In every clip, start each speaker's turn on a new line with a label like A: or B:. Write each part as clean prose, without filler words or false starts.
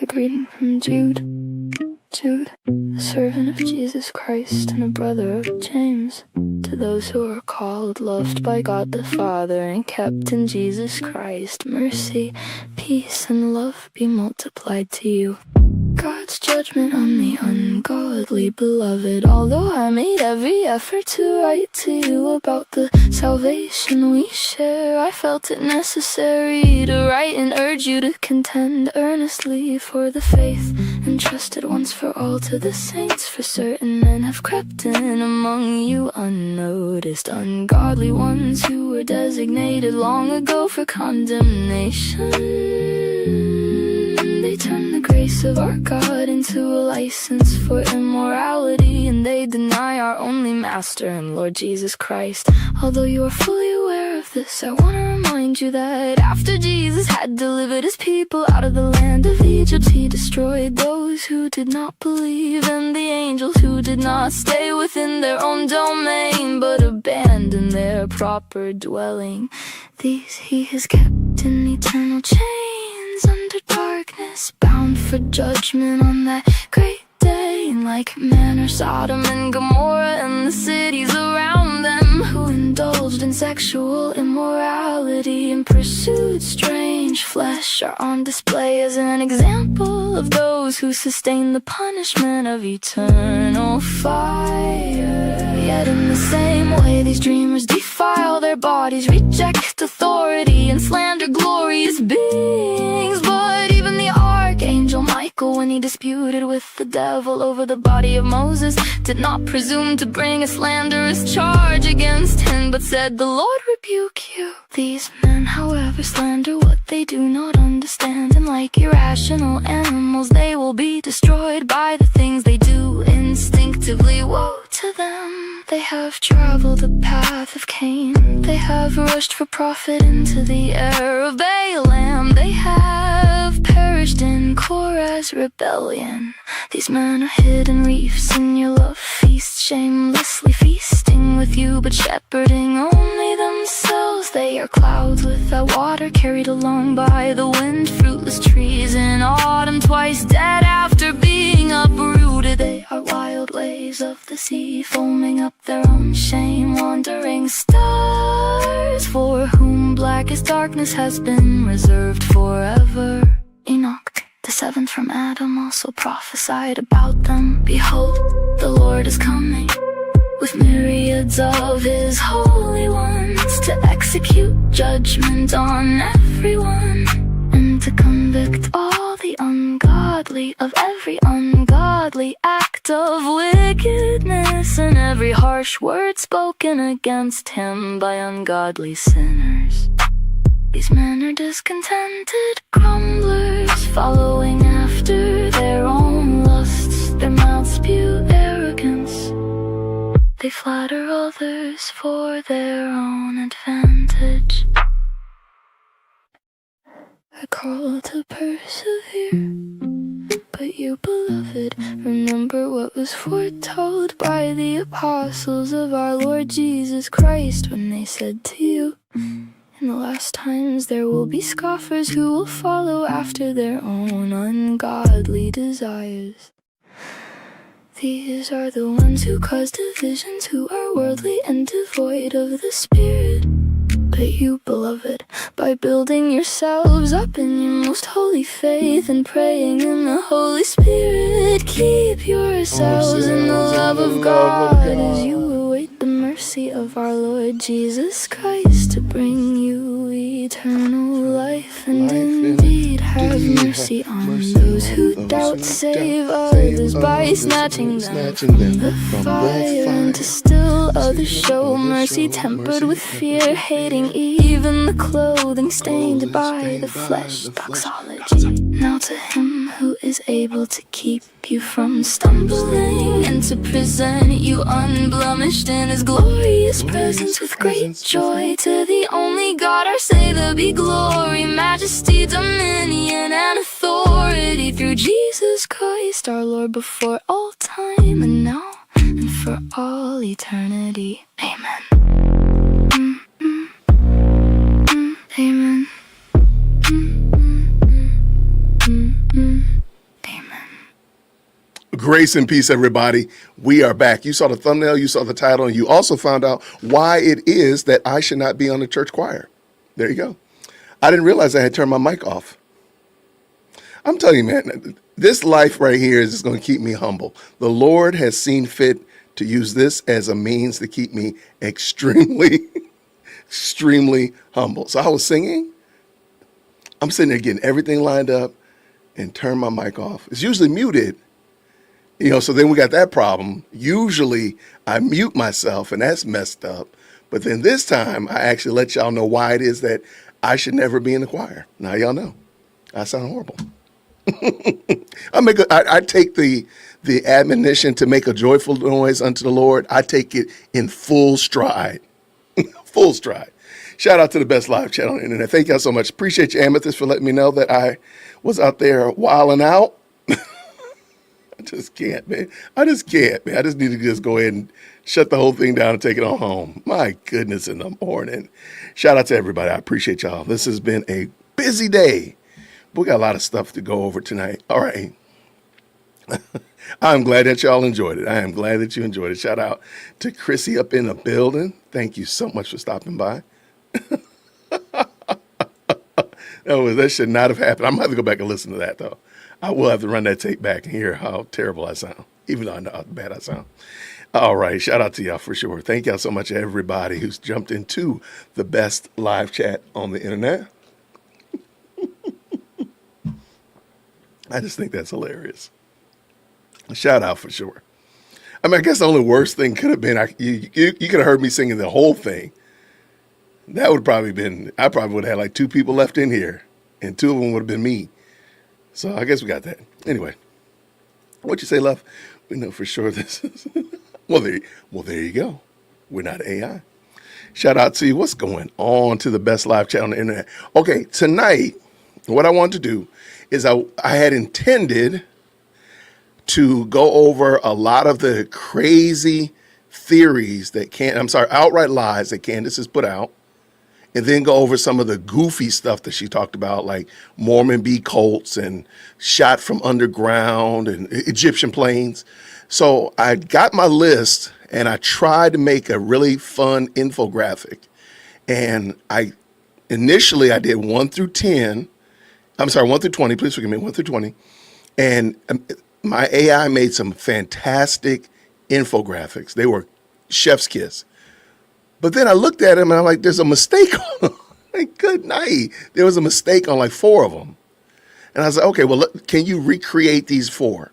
A: A greeting from Jude, a servant of Jesus Christ and a brother of James, to those who are called, loved by God the Father, and kept in Jesus Christ. Mercy, peace, and love be multiplied to you. God's judgment on the ungodly, beloved. Although I made every effort to write to you about the salvation we share, I felt it necessary to write and urge you to contend earnestly for the faith entrusted once for all to the saints. For certain men have crept in among you unnoticed, ungodly ones who were designated long ago for condemnation. They turn the grace of our God into a license for immorality, and they deny our only Master and Lord Jesus Christ. Although you are fully aware of this, I want to remind you that after Jesus had delivered his people out of the land of Egypt, he destroyed those who did not believe, and the angels who did not stay within their own domain but abandoned their proper dwelling. These he has kept in eternal chains under darkness, bound for judgment on that great day. And like men are Sodom and Gomorrah and the cities around them, who indulged in sexual immorality and pursued strange flesh, are on display as an example of those who sustain the punishment of eternal fire. Yet in the same way these dreamers defile their bodies, reject authority, and slander glorious beings. But even the archangel Michael, when he disputed with the devil over the body of Moses, did not presume to bring a slanderous charge against him, but said, "The Lord rebuke you." These men, however, slander what they do not understand, and like irrational animals they will be destroyed by the things they do instinctively. Woe to them! They have traveled the path of Cain, they have rushed for profit into the air of Balaam, they have perished in Korah's rebellion. These men are hidden reefs in your love feast, shamelessly feasting with you but shepherding only themselves. They are clouds without water, carried along by the wind, fruitless trees in autumn, twice dead after being uprooted. They are wild waves of the sea, foaming up their own shame, wandering stars for whom blackest darkness has been reserved forever. Enoch, the seventh from Adam, also prophesied about them. Behold, the Lord is coming with myriads of his holy ones, to execute judgment on everyone, and to convict all the ungodly of every ungodly act of wickedness, and every harsh word spoken against him by ungodly sinners. These men are discontented grumblers, following after their own lusts. Their mouths spew arrogance, they flatter others for their own advantage. I call to persevere, but you, beloved, remember what was foretold by the apostles of our Lord Jesus Christ, when they said to you, "In the last times there will be scoffers who will follow after their own ungodly desires. These are the ones who cause divisions, who are worldly and devoid of the Spirit. But you, beloved, by building yourselves up in your most holy faith and praying in the Holy Spirit, keep yourselves in the love of God as you await the mercy of our Lord Jesus Christ to bring you eternal life. And indeed have mercy on those who doubt, save others by snatching them from the fire, and to still others show mercy tempered with fear, hating even the clothing stained by the flesh doxology. Now to him who is able to keep you from stumbling, and to present you unblemished in his glorious presence with great joy, to the only God our Savior be glory, majesty, dominion, and authority through Jesus Christ our Lord, before all time and now and for all eternity. Amen. Amen.
B: Grace and peace, everybody. We are back. You saw the thumbnail, you saw the title, and you also found out why it is that I should not be on the church choir. There you go. I didn't realize I had turned my mic off. I'm telling you, man, this life right here is just going to keep me humble. The Lord has seen fit to use this as a means to keep me extremely, extremely humble. So I was singing. I'm sitting there getting everything lined up and turn my mic off. It's usually muted. So then we got that problem. Usually I mute myself and that's messed up. But then this time I actually let y'all know why it is that I should never be in the choir. Now y'all know. I sound horrible. I take the admonition to make a joyful noise unto the Lord. I take it in full stride. Full stride. Shout out to the best live chat on the internet. Thank y'all so much. Appreciate you, Amethyst, for letting me know that I was out there wilding out. I just can't, man. I just need to just go ahead and shut the whole thing down and take it on home. My goodness, in the morning. Shout out to everybody. I appreciate y'all. This has been a busy day. We got a lot of stuff to go over tonight. All right. I'm glad that y'all enjoyed it. I am glad that you enjoyed it. Shout out to Chrissy up in the building. Thank you so much for stopping by. That should not have happened. I'm going to have to go back and listen to that, though. I will have to run that tape back and hear how terrible I sound, even though I know how bad I sound. All right. Shout out to y'all for sure. Thank y'all so much, everybody who's jumped into the best live chat on the internet. I just think that's hilarious. Shout out for sure. I mean, I guess the only worst thing could have been, you could have heard me singing the whole thing. That would probably been, I probably would have had like 2 people left in here and 2 of them would have been me. So I guess we got that. Anyway, what you say, love? We know for sure this is, well, there you go. We're not AI. Shout out to you. What's going on to the best live chat on the internet? Okay, tonight, what I want to do is I had intended to go over a lot of the crazy theories that outright lies that Candace has put out, and then go over some of the goofy stuff that she talked about, like Mormon bee cults and shot from underground and Egyptian planes. So I got my list and I tried to make a really fun infographic. And initially I did 1 through 10. I'm sorry, 1 through 20, please forgive me, 1 through 20. And my AI made some fantastic infographics. They were chef's kiss. But then I looked at them and I'm like, there's a mistake on them. Like, good night. There was a mistake on like 4 of them. And I was like, okay, well, look, can you recreate these 4?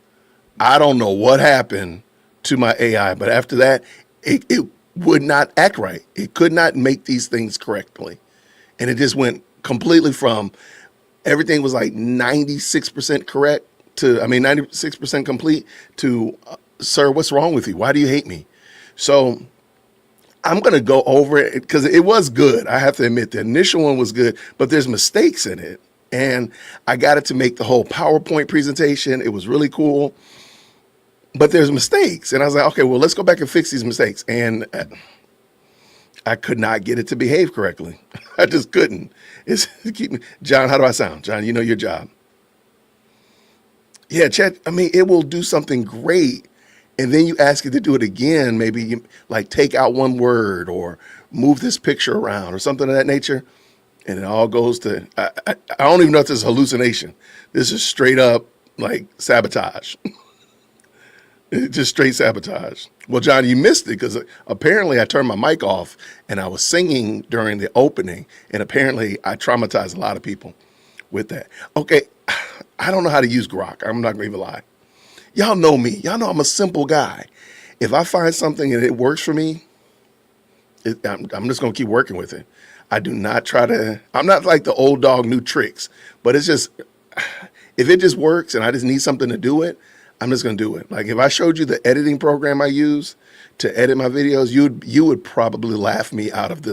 B: I don't know what happened to my AI, but after that, it would not act right. It could not make these things correctly. And it just went completely from everything was like 96% correct to, 96% complete to, sir, what's wrong with you? Why do you hate me? So I'm going to go over it because it was good. I have to admit the initial one was good, but there's mistakes in it. And I got it to make the whole PowerPoint presentation. It was really cool, but there's mistakes. And I was like, okay, well, let's go back and fix these mistakes. And I could not get it to behave correctly. I just couldn't. John, how do I sound? John, you know your job. Yeah, Chat, it will do something great. And then you ask it to do it again. Maybe you like take out 1 word or move this picture around or something of that nature. And it all goes to, I don't even know if this is hallucination. This is straight up like sabotage. It's just straight sabotage. Well, John, you missed it because apparently I turned my mic off and I was singing during the opening. And apparently I traumatized a lot of people with that. Okay, I don't know how to use Grok. I'm not going to even lie. Y'all know me. Y'all know I'm a simple guy. If I find something and it works for me, I'm just going to keep working with it. I do not I'm not like the old dog, new tricks, but it's just, if it just works and I just need something to do it, I'm just going to do it. Like if I showed you the editing program I use to edit my videos, you would probably laugh me out of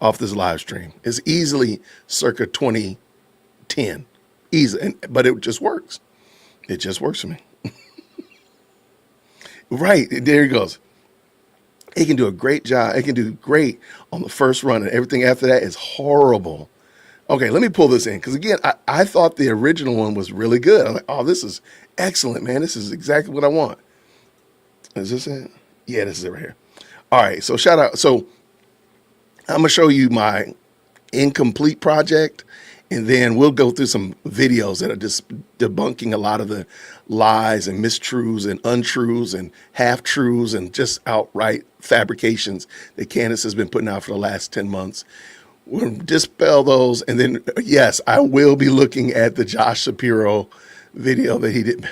B: off this live stream. It's easily circa 2010, easy, but it just works. It just works for me. Right, there he goes. It can do a great job. It can do great on the first run, and everything after that is horrible. Okay, let me pull this in because again, I thought the original one was really good. I'm like, oh, this is excellent, man. This is exactly what I want. Is this it? Yeah, this is it right here. All right, so shout out. So I'm gonna show you my incomplete project, and then we'll go through some videos that are just debunking a lot of the lies and mistruths and untruths and half truths and just outright fabrications that Candace has been putting out for the last 10 months. We'll dispel those. And then, yes, I will be looking at the Josh Shapiro video that he did.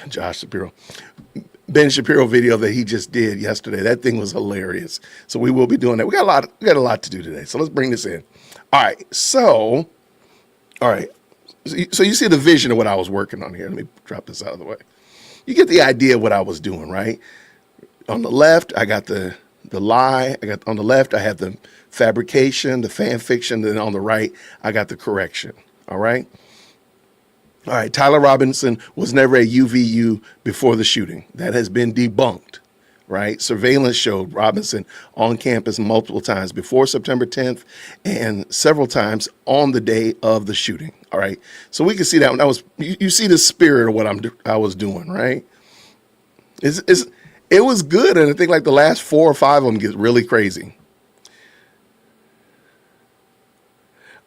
B: Ben Shapiro video that he just did yesterday. That thing was hilarious. So we will be doing that. We got a lot to do today. So let's bring this in. All right. So you see the vision of what I was working on here. Let me drop this out of the way. You get the idea of what I was doing, right? On the left, I got the lie. On the left, I have the fabrication, the fan fiction. Then on the right, I got the correction. All right. All right. Tyler Robinson was never a UVU before the shooting. That has been debunked. Right? Surveillance showed Robinson on campus multiple times before September 10th and several times on the day of the shooting. All right. So we can see that one. You see the spirit of what I was doing, right? It was good. And I think like the last 4 or 5 of them get really crazy.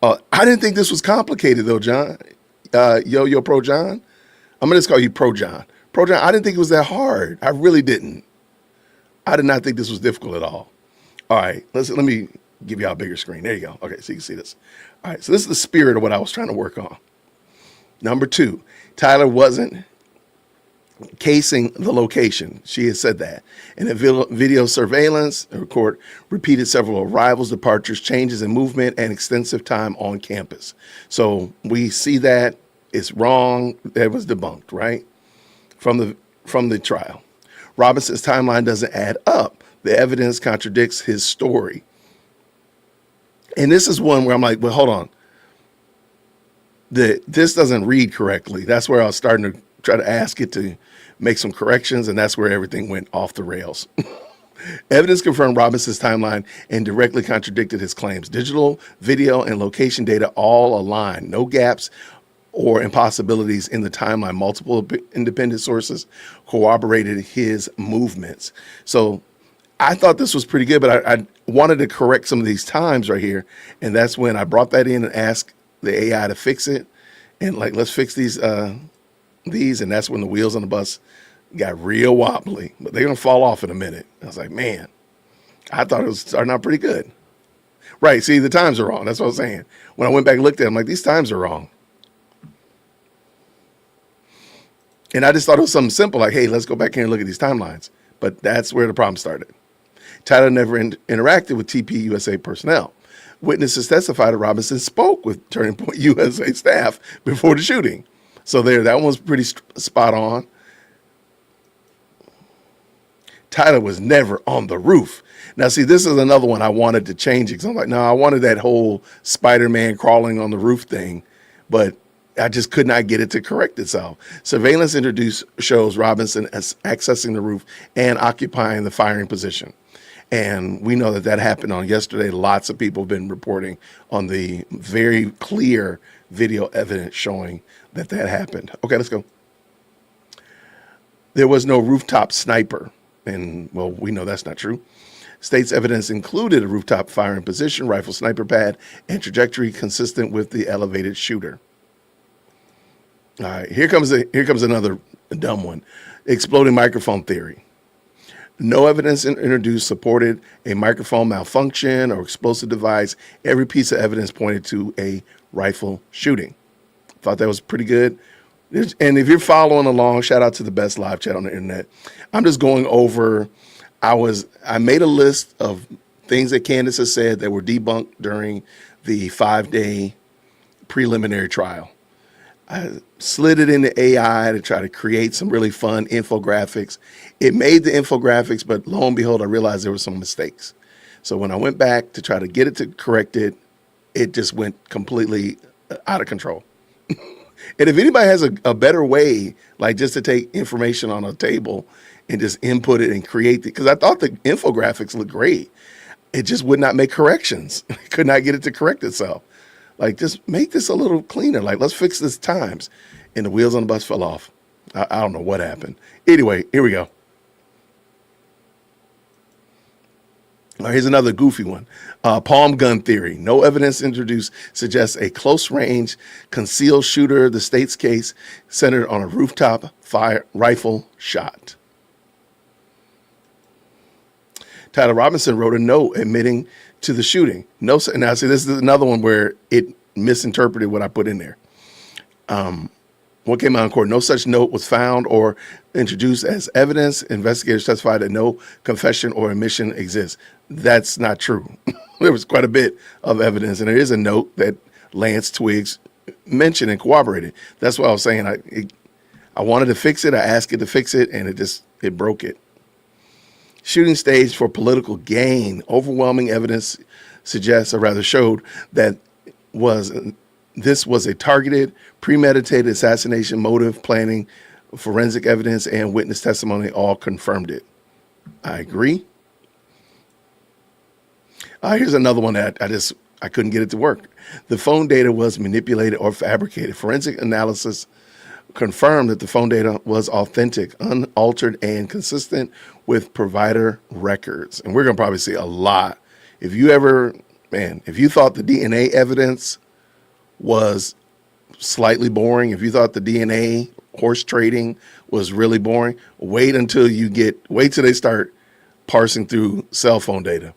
B: I didn't think this was complicated though, John. Yo, Pro John. I'm going to just call you Pro John. Pro John, I didn't think it was that hard. I really didn't. I did not think this was difficult at all. All right, let me give y'all a bigger screen. There you go. Okay, so you can see this. All right, so this is the spirit of what I was trying to work on. Number 2, Tyler wasn't casing the location. She had said that. In a video surveillance, the report repeated several arrivals, departures, changes in movement, and extensive time on campus. So we see that it's wrong. That was debunked, right? From the trial. Robinson's timeline doesn't add up. The evidence contradicts his story. And this is one where I'm like, well, hold on. This doesn't read correctly. That's where I was starting to try to ask it to make some corrections, and that's where everything went off the rails. Evidence confirmed Robinson's timeline and directly contradicted his claims. Digital, video, and location data all align. No gaps or impossibilities in the timeline. Multiple independent sources corroborated his movements. So I thought this was pretty good, but I wanted to correct some of these times right here. And that's when I brought that in and asked the AI to fix it. And like, let's fix these. And that's when the wheels on the bus got real wobbly, but they're going to fall off in a minute. I was like, man, I thought it was starting out pretty good. Right. See, the times are wrong. That's what I was saying. When I went back and looked at it, I'm like, these times are wrong. And I just thought it was something simple, like, hey, let's go back here and look at these timelines. But that's where the problem started. Tyler never interacted with TP USA personnel. Witnesses testified that Robinson spoke with Turning Point USA staff before the shooting. So that one was pretty spot on. Tyler was never on the roof. Now, see, this is another one I wanted to change it because I'm like, no, I wanted that whole Spider-Man crawling on the roof thing, but I just could not get it to correct itself. Surveillance shows Robinson as accessing the roof and occupying the firing position. And we know that happened on yesterday. Lots of people have been reporting on the very clear video evidence showing that happened. Okay, let's go. There was no rooftop sniper. And, well, we know that's not true. State's evidence included a rooftop firing position, rifle sniper pad, and trajectory consistent with the elevated shooter. All right, here comes another dumb one. Exploding microphone theory. No evidence introduced supported a microphone malfunction or explosive device. Every piece of evidence pointed to a rifle shooting. Thought that was pretty good. And if you're following along, shout out to the best live chat on the internet. I'm just going over, I made a list of things that Candace has said that were debunked during the 5-day preliminary trial. I slid it into AI to try to create some really fun infographics. It made the infographics, but lo and behold, I realized there were some mistakes. So when I went back to try to get it to correct it, it just went completely out of control. And if anybody has a better way, like just to take information on a table and just input it and create it, because I thought the infographics looked great. It just would not make corrections. I could not get it to correct itself. Like, just make this a little cleaner. Like, let's fix this times. And the wheels on the bus fell off. I don't know what happened. Anyway, here we go. All right, here's another goofy one. Palm gun theory. No evidence introduced suggests a close-range concealed shooter. The state's case centered on a rooftop fire rifle shot. Tyler Robinson wrote a note admitting to the shooting. Now, see, this is another one where it misinterpreted what I put in there. What came out in court? No such note was found or introduced as evidence. Investigators testified that no confession or admission exists. That's not true. There was quite a bit of evidence, and there is a note that Lance Twiggs mentioned and corroborated. That's what I was saying. I wanted to fix it. I asked it to fix it, and it broke it. Shooting staged for political gain. Overwhelming evidence suggests, or rather showed, that this was a targeted, premeditated assassination. Motive, planning, forensic evidence, and witness testimony all confirmed it. I agree. Here's another one that I couldn't get it to work. The phone data was manipulated or fabricated. Forensic analysis confirmed that the phone data was authentic, unaltered, and consistent with provider records. And we're going to probably see a lot. If you thought the DNA evidence was slightly boring, if you thought the DNA horse trading was really boring, wait till they start parsing through cell phone data.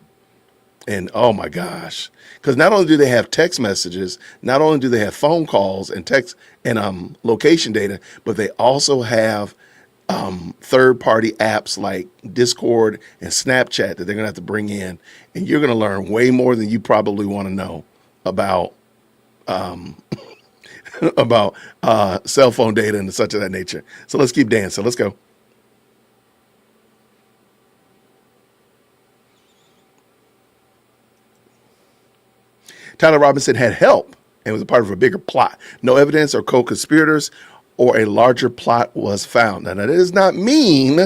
B: And oh my gosh, because not only do they have text messages, not only do they have phone calls and text and location data, but they also have third-party apps like Discord and Snapchat that they're going to have to bring in. And you're going to learn way more than you probably want to know about cell phone data and such of that nature. So let's keep dancing. Let's go. Tyler Robinson had help and was a part of a bigger plot. No evidence or co-conspirators or a larger plot was found. Now, that does not mean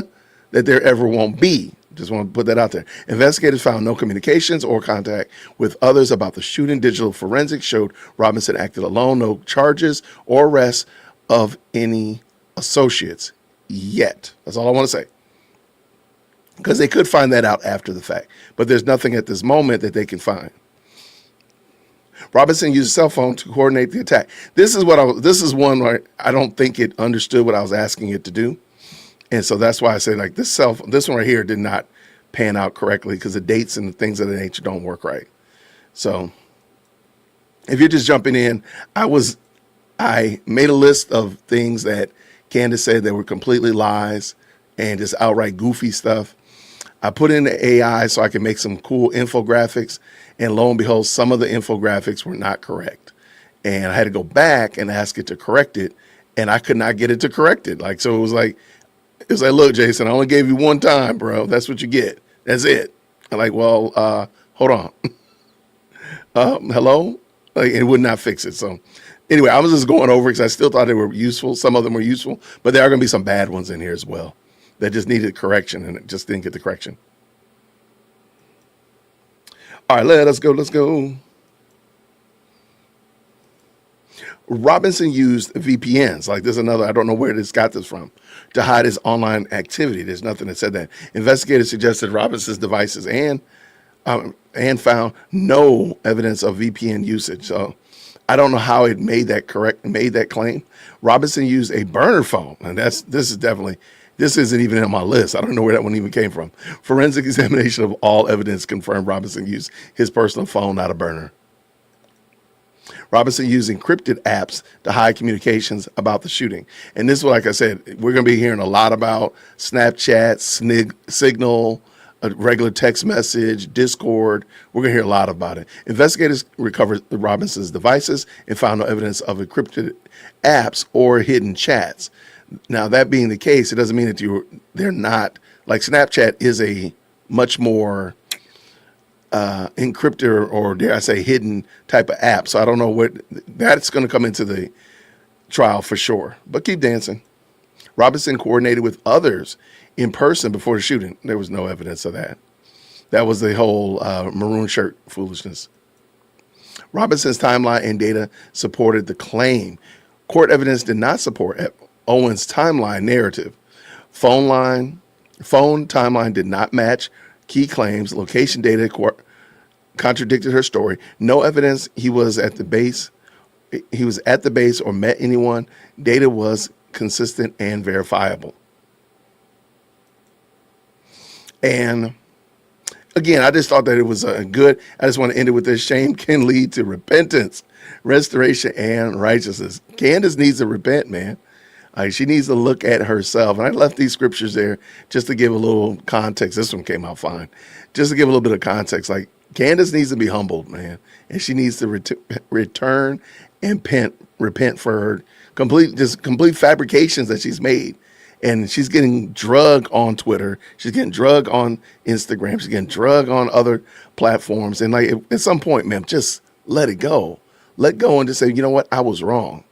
B: that there ever won't be. Just want to put that out there. Investigators found no communications or contact with others about the shooting. Digital forensics showed Robinson acted alone. No charges or arrests of any associates yet. That's all I want to say. Because they could find that out after the fact. But there's nothing at this moment that they can find. Robinson used a cell phone to coordinate the attack. This is one where I don't think it understood what I was asking it to do. And so that's why I say, like, this one right here did not pan out correctly because the dates and the things of the nature don't work right. So if you're just jumping in, I made a list of things that Candace said that were completely lies and just outright goofy stuff. I put in the AI so I could make some cool infographics, and lo and behold, some of the infographics were not correct. And I had to go back and ask it to correct it, and I could not get it to correct it. Like, so it was like, look, Jason, I only gave you one time, bro. That's what you get. That's it. I'm like, well, hold on. Hello? Like, it would not fix it. So anyway, I was just going over because I still thought they were useful. Some of them were useful, but there are going to be some bad ones in here as well that just needed correction, and it just didn't get the correction. All right, let's go. Robinson used VPNs. Like, there's another, I don't know where this got this from, to hide his online activity. There's nothing that said that. Investigators suggested Robinson's devices and found no evidence of VPN usage. So I don't know how it made that claim. Robinson used a burner phone, and this isn't even on my list. I don't know where that one even came from. Forensic examination of all evidence confirmed Robinson used his personal phone, not a burner. Robinson used encrypted apps to hide communications about the shooting. And this is what, like I said, we're going to be hearing a lot about Snapchat, Signal, a regular text message, Discord. We're going to hear a lot about it. Investigators recovered Robinson's devices and found no evidence of encrypted apps or hidden chats. Now, that being the case, it doesn't mean that they're not, like, Snapchat is a much more encrypted, or dare I say hidden type of app. So I don't know what that's going to come into the trial for sure, but keep dancing. Robinson coordinated with others in person before the shooting. There was no evidence of that. That was the whole maroon shirt foolishness. Robinson's timeline and data supported the claim. Court evidence did not support Owens' timeline narrative. Phone timeline did not match key claims. Location data contradicted her story. No evidence he was at the base. He was at the base or met anyone. Data was consistent and verifiable. And again, I just thought that it was good. I just want to end it with this. Shame can lead to repentance, restoration, and righteousness. Candace needs to repent, man. She needs to look at herself. And I left these scriptures there just to give a little context. This one came out fine. Just to give a little bit of context. Like, Candace needs to be humbled, man. And she needs to return and repent for her complete fabrications that she's made. And she's getting drugged on Twitter. She's getting drugged on Instagram. She's getting drugged on other platforms. And like, at some point, man, just let it go. Let go and just say, you know what? I was wrong.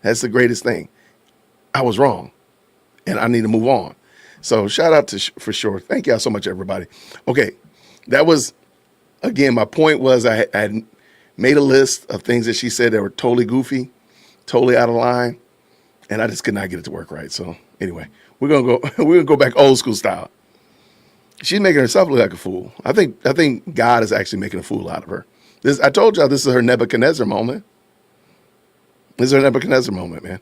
B: That's the greatest thing. I was wrong. And I need to move on. So shout out to for sure. Thank y'all so much, everybody. Okay. That was, again, my point was I had made a list of things that she said that were totally goofy, totally out of line. And I just could not get it to work right. So anyway, we're gonna go back old school style. She's making herself look like a fool. I think God is actually making a fool out of her. I told y'all this is her Nebuchadnezzar moment. This is her Nebuchadnezzar moment, man.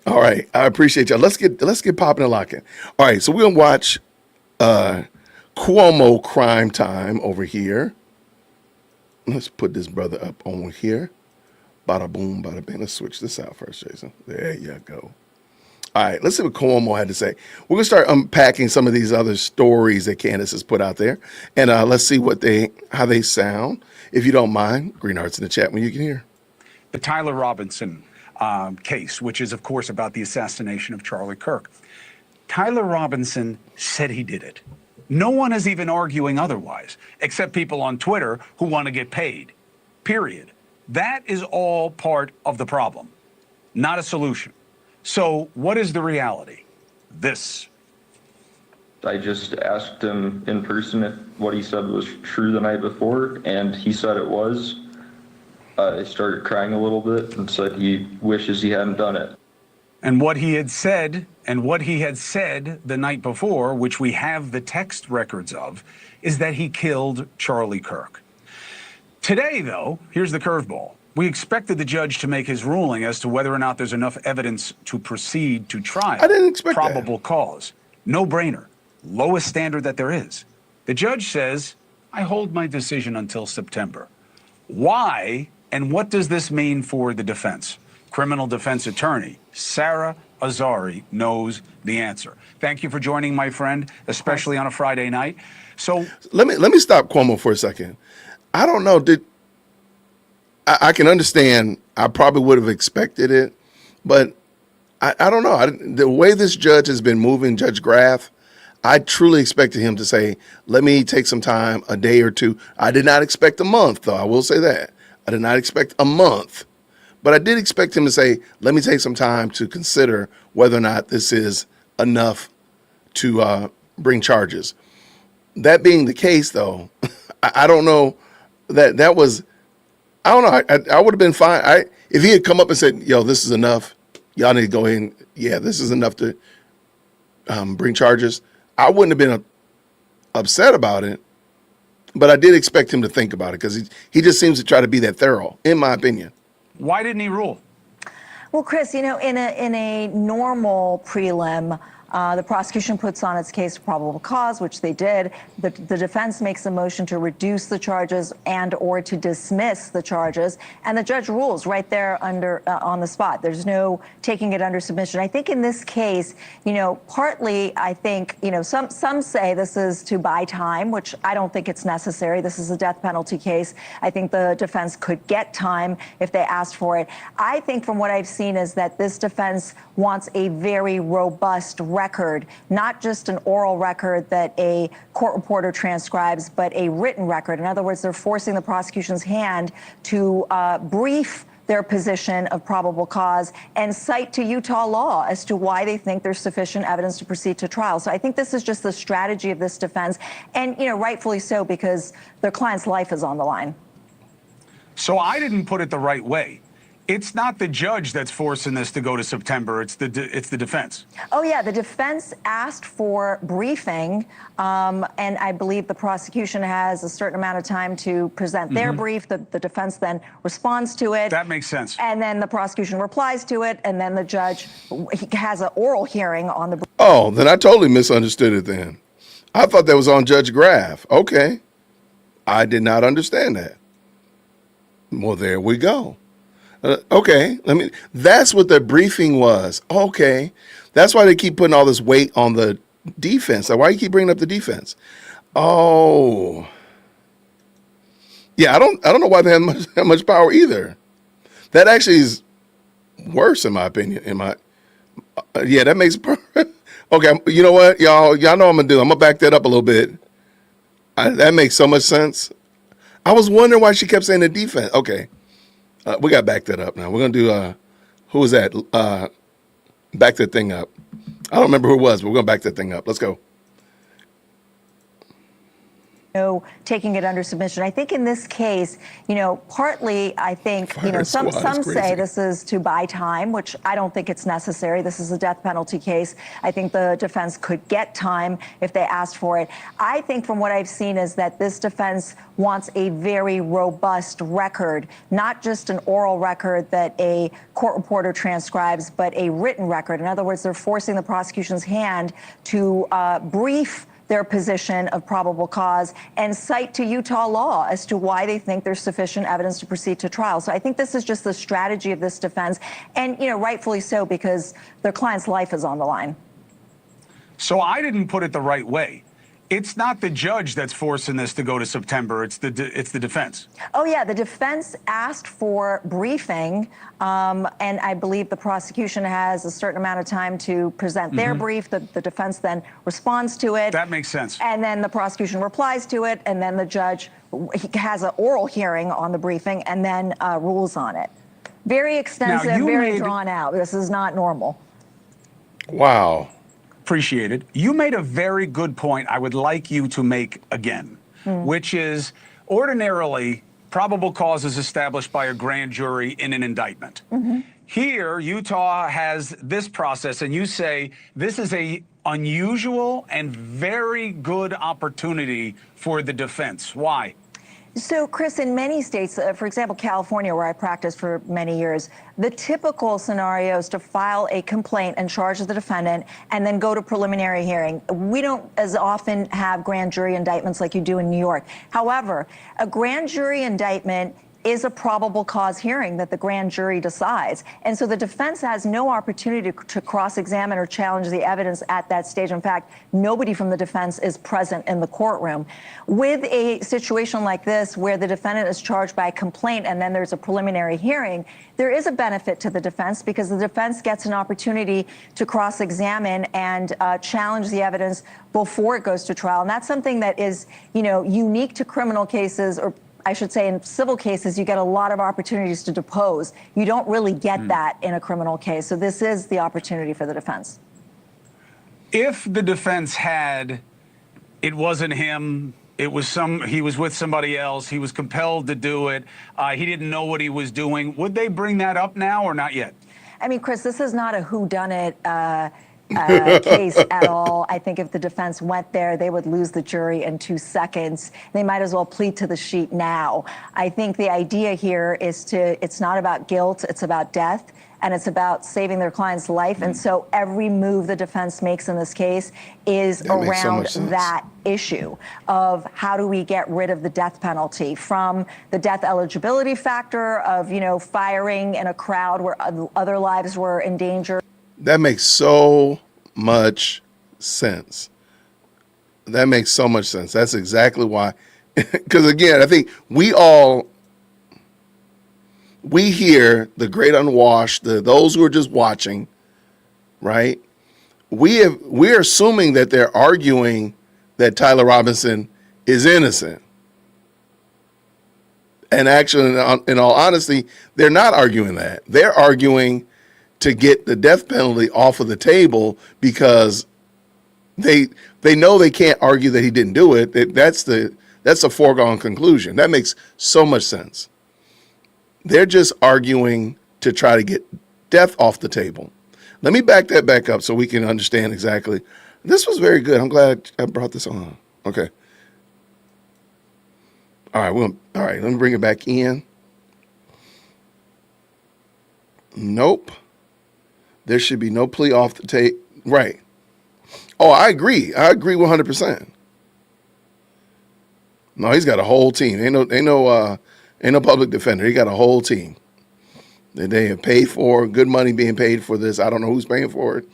B: All right, I appreciate y'all. Let's get popping and locking. All right, so we're gonna watch Cuomo Crime Time over here. Let's put this brother up on here. Bada boom, bada bing. Let's switch this out first, Jason. There you go. All right, let's see what Cuomo had to say. We're going to start unpacking some of these other stories that Candace has put out there. And let's see how they sound. If you don't mind, green hearts in the chat when you can hear.
C: The Tyler Robinson case, which is, of course, about the assassination of Charlie Kirk. Tyler Robinson said he did it. No one is even arguing otherwise, except people on Twitter who want to get paid, period. That is all part of the problem, not a solution. So what is the reality? This.
D: I just asked him in person if what he said was true the night before, and he said it was. I started crying a little bit and said he wishes he hadn't done it.
C: And what he had said the night before, which we have the text records of, is that he killed Charlie Kirk. Today, though, here's the curveball. We expected the judge to make his ruling as to whether or not there's enough evidence to proceed to trial.
B: I didn't expect
C: Probable cause. No brainer. Lowest standard that there is. The judge says, I hold my decision until September. Why and what does this mean for the defense? Criminal defense attorney Sarah Azari knows the answer. Thank you for joining, my friend, especially on a Friday night. So
B: let me stop Cuomo for a second. I don't know. I can understand. I probably would have expected it, but I don't know. The way this judge has been moving, Judge Graff, I truly expected him to say, let me take some time, a day or two. I did not expect a month, though. I will say that. I did not expect a month. But I did expect him to say, let me take some time to consider whether or not this is enough to bring charges. That being the case, though, I don't know that was, I don't know. I would have been fine. If he had come up and said, yo, this is enough. Y'all need to go in. Yeah, this is enough to bring charges. I wouldn't have been upset about it. But I did expect him to think about it because he just seems to try to be that thorough, in my opinion.
C: why didn't he rule?
E: Well, Chris, in a normal prelim, the prosecution puts on its case for probable cause, which they did. The defense makes a motion to reduce the charges and or to dismiss the charges, and the judge rules right there on the spot. There's no taking it under submission. I think in this case, partly I think, some say this is to buy time, which I don't think it's necessary. This is a death penalty case. I think the defense could get time if they asked for it. I think from what I've seen is that this defense wants a very robust record, not just an oral record that a court reporter transcribes, but a written record. In other words, they're forcing the prosecution's hand to brief their position of probable cause and cite to Utah law as to why they think there's sufficient evidence to proceed to trial. So I think this is just the strategy of this defense, and rightfully so, because their client's life is on the line.
C: So I didn't put it the right way. It's not the judge that's forcing this to go to September. It's the defense.
E: Oh, yeah. The defense asked for briefing, and I believe the prosecution has a certain amount of time to present their brief. The defense then responds to it.
C: That makes sense.
E: And then the prosecution replies to it, and then the judge has an oral hearing on the brief.
B: Oh, then I totally misunderstood it then. I thought that was on Judge Graff. Okay. I did not understand that. Well, there we go. Okay, that's what the briefing was. Okay, that's why they keep putting all this weight on the defense. Like, why you keep bringing up the defense? Oh, yeah, I don't know why they have much power either. That actually is worse, in my opinion. Yeah, that makes perfect. Okay, you know what, y'all know what I'm gonna do. I'm gonna back that up a little bit. That makes so much sense. I was wondering why she kept saying the defense. Okay. We got to back that up now. We're going to do, who was that? Back that thing up. I don't remember who it was, but we're going to back that thing up. Let's go.
E: Taking it under submission. I think in this case, partly, I think, some say this is to buy time, which I don't think it's necessary. This is a death penalty case. I think the defense could get time if they asked for it. I think from what I've seen is that this defense wants a very robust record, not just an oral record that a court reporter transcribes, but a written record. In other words, they're forcing the prosecution's hand to brief their position of probable cause and cite to Utah law as to why they think there's sufficient evidence to proceed to trial. So I think this is just the strategy of this defense, and rightfully so, because their client's life is on the line.
C: So I didn't put it the right way. It's not the judge that's forcing this to go to September. It's the defense. Oh,
E: yeah. The defense asked for briefing, and I believe the prosecution has a certain amount of time to present their brief. The defense then responds to it.
C: That makes sense.
E: And then the prosecution replies to it, and then the judge has an oral hearing on the briefing and then rules on it. Very extensive, very drawn out. This is not normal.
B: Wow.
C: Appreciated. You made a very good point I would like you to make again, which is ordinarily probable cause is established by a grand jury in an indictment. Here, Utah has this process, and you say this is a unusual and very good opportunity for the defense. Why?
E: So, Chris, in many states, for example, California, where I practiced for many years, the typical scenario is to file a complaint and charge the defendant and then go to preliminary hearing. We don't as often have grand jury indictments like you do in New York. However, a grand jury indictment is a probable cause hearing that the grand jury decides. And so the defense has no opportunity to cross-examine or challenge the evidence at that stage. In fact, nobody from the defense is present in the courtroom. With a situation like this, where the defendant is charged by a complaint and then there's a preliminary hearing, there is a benefit to the defense because the defense gets an opportunity to cross-examine and challenge the evidence before it goes to trial. And that's something that is, unique to criminal cases, or I should say in civil cases, you get a lot of opportunities to depose. You don't really get that in a criminal case. So this is the opportunity for the defense.
C: If the defense had, it wasn't him, he was with somebody else, he was compelled to do it, he didn't know what he was doing, would they bring that up now or not yet?
E: I mean, Chris, this is not a whodunit case at all. I think if the defense went there, they would lose the jury in 2 seconds. They might as well plead to the sheet now. I think the idea here is it's not about guilt, it's about death, and it's about saving their client's life. And so every move the defense makes in this case is around that issue of how do we get rid of the death penalty, from the death eligibility factor of, firing in a crowd where other lives were in danger.
B: That makes so much sense. That makes so much sense. That's exactly why. Because again, I think we hear the great unwashed, those who are just watching, right? We're assuming that they're arguing that Tyler Robinson is innocent. And actually, in all honesty, they're not arguing that. They're arguing to get the death penalty off of the table because they know they can't argue that he didn't do it. That's a foregone conclusion. That makes so much sense. They're just arguing to try to get death off the table. Let me back that back up so we can understand exactly. This was very good. I'm glad I brought this on. Okay. All right. Let me bring it back in. Nope. There should be no plea off the tape. Right. Oh, I agree. I agree 100%. No, he's got a whole team. Ain't no public defender. He got a whole team. They have paid for good money being paid for this. I don't know who's paying for it.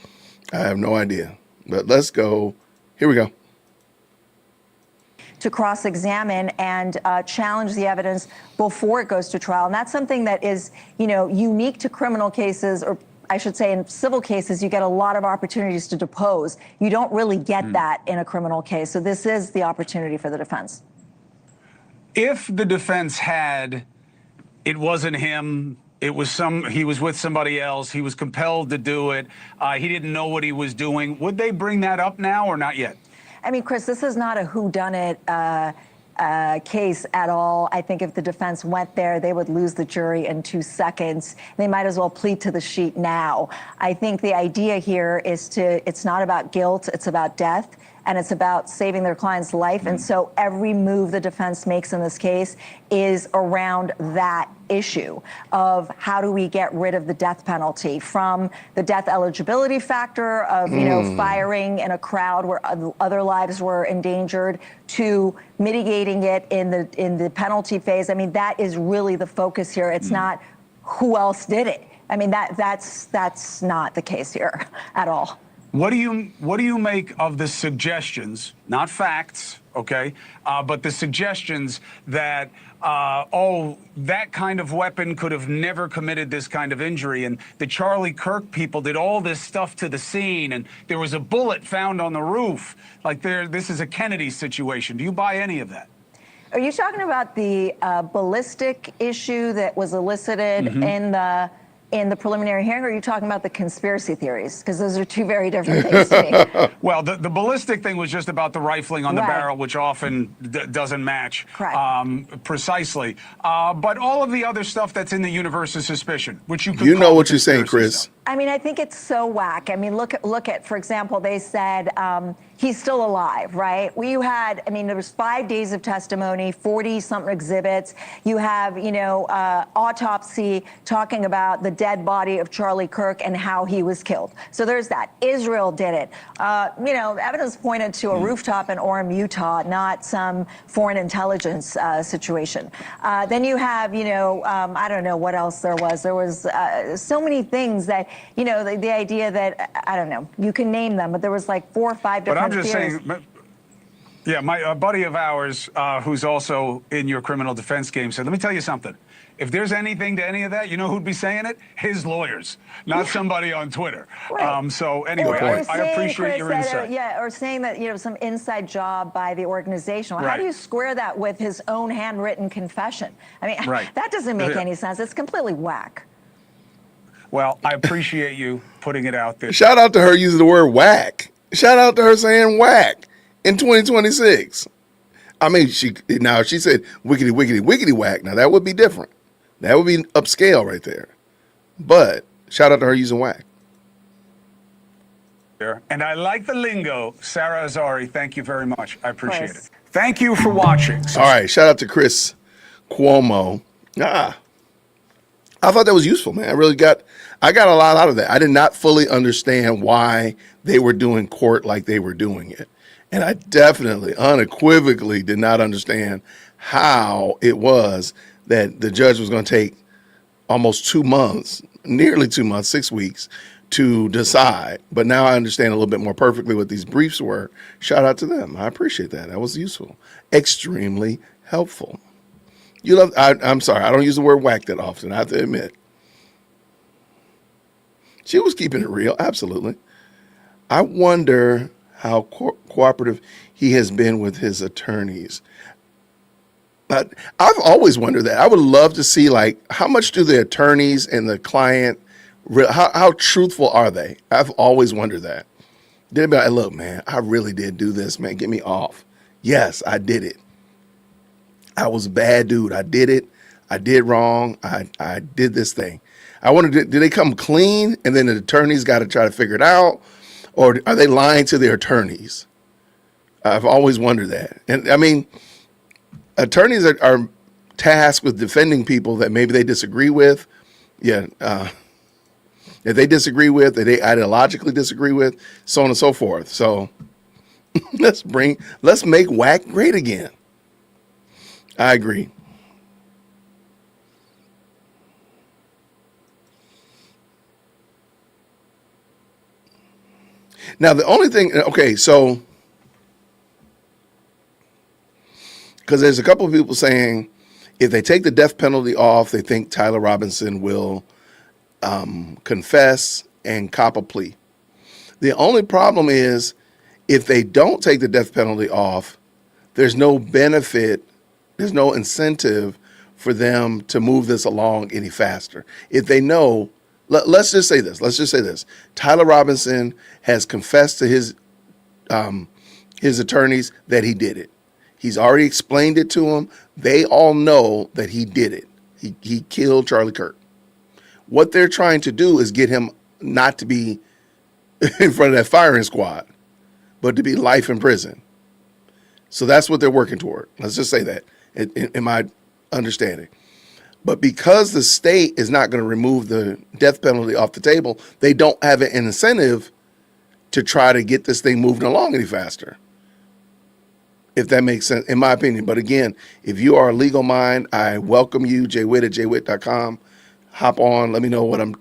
B: I have no idea. But let's go. Here we go.
E: To cross-examine and challenge the evidence before it goes to trial. And that's something that is, unique to criminal cases, or I should say in civil cases, you get a lot of opportunities to depose. You don't really get that in a criminal case. So this is the opportunity for the defense.
C: If the defense had, it wasn't him, he was with somebody else, he was compelled to do it, he didn't know what he was doing, would they bring that up now or not yet?
E: I mean, Chris, this is not a whodunit case at all. I think if the defense went there, they would lose the jury in 2 seconds. They might as well plead to the sheet now. I think the idea here is it's not about guilt, it's about death, and it's about saving their client's life. And so every move the defense makes in this case is around that issue of how do we get rid of the death penalty, from the death eligibility factor of, firing in a crowd where other lives were endangered, to mitigating it in the penalty phase. I mean, that is really the focus here. It's not who else did it. I mean, that's not the case here at all.
C: What do you make of the suggestions, not facts, okay, but the suggestions that, that kind of weapon could have never committed this kind of injury, and the Charlie Kirk people did all this stuff to the scene, and there was a bullet found on the roof, like this is a Kennedy situation. Do you buy any of that?
E: Are you talking about the ballistic issue that was elicited in the preliminary hearing, or are you talking about the conspiracy theories? Because those are two very different things to me.
C: Well, the ballistic thing was just about the rifling on the barrel, which often doesn't match precisely. But all of the other stuff that's in the universe of suspicion, which you could
B: know what you're saying, Chris.
C: Stuff.
E: I mean, I think it's so whack. I mean, look at, for example, they said he's still alive, right? There was 5 days of testimony, 40-something exhibits. You have, autopsy talking about the dead body of Charlie Kirk and how he was killed. So there's that. Israel did it. Evidence pointed to a rooftop in Orem, Utah, not some foreign intelligence situation. Then you have, I don't know what else there was. There was so many things that, the idea that, I don't know, you can name them, but there was like 4 or 5 different theories.
C: But I'm just saying, yeah, a buddy of ours who's also in your criminal defense game said, let me tell you something. If there's anything to any of that, you know who'd be saying it? His lawyers, not somebody on Twitter.
E: Right.
C: So anyway, I appreciate your insight.
E: Or saying that, some inside job by the organization. Well, how do you square that with his own handwritten confession? I mean, that doesn't make any sense. It's completely whack.
C: Well, I appreciate you putting it out there.
B: Shout out to her using the word whack. Shout out to her saying whack in 2026. I mean, she said wickety, wickety, wickety whack. Now, that would be different. That would be upscale right there. But shout out to her using whack.
C: And I like the lingo. Sarah Azari, thank you very much. I appreciate it. Thank you for watching.
B: All right. Shout out to Chris Cuomo. I thought that was useful, man. I got a lot out of that. I did not fully understand why they were doing court like they were doing it. And I definitely, unequivocally did not understand how it was that the judge was going to take almost 2 months, nearly 2 months, 6 weeks to decide. But now I understand a little bit more perfectly what these briefs were. Shout out to them. I appreciate that. That was useful. Extremely helpful. I'm sorry, I don't use the word whack that often, I have to admit. She was keeping it real, absolutely. I wonder how cooperative he has been with his attorneys. I've always wondered that. I would love to see, like, how much do the attorneys and the client, how truthful are they? I've always wondered that. They'd be like, look, man, I really did do this, man. Get me off. Yes, I did it. I was a bad dude. I did it. I did wrong. I did this thing. I wonder, did they come clean and then the attorneys got to try to figure it out? Or are they lying to their attorneys? I've always wondered that. And I mean, attorneys are tasked with defending people that maybe they disagree with. Yeah. That they disagree with, that they ideologically disagree with, so on and so forth. So let's make whack great again. I agree. Now, the only thing, okay, so, because there's a couple of people saying if they take the death penalty off, they think Tyler Robinson will confess and cop a plea. The only problem is if they don't take the death penalty off, there's no benefit, there's no incentive for them to move this along any faster. If they know, let's just say this. Tyler Robinson has confessed to his attorneys that he did it. He's already explained it to them. They all know that he did it. He killed Charlie Kirk. What they're trying to do is get him not to be in front of that firing squad, but to be life in prison. So that's what they're working toward. Let's just say that, in my understanding. But because the state is not going to remove the death penalty off the table, they don't have an incentive to try to get this thing moving along any faster. If that makes sense, in my opinion. But again, if you are a legal mind, I welcome you, jwitt@jwitt.com. Hop on, let me know what I'm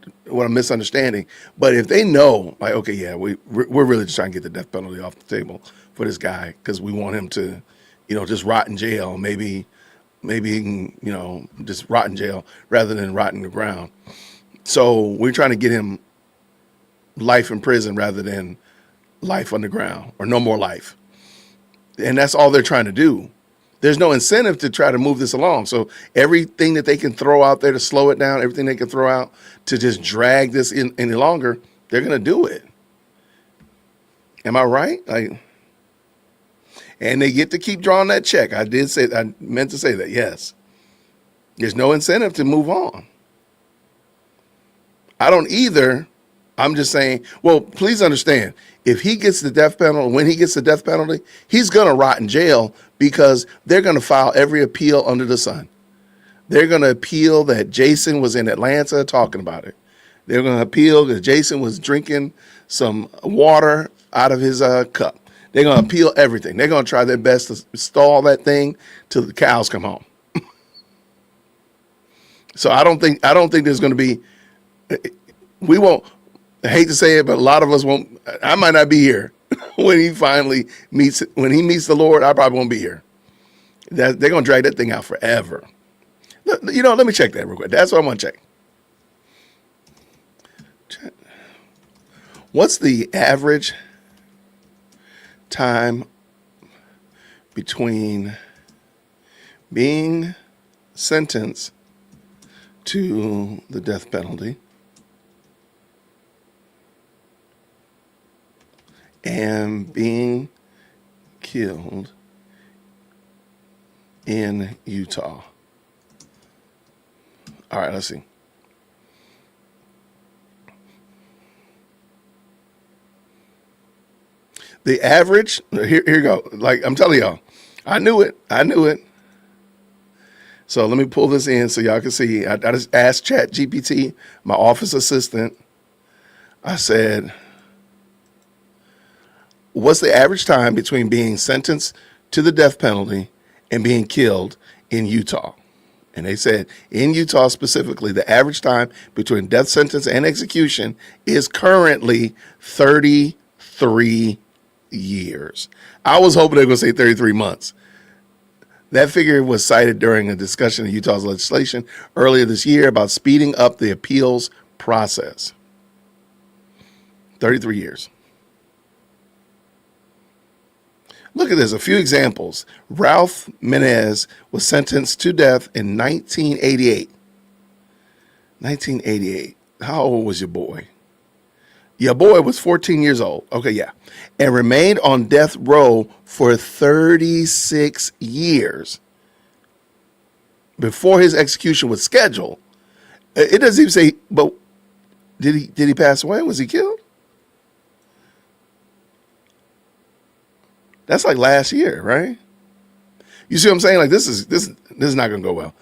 B: misunderstanding. But if they know, like, okay, yeah, we're really just trying to get the death penalty off the table for this guy because we want him to, just rot in jail. Maybe he can, just rot in jail rather than rot in the ground. So we're trying to get him life in prison rather than life underground or no more life. And that's all they're trying to do. There's no incentive to try to move this along. So everything that they can throw out there to slow it down, everything they can throw out to just drag this in any longer, they're going to do it. Am I right? And they get to keep drawing that check. I meant to say that, yes. There's no incentive to move on. I don't either. I'm just saying, well, please understand, if he gets the death penalty, when he gets the death penalty, he's going to rot in jail because they're going to file every appeal under the sun. They're going to appeal that Jason was in Atlanta talking about it. They're going to appeal that Jason was drinking some water out of his cup. They're going to appeal everything. They're going to try their best to stall that thing till the cows come home. So I don't think there's going to be, we won't, I hate to say it, but a lot of us won't. I might not be here when he meets the Lord. I probably won't be here. They're going to drag that thing out forever. Let me check that real quick. That's what I want to check. What's the average time between being sentenced to the death penalty and being killed in Utah? All right, let's see. The average, here you go. Like I'm telling y'all, I knew it. So let me pull this in so y'all can see. I just asked ChatGPT, my office assistant. I said, what's the average time between being sentenced to the death penalty and being killed in Utah? And they said, in Utah specifically, the average time between death sentence and execution is currently 33 years. I was hoping they were going to say 33 months. That figure was cited during a discussion of Utah's legislation earlier this year about speeding up the appeals process. 33 years. Look at this. A few examples. Ralph Menez was sentenced to death in 1988. 1988. How old was your boy? Your boy was 14 years old. Okay, yeah. And remained on death row for 36 years before his execution was scheduled. It doesn't even say, but did he pass away? Was he killed? That's like last year, right? You see what I'm saying? Like this is not gonna go well.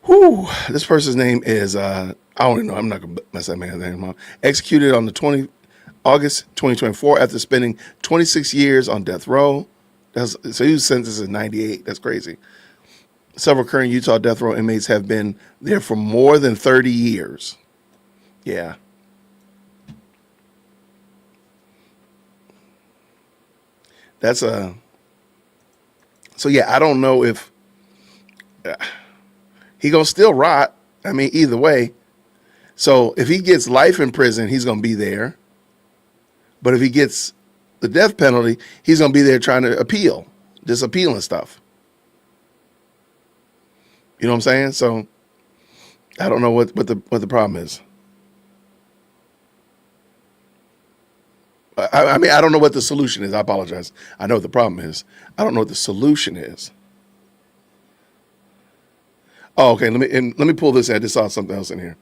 B: Whew. This person's name is I don't even know. I'm not gonna mess that man's name up. Executed on the August 2024 after spending 26 years on death row. So he was sentenced in 98. That's crazy. Several current Utah death row inmates have been there for more than 30 years. Yeah. That's so yeah, I don't know if he gonna still rot. I mean, either way. So if he gets life in prison, he's gonna be there. But if he gets the death penalty, he's gonna be there trying to appeal, just appealing stuff. You know what I'm saying? So I don't know what the problem is. I mean, I don't know what the solution is. I apologize. I know what the problem is. I don't know what the solution is. Oh, okay. Let me pull this. I just saw something else in here.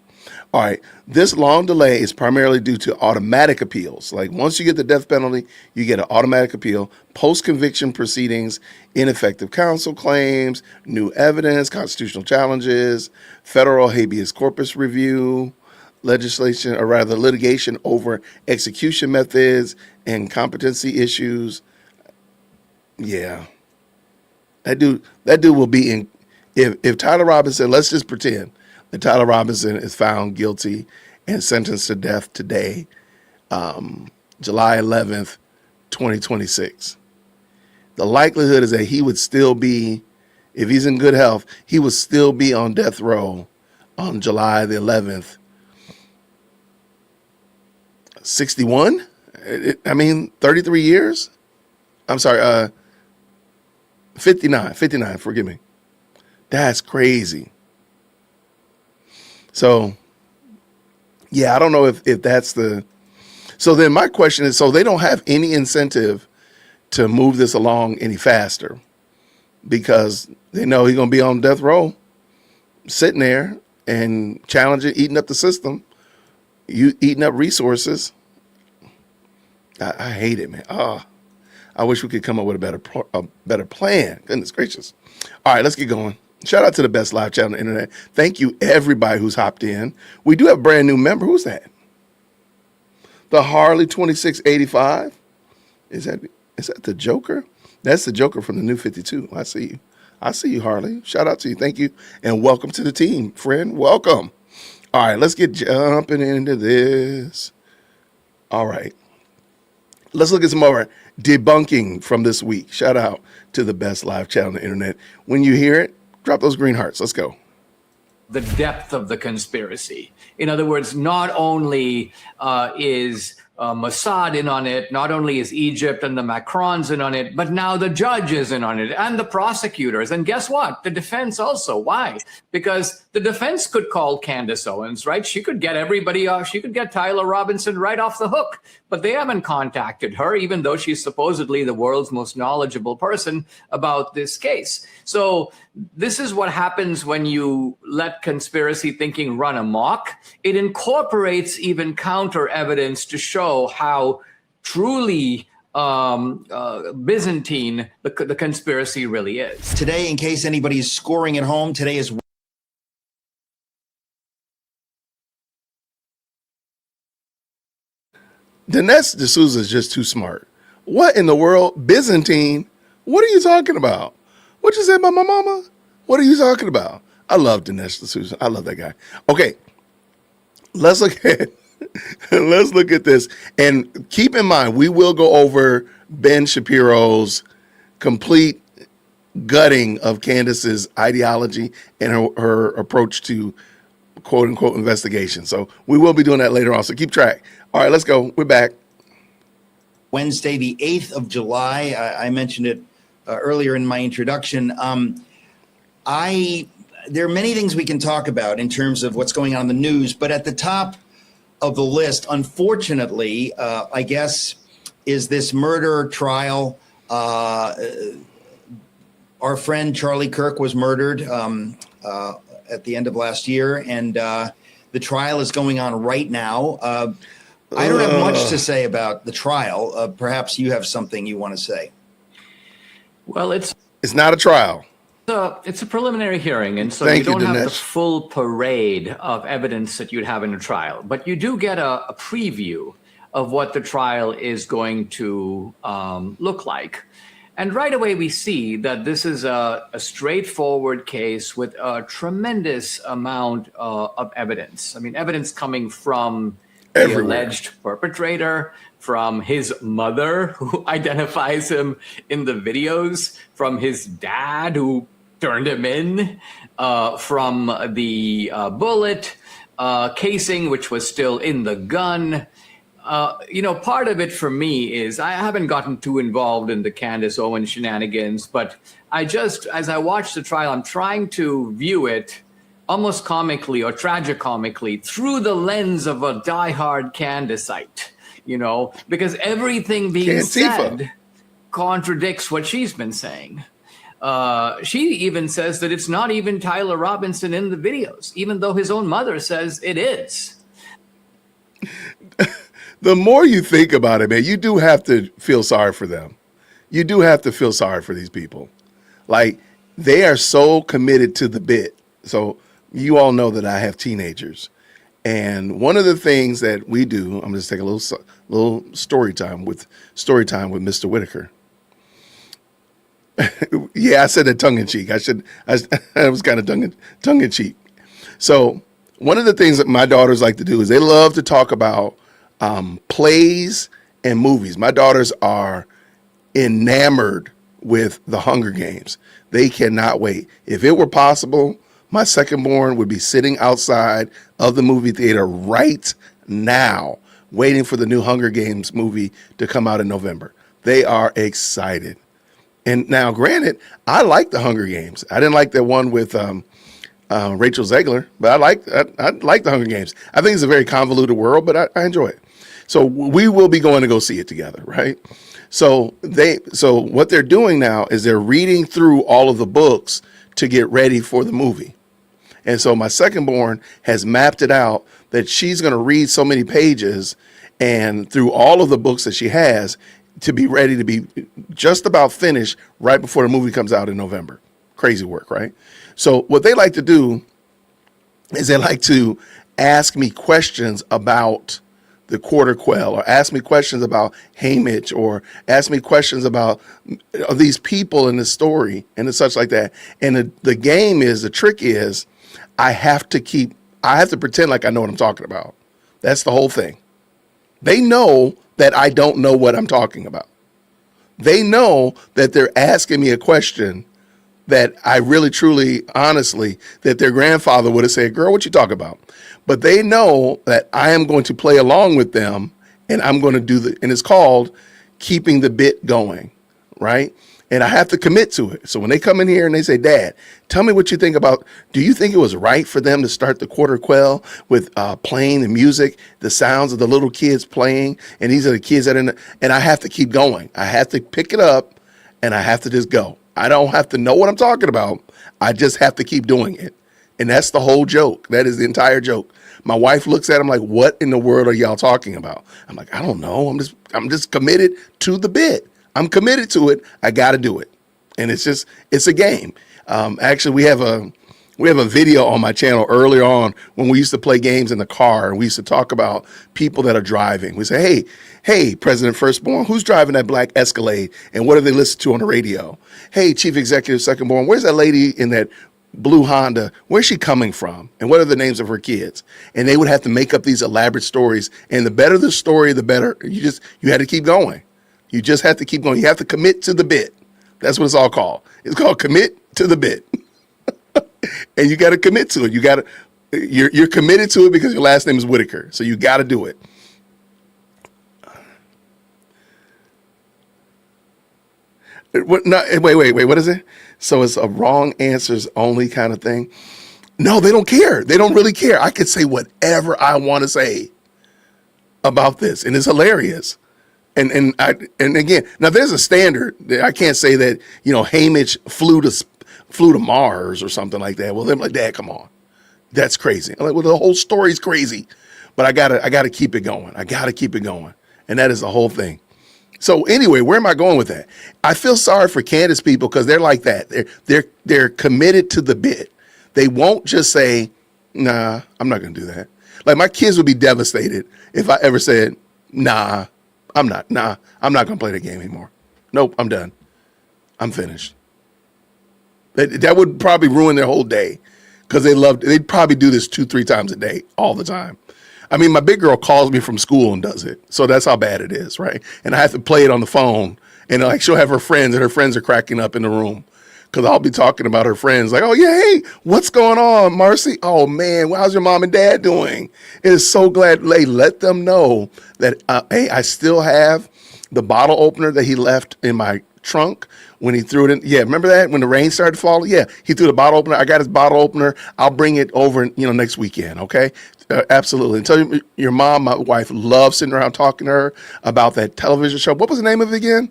B: All right. This long delay is primarily due to automatic appeals. Like once you get the death penalty, you get an automatic appeal, post-conviction proceedings, ineffective counsel claims, new evidence, constitutional challenges, federal habeas corpus review, litigation over execution methods and competency issues. Yeah. That dude will be in, if Tyler Robinson, let's just pretend that Tyler Robinson is found guilty and sentenced to death today, July 11th, 2026. The likelihood is that he would still be, if he's in good health, he would still be on death row on July the 11th, 61? I mean, 33 years? I'm sorry, 59, forgive me. That's crazy. So, yeah, I don't know if that's the... So then my question is, so they don't have any incentive to move this along any faster because they know he's going to be on death row, sitting there and challenging, eating up the system, eating up resources. I hate it, man. I wish we could come up with a better plan. Goodness gracious. All right, let's get going. Shout out to the best live chat on the internet. Thank you, everybody who's hopped in. We do have a brand new member. Who's that? The Harley 2685. Is that the Joker? That's the Joker from the new 52. I see you. I see you, Harley. Shout out to you. Thank you. And welcome to the team, friend. Welcome. All right, let's get jumping into this. All right. Let's look at some more debunking from this week. Shout out to the best live chat on the internet. When you hear it, drop those green hearts. Let's go.
F: The depth of the conspiracy. In other words, not only is Mossad in on it, not only is Egypt and the Macrons in on it, but now the judge is in on it and the prosecutors. And guess what? The defense also. Why? Because the defense could call Candace Owens, right? She could get everybody off. She could get Tyler Robinson right off the hook. But they haven't contacted her, even though she's supposedly the world's most knowledgeable person about this case. So this is what happens when you let conspiracy thinking run amok. It incorporates even counter evidence to show how truly Byzantine the conspiracy really is.
G: Today, in case anybody's scoring at home, today is
B: Dinesh D'Souza is just too smart. What in the world? Byzantine? What are you talking about? What you say about my mama? What are you talking about? I love Dinesh D'Souza. I love that guy. Okay, let's look at this. And keep in mind, we will go over Ben Shapiro's complete gutting of Candace's ideology and her approach to quote unquote investigation. So we will be doing that later on. So keep track. All right, let's go. We're back.
G: Wednesday, the 8th of July. I mentioned it earlier in my introduction. There are many things we can talk about in terms of what's going on in the news, but at the top of the list, unfortunately, I guess, is this murder trial. Our friend Charlie Kirk was murdered at the end of last year, and the trial is going on right now. I don't have much to say about the trial. Perhaps you have something you want to say.
F: Well, it's
B: not a trial.
F: It's a preliminary hearing, and so
B: Thank
F: you don't
B: you,
F: have the
B: Dinesh.
F: full parade of evidence that you'd have in a trial, but you do get a preview of what the trial is going to look like. And right away we see that this is a straightforward case with a tremendous amount of evidence. I mean, evidence coming from the
B: Everywhere.
F: alleged perpetrator, from his mother, who identifies him in the videos, from his dad, who turned him in, from the bullet casing, which was still in the gun. Part of it for me is I haven't gotten too involved in the Candace Owens shenanigans, but as I watch the trial, I'm trying to view it almost comically or tragicomically through the lens of a diehard Candaceite, because everything being said contradicts what she's been saying. She even says that it's not even Tyler Robinson in the videos, even though his own mother says it is.
B: The more you think about it, man, you do have to feel sorry for them. You do have to feel sorry for these people. Like, they are so committed to the bit. So you all know that I have teenagers. And one of the things that we do, I'm just take a little story time with Mr. Whitaker. Yeah, I said that tongue in cheek. I was kind of tongue in cheek. So one of the things that my daughters like to do is they love to talk about plays and movies. My daughters are enamored with the Hunger Games. They cannot wait. If it were possible, my second born would be sitting outside of the movie theater right now, waiting for the new Hunger Games movie to come out in November. They are excited. And now, granted, I like the Hunger Games. I didn't like that one with Rachel Zegler, but I like the Hunger Games. I think it's a very convoluted world, but I enjoy it. So we will be going to go see it together, right? So what they're doing now is they're reading through all of the books to get ready for the movie. And so my second born has mapped it out that she's going to read so many pages and through all of the books that she has to be ready to be just about finished right before the movie comes out in November. Crazy work, right? So what they like to do is they like to ask me questions about the quarter quell, or ask me questions about Hamish, or ask me questions about these people in the story and such like that. And the trick is I have to pretend like I know what I'm talking about. That's the whole thing. They know that I don't know what I'm talking about. They know that they're asking me a question that I really, truly, honestly, that their grandfather would have said, girl, what you talking about? But they know that I am going to play along with them, and I'm going to and it's called keeping the bit going, right? And I have to commit to it. So when they come in here and they say, Dad, tell me what you think about, do you think it was right for them to start the quarter quell with playing the music, the sounds of the little kids playing, and these are the kids that are and I have to keep going. I have to pick it up, and I have to just go. I don't have to know what I'm talking about. I just have to keep doing it. And that's the whole joke. That is the entire joke. My wife looks at him like, what in the world are y'all talking about? I'm like, I don't know. I'm just committed to the bit. I'm committed to it. I got to do it. And it's a game. Actually, we have a video on my channel earlier on when we used to play games in the car, and we used to talk about people that are driving. We say, hey, President Firstborn, who's driving that black Escalade, and what do they listen to on the radio? Hey, Chief Executive Secondborn, where's that lady in that blue Honda? Where's she coming from? And what are the names of her kids? And they would have to make up these elaborate stories. And the better the story, the better. You had to keep going. You just have to keep going. You have to commit to the bit. That's what it's all called. It's called commit to the bit. And you got to commit to it. You're committed to it because your last name is Whitaker. So you got to do it. What? No, wait. What is it? So it's a wrong answers only kind of thing. No, they don't care. They don't really care. I could say whatever I want to say about this, and it's hilarious. And again, now there's a standard. I can't say that Hamish flew to Mars or something like that. Well, they're like, Dad, come on, that's crazy. I'm like, well, the whole story's crazy, but I gotta keep it going. I gotta keep it going, and that is the whole thing. So anyway, where am I going with that? I feel sorry for Candace people because they're like that. They're committed to the bit. They won't just say, nah, I'm not going to do that. Like my kids would be devastated if I ever said, nah, I'm not going to play the game anymore. Nope, I'm done. I'm finished. That would probably ruin their whole day because they'd probably do this 2-3 times a day, all the time. I mean, my big girl calls me from school and does it. So that's how bad it is, right? And I have to play it on the phone. And like she'll have her friends, and her friends are cracking up in the room because I'll be talking about her friends. Like, oh, yeah, hey, what's going on, Marcy? Oh, man, how's your mom and dad doing? It is so glad they let them know that, hey, I still have the bottle opener that he left in my trunk when he threw it in. Yeah, remember that when the rain started falling? Yeah, he threw the bottle opener. I got his bottle opener. I'll bring it over, next weekend. Okay, absolutely. And tell your mom, my wife, loves sitting around talking to her about that television show. What was the name of it again?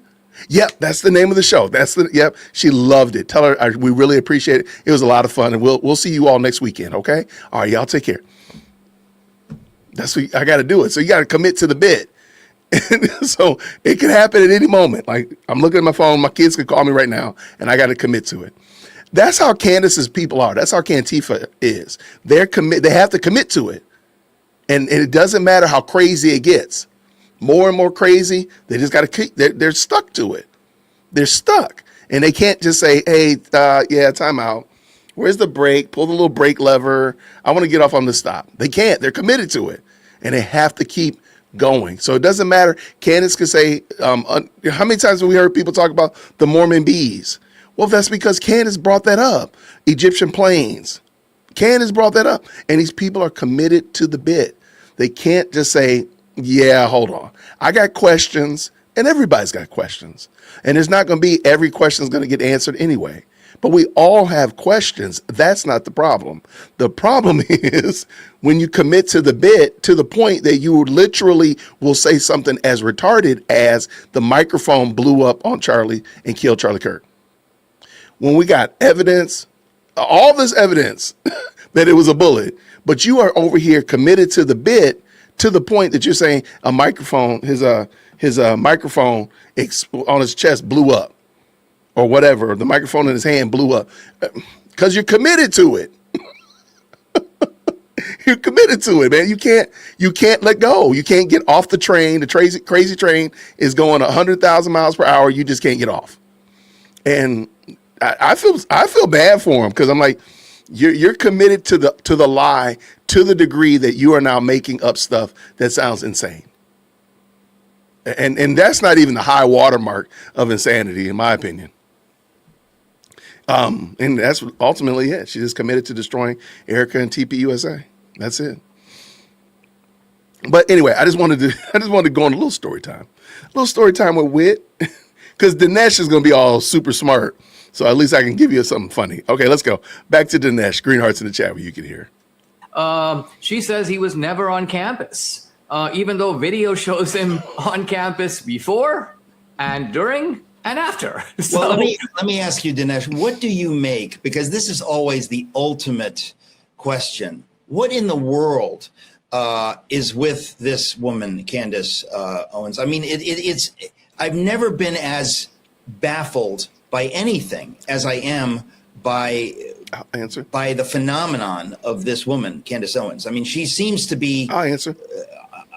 B: Yep, that's the name of the show. Yep. She loved it. Tell her we really appreciate it. It was a lot of fun, and we'll see you all next weekend. Okay. All right, y'all take care. That's what I got to do it. So you got to commit to the bit. So it can happen at any moment. Like I'm looking at my phone, my kids could call me right now, and I got to commit to it. That's how Candace's people are. That's how Cantifa is. They have to commit to it. And it doesn't matter how crazy it gets. More and more crazy, they just got to keep, they're stuck to it. They're stuck. And they can't just say, hey, time out. Where's the brake? Pull the little brake lever. I want to get off on the stop. They can't. They're committed to it. And they have to keep going. So it doesn't matter. Candace could say, how many times have we heard people talk about the Mormon bees? Well, that's because Candace brought that up. Egyptian planes. Candace brought that up. And these people are committed to the bit. They can't just say, yeah, hold on. I got questions, and everybody's got questions. And it's not going to be every question is going to get answered anyway. But we all have questions. That's not the problem. The problem is when you commit to the bit to the point that you literally will say something as retarded as the microphone blew up on Charlie and killed Charlie Kirk. When we got evidence, all this evidence that it was a bullet, but you are over here committed to the bit to the point that you're saying a microphone, his microphone on his chest blew up. Or whatever, the microphone in his hand blew up because you're committed to it. You're committed to it, man. You can't let go. You can't get off the train. The crazy train is going 100,000 miles per hour. You just can't get off. And I feel bad for him because I'm like, you're committed to the lie to the degree that you are now making up stuff that sounds insane. And that's not even the high watermark of insanity, in my opinion. And that's ultimately it. She just committed to destroying Erica and TPUSA. That's it. But anyway, I just wanted to go on a little story time with Wit, because Dinesh is going to be all super smart. So at least I can give you something funny. Okay, let's go back to Dinesh. Green hearts in the chat where you can hear.
F: She says he was never on campus, even though video shows him on campus before and during and after. So,
G: well, let me ask you, Dinesh, what do you make? Because this is always the ultimate question. What in the world is with this woman, Candace Owens? I mean, it's I've never been as baffled by anything as I am by the phenomenon of this woman, Candace Owens. I mean, she seems to be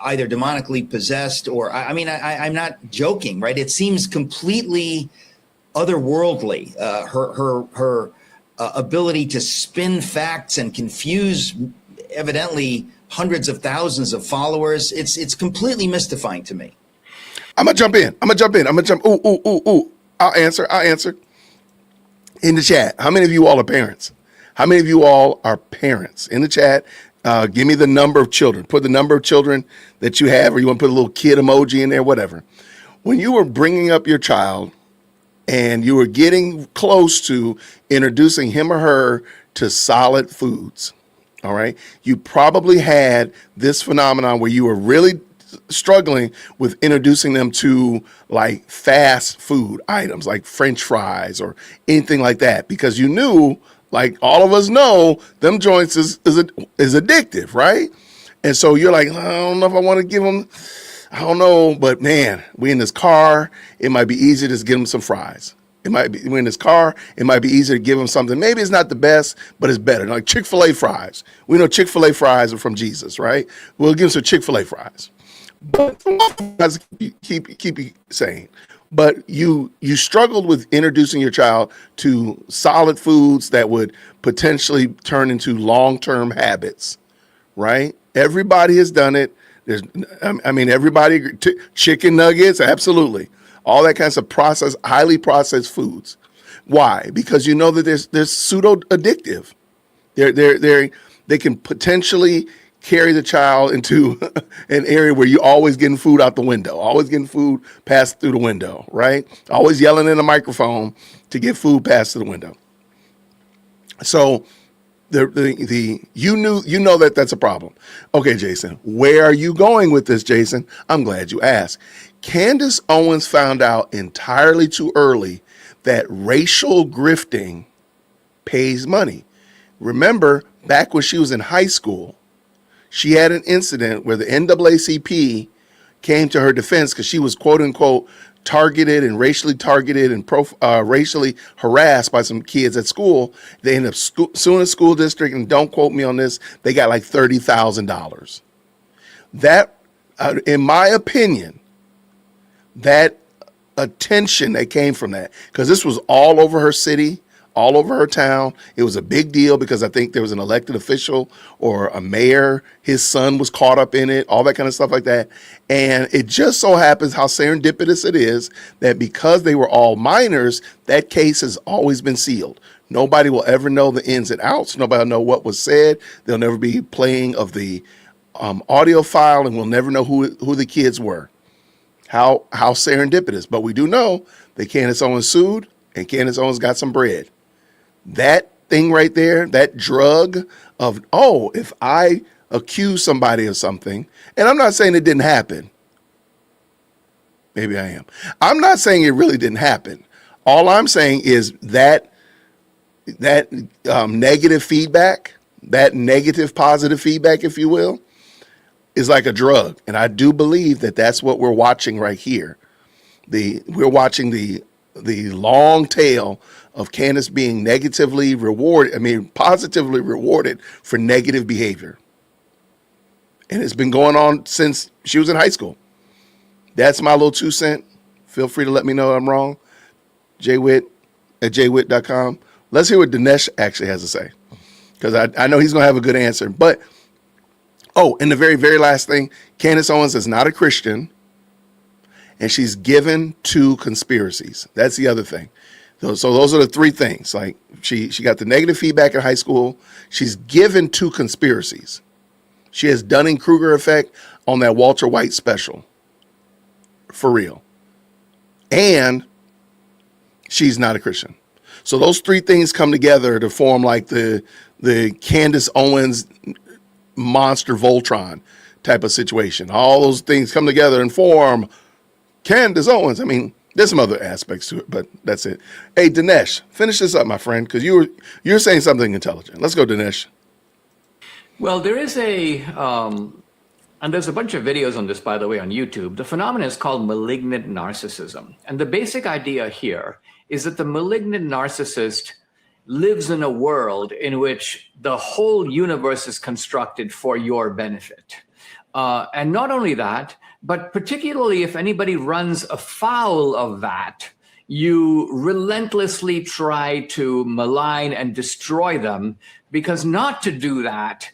G: either demonically possessed or, I'm not joking, right? It seems completely otherworldly. Her ability to spin facts and confuse evidently hundreds of thousands of followers. It's completely mystifying to me.
B: I'm gonna jump in. Ooh. I'll answer. In the chat, how many of you all are parents? How many of you all are parents? In the chat, give me the number of children. Put the number of children that you have, or you want to put a little kid emoji in there, whatever. When you were bringing up your child, and you were getting close to introducing him or her to solid foods, all right, you probably had this phenomenon where you were really struggling with introducing them to like fast food items like French fries or anything like that, because you knew, like all of us know, them joints is addictive, right? And so you're like, I don't know if I want to give them, I don't know, but man, we in this car, it might be easier to just give them some fries. It might be, we're in this car, it might be easier to give them something. Maybe it's not the best, but it's better. Like Chick-fil-A fries. We know Chick-fil-A fries are from Jesus, right? We'll give them some Chick-fil-A fries. But keep you sane. But you struggled with introducing your child to solid foods that would potentially turn into long-term habits, right? Everybody has done it. Everybody, chicken nuggets, absolutely. All that kinds of highly processed foods. Why? Because you know that there's pseudo addictive. They can potentially carry the child into an area where you're always getting food out the window, always getting food passed through the window, right? Always yelling in a microphone to get food passed through the window. So you know that's a problem. Okay, Jason, where are you going with this, Jason? I'm glad you asked. Candace Owens found out entirely too early that racial grifting pays money. Remember, back when she was in high school, she had an incident where the NAACP came to her defense because she was, quote unquote, targeted and racially racially harassed by some kids at school. They ended up suing the school district, and don't quote me on this, they got like $30,000. That, in my opinion, that attention that came from that, because this was all over her city, all over her town. It was a big deal because I think there was an elected official or a mayor, his son was caught up in it, all that kind of stuff like that. And it just so happens how serendipitous it is that because they were all minors, that case has always been sealed. Nobody will ever know the ins and outs. Nobody will know what was said. There'll never be playing of the audio file, and we'll never know who the kids were. How serendipitous. But we do know that Candace Owens sued, and Candace Owens got some bread. That thing right there, that drug of, if I accuse somebody of something, and I'm not saying it didn't happen. Maybe I am. I'm not saying it really didn't happen. All I'm saying is that negative feedback, that negative positive feedback, if you will, is like a drug. And I do believe that that's what we're watching right here. We're watching the long tail of Candace being positively rewarded for negative behavior. And it's been going on since she was in high school. That's my little 2 cents. Feel free to let me know I'm wrong. jwitt@jwitt.com. Let's hear what Dinesh actually has to say, because I know he's going to have a good answer. But, and the very, very last thing, Candace Owens is not a Christian, and she's given to conspiracies. That's the other thing. So those are the three things. Like she got the negative feedback in high school. She's given to conspiracies. She has Dunning-Kruger effect on that Walter White special. For real. And she's not a Christian. So those three things come together to form like the Candace Owens monster Voltron type of situation. All those things come together and form Candace Owens. I mean, there's some other aspects to it, but that's it. Hey, Dinesh, finish this up, my friend, because you're saying something intelligent. Let's go, Dinesh.
F: Well, there is and there's a bunch of videos on this, by the way, on YouTube. The phenomenon is called malignant narcissism. And the basic idea here is that the malignant narcissist lives in a world in which the whole universe is constructed for your benefit. And not only that, but particularly if anybody runs afoul of that, you relentlessly try to malign and destroy them, because not to do that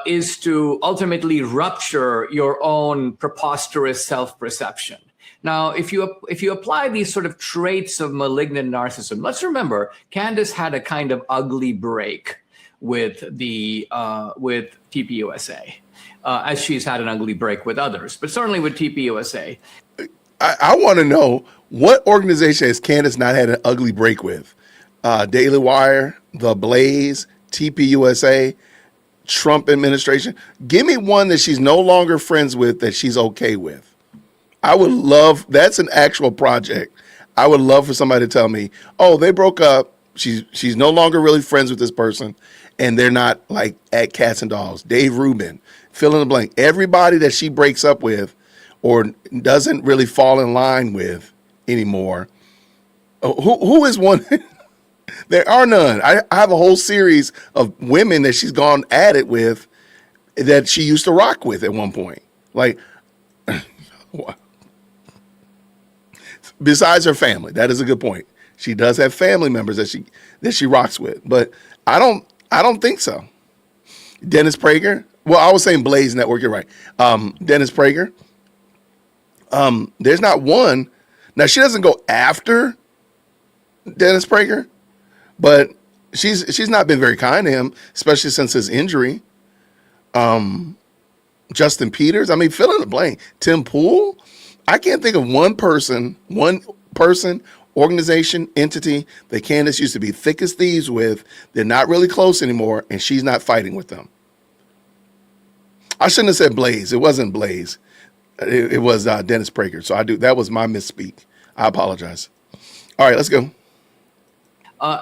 F: is to ultimately rupture your own preposterous self-perception. Now, if you apply these sort of traits of malignant narcissism, let's remember, Candace had a kind of ugly break with TPUSA. As she's had an ugly break with others, but certainly with TPUSA.
B: I want to know What organization has Candace not had an ugly break with? Daily Wire, The Blaze, TPUSA, Trump administration. Give me one that she's no longer friends with that she's okay with. I would love, that's an actual project. I would love for somebody to tell me, oh, they broke up. She's no longer really friends with this person, and they're not like at cats and dogs. Dave Rubin, fill in the blank. Everybody that she breaks up with or doesn't really fall in line with anymore. Who is one? There are none. I have a whole series of women that she's gone at it with that she used to rock with at one point. Like, besides her family, that is a good point. She does have family members that she rocks with, but I don't think so. Dennis Prager. Well, I was saying Blaze Network. You're right. Dennis Prager. There's not one. Now she doesn't go after Dennis Prager, but she's not been very kind to him, especially since his injury. Justin Peters. I mean, fill in the blank. Tim Pool. I can't think of one person, organization, entity that Candace used to be thick as thieves with. They're not really close anymore, and she's not fighting with them. I shouldn't have said Blaze. It wasn't Blaze. It was Dennis Prager. So that was my misspeak. I apologize. All right, let's go.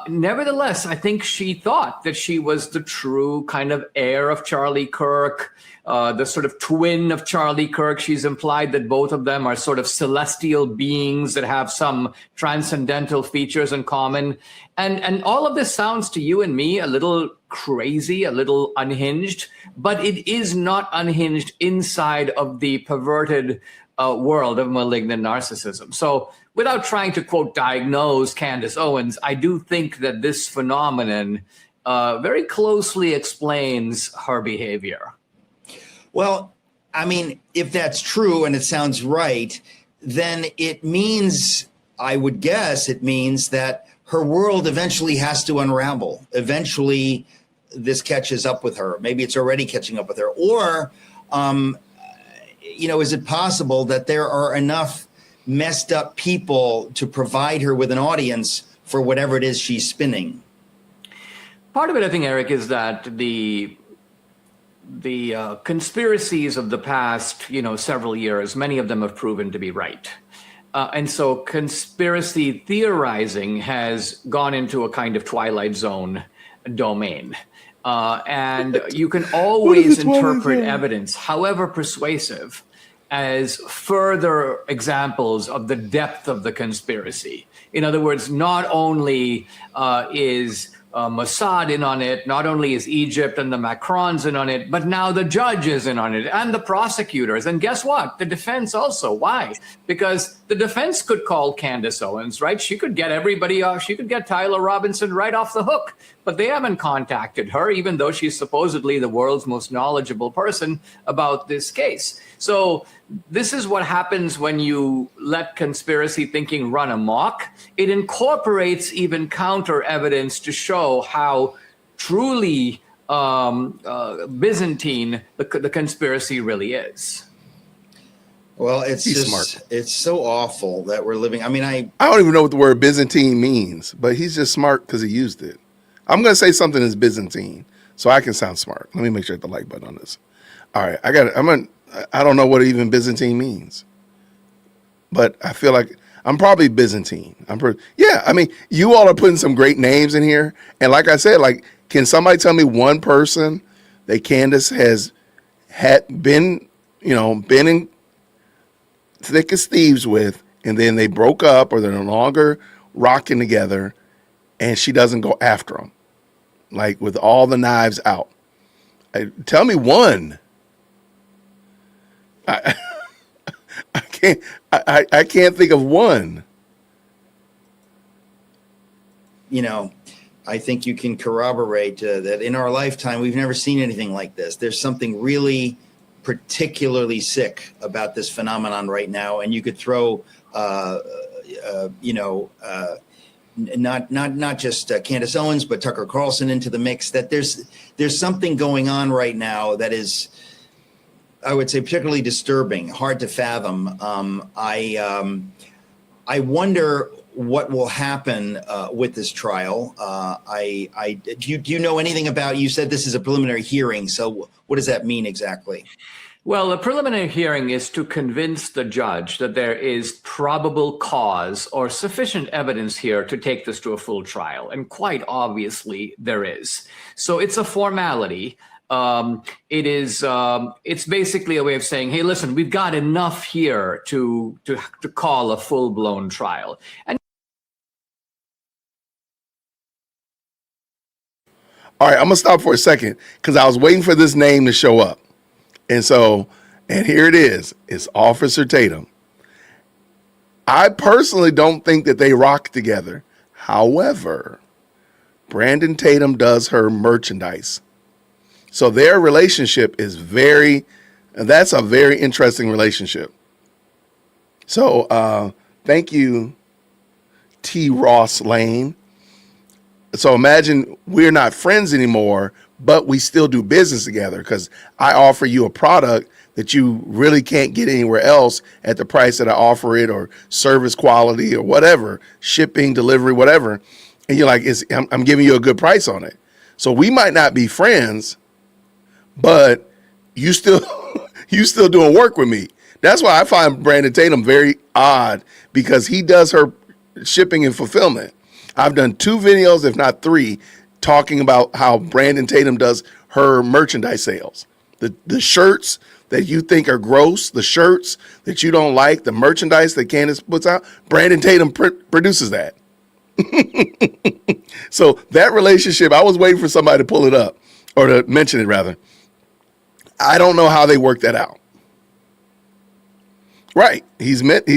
F: Nevertheless, I think she thought that she was the true kind of heir of Charlie Kirk, the sort of twin of Charlie Kirk. She's implied that both of them are sort of celestial beings that have some transcendental features in common. And all of this sounds to you and me a little crazy, a little unhinged, but it is not unhinged inside of the perverted world of malignant narcissism. So without trying to, quote, diagnose Candace Owens, I do think that this phenomenon very closely explains her behavior.
G: Well, I mean, if that's true and it sounds right, then it means, I would guess it means that her world eventually has to unravel. Eventually, this catches up with her. Maybe it's already catching up with her. Or, is it possible that there are enough messed up people to provide her with an audience for whatever it is she's spinning?
F: Part of it, I think, Eric, is that the conspiracies of the past, several years, many of them have proven to be right. And so conspiracy theorizing has gone into a kind of Twilight Zone domain. And you can always interpret evidence, however persuasive, as further examples of the depth of the conspiracy. In other words, not only is Mossad in on it, not only is Egypt and the Macrons in on it, but now the judge is in on it and the prosecutors. And guess what? The defense also. Why? Because the defense could call Candace Owens, right? She could get everybody off. She could get Tyler Robinson right off the hook. But they haven't contacted her, even though she's supposedly the world's most knowledgeable person about this case. So this is what happens when you let conspiracy thinking run amok. It incorporates even counter evidence to show how truly Byzantine the conspiracy really is.
G: Well, it's
B: He's
G: just
B: smart.
G: It's so awful that we're living. I mean, I
B: don't even know what the word Byzantine means, but he's just smart because he used it. I'm going to say something that's Byzantine so I can sound smart. Let me make sure I hit the like button on this. All right. I don't know what even Byzantine means, but I feel like I'm probably Byzantine. I mean, you all are putting some great names in here. And like I said, can somebody tell me one person that Candace has been in thick as thieves with, and then they broke up or they're no longer rocking together and she doesn't go after them, like with all the knives out? Tell me one. I can't think of one.
G: I think you can corroborate that in our lifetime, we've never seen anything like this. There's something really particularly sick about this phenomenon right now. And you could throw, not just Candace Owens, but Tucker Carlson into the mix, that there's something going on right now that is, I would say, particularly disturbing, hard to fathom. I wonder what will happen with this trial. Do you know anything about? You said this is a preliminary hearing, so what does that mean exactly?
F: Well, the preliminary hearing is to convince the judge that there is probable cause or sufficient evidence here to take this to a full trial. And quite obviously there is. So it's a formality. It's basically a way of saying, hey, listen, we've got enough here to call a full-blown trial. And
B: All right, I'm going to stop for a second because I was waiting for this name to show up. And here it is. It's Officer Tatum. I personally don't think that they rock together. However, Brandon Tatum does her merchandise. So their relationship is that's a very interesting relationship. So thank you, T. Ross Lane. So imagine we're not friends anymore, but we still do business together because I offer you a product that you really can't get anywhere else at the price that I offer it, or service quality or whatever, shipping, delivery, whatever. And you're like, I'm giving you a good price on it. So we might not be friends, but you still doing work with me. That's why I find Brandon Tatum very odd, because he does her shipping and fulfillment. I've done 2 videos, if not 3, talking about how Brandon Tatum does her merchandise sales. The shirts that you think are gross, the shirts that you don't like, the merchandise that Candace puts out, Brandon Tatum produces that. So that relationship, I was waiting for somebody to pull it up, or to mention it rather. I don't know how they work that out. Right. That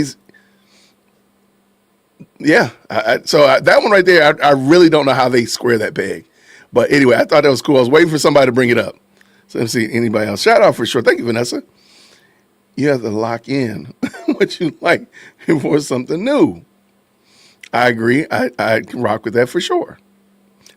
B: one right there, I really don't know how they square that peg. But anyway, I thought that was cool. I was waiting for somebody to bring it up. So let's see, anybody else? Shout out for sure. Thank you, Vanessa. You have to lock in what you like for something new. I agree. I can rock with that for sure.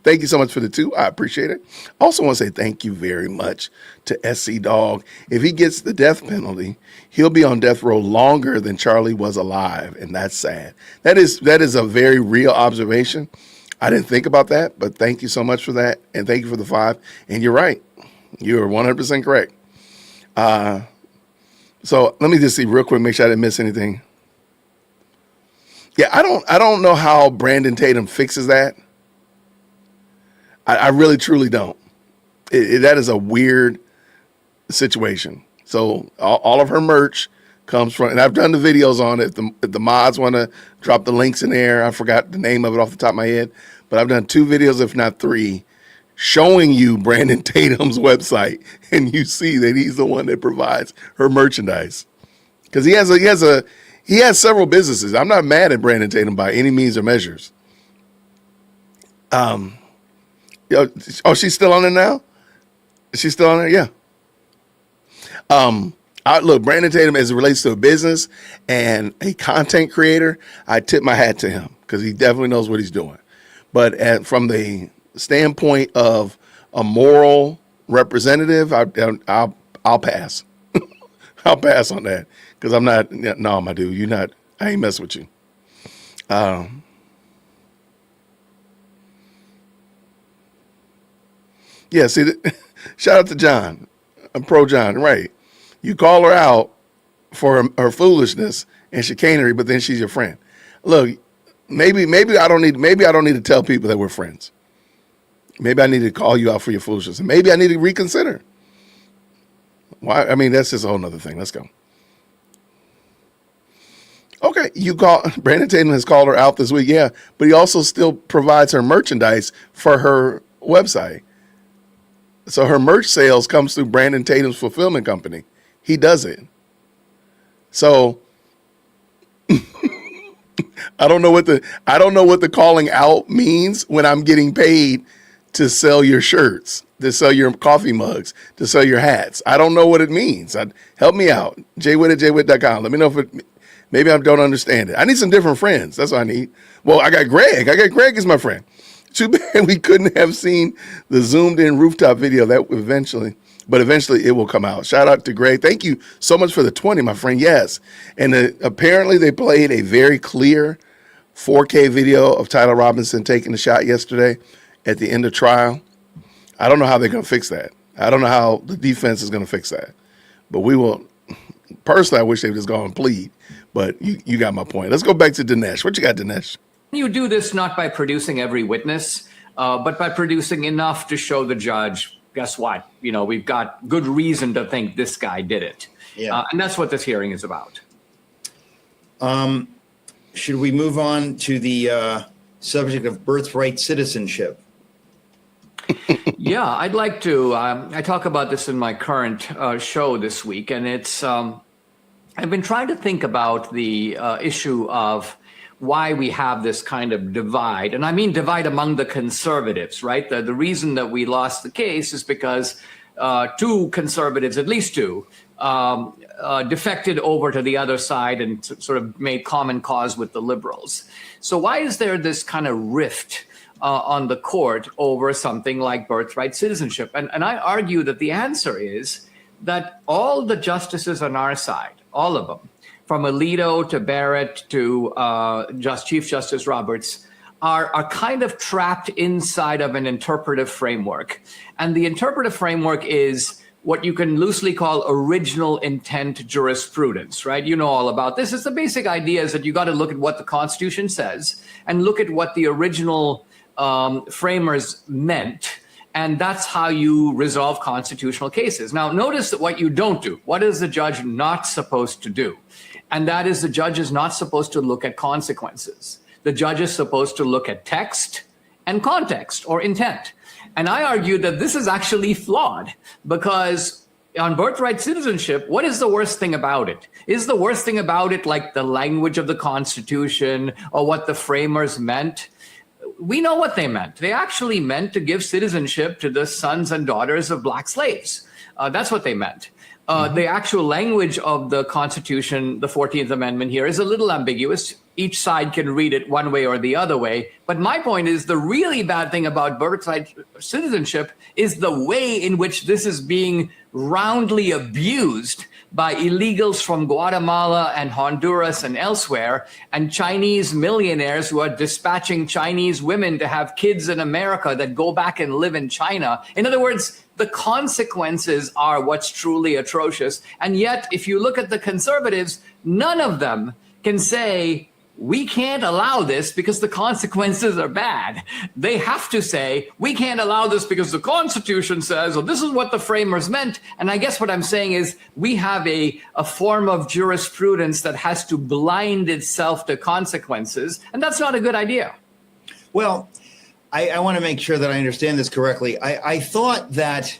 B: Thank you so much for the 2. I appreciate it. Also want to say thank you very much to SC Dog. If he gets the death penalty, he'll be on death row longer than Charlie was alive, and that's sad. That is a very real observation. I didn't think about that, but thank you so much for that, and thank you for the 5. And you're right. You are 100% correct. So let me just see real quick, make sure I didn't miss anything. Yeah, I don't know how Brandon Tatum fixes that. I really, truly don't. That is a weird situation. So all of her merch comes from, and I've done the videos on it. If the mods want to drop the links in there, I forgot the name of it off the top of my head, but I've done 2 videos, if not 3, showing you Brandon Tatum's website, and you see that he's the one that provides her merchandise. Because he has several businesses. I'm not mad at Brandon Tatum by any means or measures. Oh, she's still on there now? Is she still on there? Yeah. Look, Brandon Tatum, as it relates to a business and a content creator, I tip my hat to him because he definitely knows what he's doing. But from the standpoint of a moral representative, I'll pass. I'll pass on that because I'm not. No, my dude, you're not. I ain't mess with you. Yeah, see, shout out to John. I'm pro John, right? You call her out for her foolishness and chicanery, but then she's your friend. Look, maybe I don't need to tell people that we're friends. Maybe I need to call you out for your foolishness, and maybe I need to reconsider. Why? I mean, that's just a whole nother thing. Let's go. Okay, Brandon Tatum has called her out this week, yeah, but he also still provides her merchandise for her website. So her merch sales comes through Brandon Tatum's fulfillment company. He does it. So I don't know what the calling out means when I'm getting paid to sell your shirts, to sell your coffee mugs, to sell your hats. I don't know what it means. Help me out. jwitt@jwitt.com. Let me know maybe I don't understand it. I need some different friends. That's what I need. Well, I got Greg. Greg as my friend. Too bad we couldn't have seen the zoomed in rooftop video that eventually. but eventually it will come out. Shout out to Greg. Thank you so much for the 20, my friend. Yes. And apparently they played a very clear 4K video of Tyler Robinson taking the shot yesterday at the end of trial. I don't know how they're going to fix that. I don't know how the defense is going to fix that. But we will. Personally, I wish they would just go and plead. But you got my point. Let's go back to Dinesh. What you got, Dinesh?
F: You do this not by producing every witness, but by producing enough to show the judge, guess what? We've got good reason to think this guy did it.
G: Yeah.
F: And that's what this hearing is about.
G: Should we move on to the subject of birthright citizenship?
F: Yeah, I'd like to. I talk about this in my current show this week, and it's. I've been trying to think about the issue of why we have this kind of divide, and I mean divide among the conservatives, right? The reason that we lost the case is because two conservatives, at least two, defected over to the other side and sort of made common cause with the liberals. So why is there this kind of rift on the court over something like birthright citizenship? And I argue that the answer is that all the justices on our side, all of them, from Alito to Barrett to Chief Justice Roberts, are kind of trapped inside of an interpretive framework. And the interpretive framework is what you can loosely call original intent jurisprudence, right? You know all about this. It's the basic idea is that you got to look at what the Constitution says and look at what the original framers meant. And that's how you resolve constitutional cases. Now, notice that what you don't do. What is the judge not supposed to do? And that is the judge is not supposed to look at consequences. The judge is supposed to look at text and context or intent. And I argue that this is actually flawed because on birthright citizenship, what is the worst thing about it? Is the worst thing about it like the language of the Constitution or what the framers meant? We know what they meant. They actually meant to give citizenship to the sons and daughters of black slaves. That's what they meant. The actual language of the Constitution, the 14th Amendment here, is a little ambiguous. Each side can read it one way or the other way. But my point is the really bad thing about birthright citizenship is the way in which this is being roundly abused by illegals from Guatemala and Honduras and elsewhere, and Chinese millionaires who are dispatching Chinese women to have kids in America that go back and live in China. In other words, the consequences are what's truly atrocious. And yet, if you look at the conservatives, none of them can say, we can't allow this because the consequences are bad. They have to say, we can't allow this because the Constitution says, or this is what the framers meant. And I guess what I'm saying is we have a form of jurisprudence that has to blind itself to consequences. And that's not a good idea.
G: Well, I want to make sure that I understand this correctly. I thought that,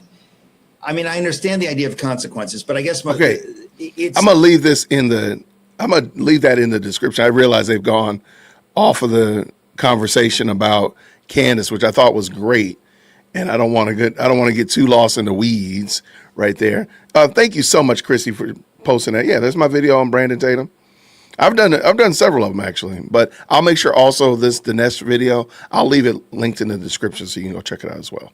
G: I understand the idea of consequences, but I guess I'm
B: going to leave this I'm going to leave that in the description. I realize they've gone off of the conversation about Candace, which I thought was great. And I don't want to get too lost in the weeds right there. Thank you so much, Chrissy, for posting that. Yeah, there's my video on Brandon Tatum. I've done several of them actually, but I'll make sure also the next video, I'll leave it linked in the description so you can go check it out as well.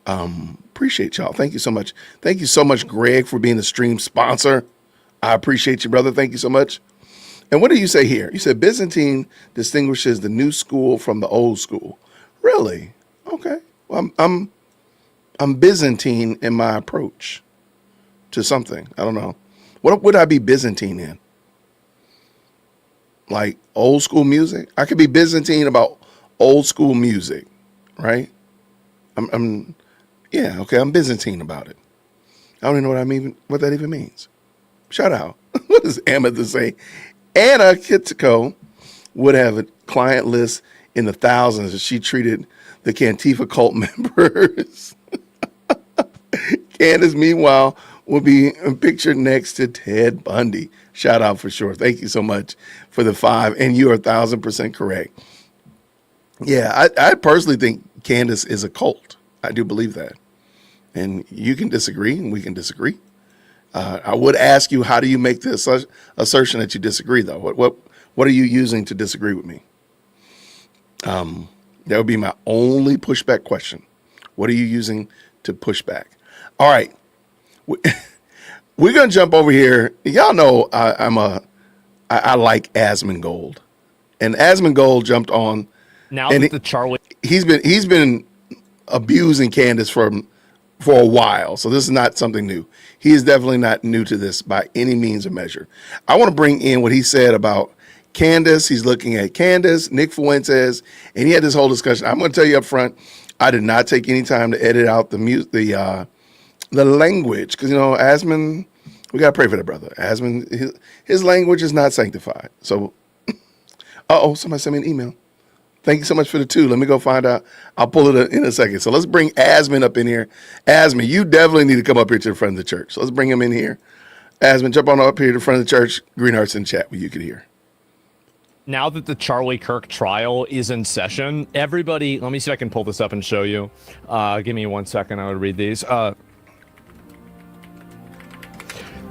B: Appreciate y'all. Thank you so much. Thank you so much, Greg, for being the stream sponsor. I appreciate you, brother. Thank you so much. And what do you say here? You said Byzantine distinguishes the new school from the old school. Really? Okay. Well, I'm Byzantine in my approach to something. I don't know. What would I be Byzantine in? Like old school music? I could be Byzantine about old school music, right? Yeah, okay, I'm Byzantine about it. I don't even know what that even means. Shout out. What does Amethyst say? Anna Kitsko would have a client list in the thousands if she treated the Cantifa cult members. Candace, meanwhile, will be pictured next to Ted Bundy. Shout out for sure. Thank you so much for the 5. And you are 1,000% correct. Yeah, I personally think Candace is a cult. I do believe that. And you can disagree and we can disagree. I would ask you, how do you make this assertion that you disagree, though? What are you using to disagree with me? That would be my only pushback question. What are you using to push back? All right. We're gonna jump over here. Y'all know I like Asmongold, and Asmongold jumped on.
H: Now
B: and
H: that the Charlie
B: he's been abusing Candace for a while, so this is not something new. He is definitely not new to this by any means or measure. I want to bring in what he said about Candace. He's looking at Candace, Nick Fuentes, and he had this whole discussion. I'm going to tell you up front, I did not take any time to edit out the language, because Asmon, we got to pray for the brother. Asmon, his language is not sanctified. So, somebody sent me an email. Thank you so much for the 2. Let me go find out. I'll pull it in a second. So let's bring Asmon up in here. Asmon, you definitely need to come up here to the front of the church. So let's bring him in here. Asmon, jump on up here to the front of the church. Green Hearts in chat where you can hear.
H: Now that the Charlie Kirk trial is in session, everybody, let me see if I can pull this up and show you. Give me 1 second. I would read these.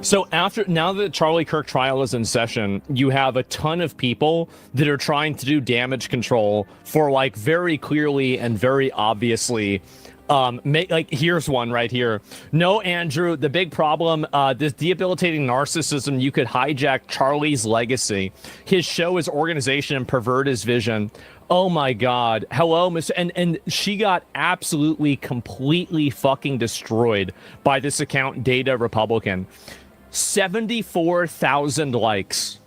H: So now that the Charlie Kirk trial is in session, you have a ton of people that are trying to do damage control for like very clearly and very obviously. Here's one right here. No, Andrew, the big problem, this debilitating narcissism, you could hijack Charlie's legacy. His show, his organization, and pervert his vision. Oh my God. Hello, Miss. And she got absolutely, completely fucking destroyed by this account, Data Republican. 74,000 likes.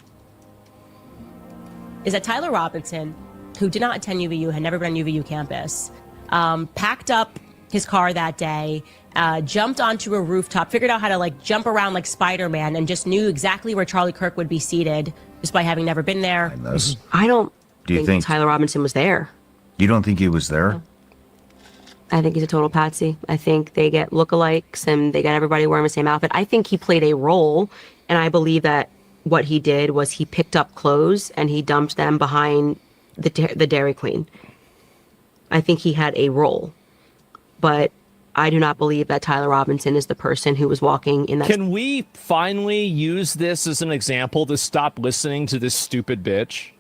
I: Is that Tyler Robinson, who did not attend UVU, had never been on UVU campus, packed up his car that day, jumped onto a rooftop, figured out how to like jump around like Spider-Man, and just knew exactly where Charlie Kirk would be seated just by having never been there.
J: I don't
K: Do you think
J: Tyler Robinson was there.
K: You don't think he was there?
J: No. I think he's a total patsy. I think they get lookalikes and they got everybody wearing the same outfit. I think he played a role, and I believe that what he did was he picked up clothes and he dumped them behind the Dairy Queen. I think he had a role, but I do not believe that Tyler Robinson is the person who was walking in that.
H: Can we finally use this as an example to stop listening to this stupid bitch?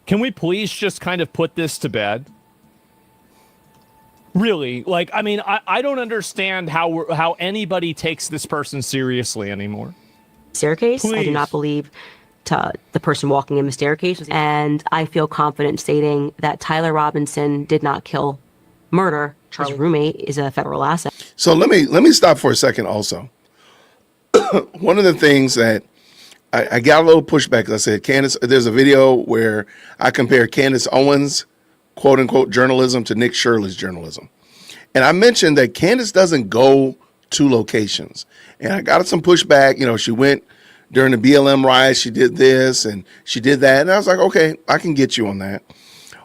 H: Can we please just kind of put this to bed? Really? Like, I mean, I don't understand how anybody takes this person seriously anymore.
J: Staircase.
H: Please.
J: I do not believe the person walking in the staircase. And I feel confident stating that Tyler Robinson did not murder. His roommate is a federal asset.
B: So let me stop for a second also. One of the things that I got a little pushback, I said, Candace, there's a video where I compare Candace Owens' quote unquote journalism to Nick Shirley's journalism. And I mentioned that Candace doesn't go to locations. And I got some pushback. You know, she went during the BLM riots, she did this and she did that. And I was like, okay, I can get you on that.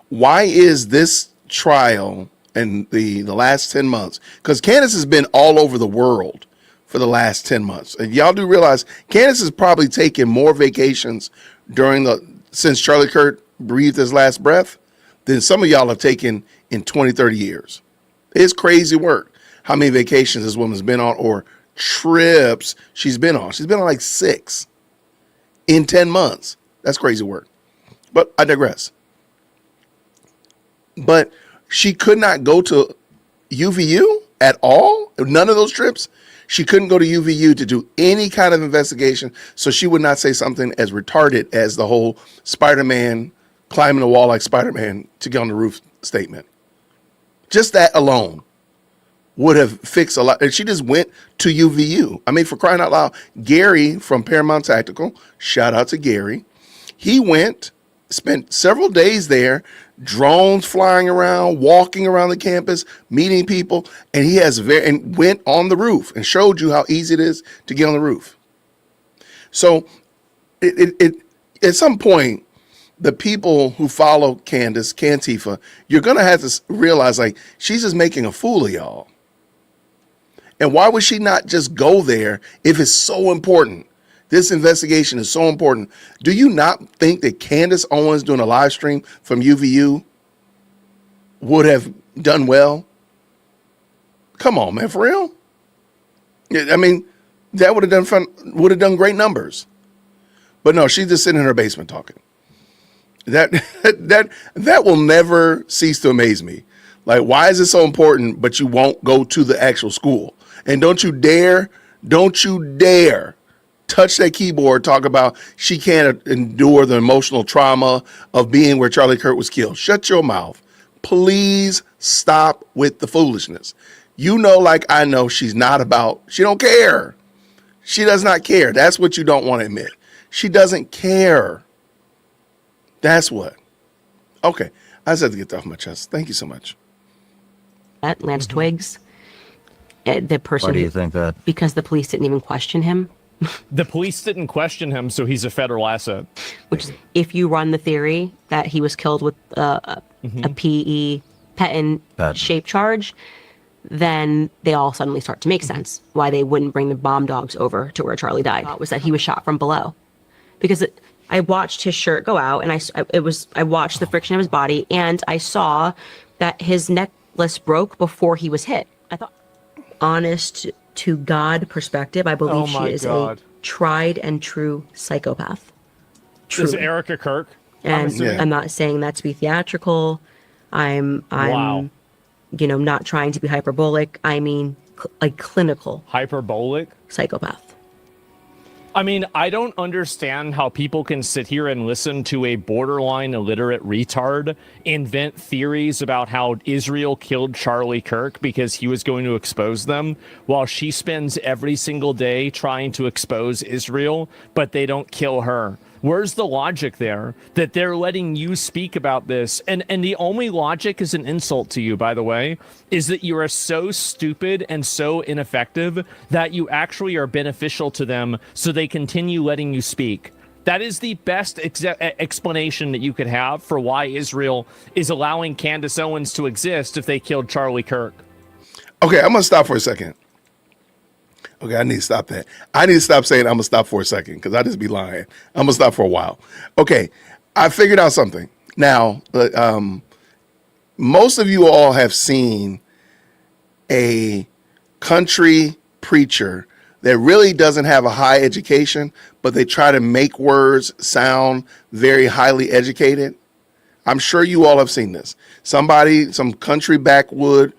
B: Why is this trial in the last 10 months? Because Candace has been all over the world for the last 10 months. And y'all do realize Candace has probably taken more vacations since Charlie Kirk breathed his last breath than some of y'all have taken in 20, 30 years. It's crazy work how many vacations this woman's been on or trips she's been on. She's been on like 6 in 10 months. That's crazy work. But I digress. But she could not go to UVU at all. None of those trips. She couldn't go to UVU to do any kind of investigation. So she would not say something as retarded as the whole Spider-Man climbing the wall like Spider-Man to get on the roof statement. Just that alone would have fixed a lot. And she just went to UVU. I mean, for crying out loud, Gary from Paramount Tactical, shout out to Gary. He went, spent several days there, drones flying around, walking around the campus, meeting people, and and went on the roof and showed you how easy it is to get on the roof. So it at some point, the people who follow Candace, Cantifa, you're going to have to realize, like, she's just making a fool of y'all. And why would she not just go there if it's so important? This investigation is so important. Do you not think that Candace Owens doing a live stream from UVU would have done well? Come on, man, for real? I mean, that would have done great numbers. But no, she's just sitting in her basement talking. That will never cease to amaze me. Like, why is it so important, but you won't go to the actual school? And don't you dare Don't you dare touch that keyboard, talk about she can't endure the emotional trauma of being where Charlie Kirk was killed. Shut your mouth. Please stop with the foolishness. You know, like I know, she don't care. She does not care. That's what you don't want to admit. She doesn't care. That's what. Okay. I just have to get that off my chest. Thank you so much.
J: Lance Twiggs, the person.
K: Why do you think that?
J: Because the police didn't even question him.
H: The police didn't question him, so he's a federal asset.
J: Which is, if you run the theory that he was killed with a patent-shaped charge, then they all suddenly start to make sense. Why they wouldn't bring the bomb dogs over to where Charlie died was that he was shot from below. Because I watched his shirt go out, and I watched the friction of his body, and I saw that his necklace broke before he was hit. I thought, honest to God perspective, I believe she is a tried and true psychopath.
H: This is Erica Kirk.
J: And I'm not saying that to be theatrical. I'm not trying to be hyperbolic. I mean, like clinical
H: hyperbolic
J: psychopath.
H: I mean, I don't understand how people can sit here and listen to a borderline illiterate retard invent theories about how Israel killed Charlie Kirk because he was going to expose them, while she spends every single day trying to expose Israel, but they don't kill her. Where's the logic there that they're letting you speak about this? And the only logic is an insult to you, by the way, is that you are so stupid and so ineffective that you actually are beneficial to them, so they continue letting you speak. That is the best explanation that you could have for why Israel is allowing Candace Owens to exist if they killed Charlie Kirk.
B: Okay, I'm going to stop for a second. Okay, I need to stop that. I need to stop saying I'm going to stop for a second because I just be lying. I'm going to stop for a while. Okay, I figured out something. Now, most of you all have seen a country preacher that really doesn't have a high education, but they try to make words sound very highly educated. I'm sure you all have seen this. Some country backwood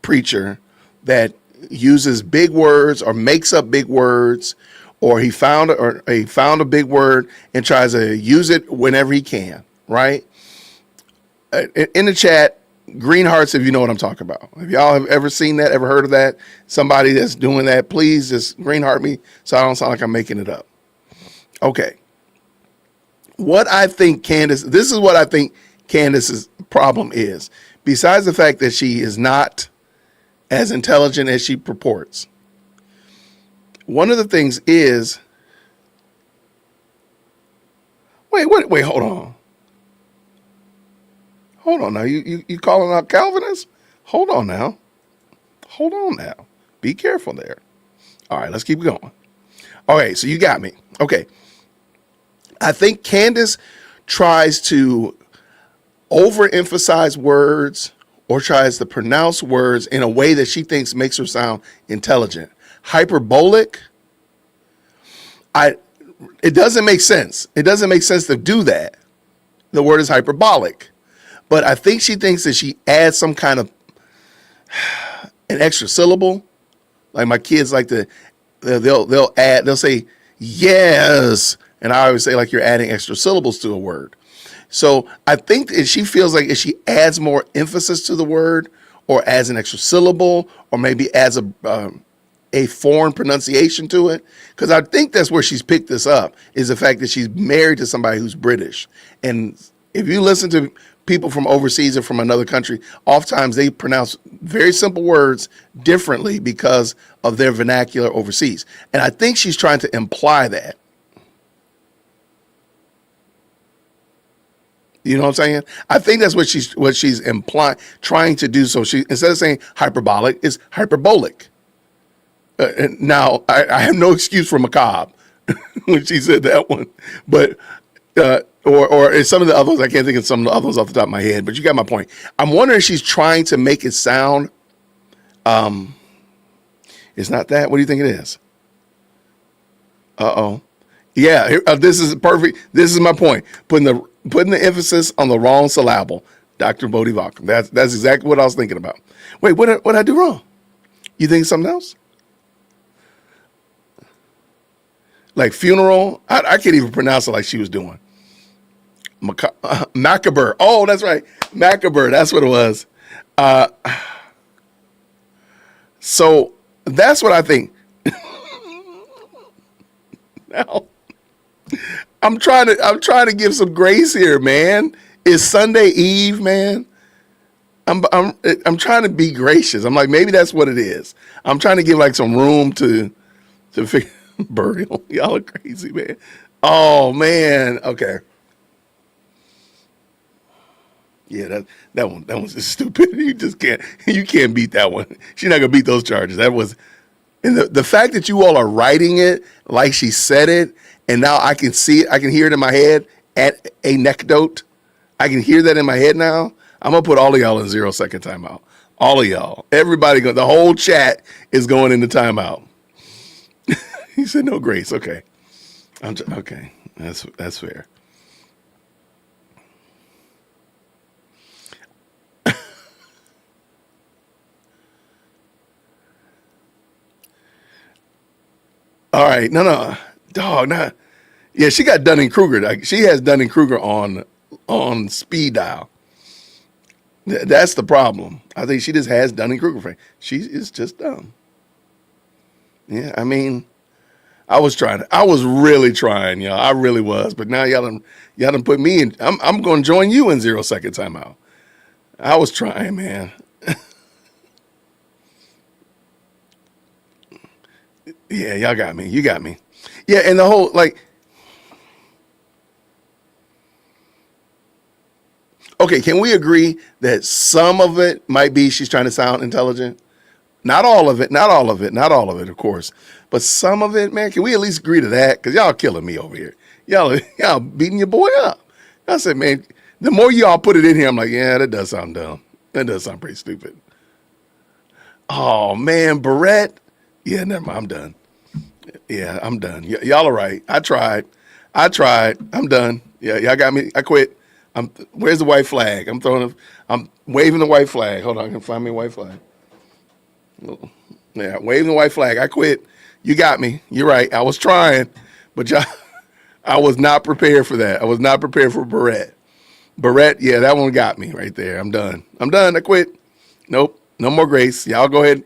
B: preacher that uses big words or makes up big words, or he found a big word and tries to use it whenever he can, right? In the chat, green hearts if you know what I'm talking about. If y'all have ever seen that, ever heard of that, somebody that's doing that, please just green heart me so I don't sound like I'm making it up. Okay. This is what I think Candace's problem is. Besides the fact that she is not as intelligent as she purports. One of the things is, wait, hold on. Hold on now. You calling out Calvinists? Hold on now. Be careful there. All right, let's keep going. Okay, so you got me. Okay. I think Candace tries to overemphasize words or tries to pronounce words in a way that she thinks makes her sound intelligent. Hyperbolic, it doesn't make sense. It doesn't make sense to do that. The word is hyperbolic. But I think she thinks that she adds some kind of an extra syllable. Like my kids like to, they'll say yes. And I always say like you're adding extra syllables to a word. So I think that she feels like if she adds more emphasis to the word or adds an extra syllable or maybe adds a foreign pronunciation to it, because I think that's where she's picked this up, is the fact that she's married to somebody who's British. And if you listen to people from overseas or from another country, oftentimes they pronounce very simple words differently because of their vernacular overseas. And I think she's trying to imply that. You know what I'm saying? I think that's what she's implying, trying to do. So she, instead of saying hyperbolic, is hyperbolic. Now I have no excuse for macabre when she said that one, but or some of the others, I can't think of some of the others off the top of my head. But you got my point. I'm wondering if she's trying to make it sound. It's not that. What do you think it is? Yeah, this is perfect. This is my point. Putting the emphasis on the wrong syllable. Dr. Bodhivac. That's exactly what I was thinking about. Wait, what did I do wrong? You think it's something else? like funeral. I can't even pronounce it like she was doing. Macabre. Oh, that's right. Macabre. That's what it was. So that's what I think. Now, I'm trying to give some grace here, man. It's Sunday Eve, man. I'm trying to be gracious. I'm like, maybe that's what it is. I'm trying to give like some room to figure burial. Y'all are crazy, man. Oh man. Okay. Yeah, that one's just stupid. You can't beat that one. She's not gonna beat those charges. That was, and the fact that you all are writing it like she said it, and now I can see it, I can hear it in my head at anecdote. I can hear that in my head now. I'm gonna put all of y'all in 0-second timeout. All of y'all, everybody, the whole chat is going into timeout. He said no grace. Okay, okay, that's fair. All right, no, dog, nah. Yeah, she got Dunning-Kruger. Like, she has Dunning-Kruger on speed dial. That's the problem. I think she just has Dunning-Kruger. She is just dumb. Yeah, I mean, I was really trying, y'all. I really was. But now y'all done put me in. I'm going to join you in 0-second timeout. I was trying, man. Yeah, y'all got me. You got me. Yeah, and the whole, like, okay, can we agree that some of it might be she's trying to sound intelligent? Not all of it, of course. But some of it, man, can we at least agree to that? Because y'all killing me over here. Y'all beating your boy up. I said, man, the more y'all put it in here, I'm like, yeah, that does sound dumb. That does sound pretty stupid. Oh, man, Barrett. Yeah, never mind, I'm done. Yeah, I'm done. Y'all are right. I tried. I'm done. Yeah, y'all got me. I quit. Where's the white flag? I'm waving the white flag. Hold on, I can find me a white flag. Yeah, waving the white flag. I quit. You got me. You're right. I was trying, but I was not prepared for that. I was not prepared for Barrett. Barrett, yeah, that one got me right there. I'm done. I quit. Nope. No more grace. Y'all go ahead.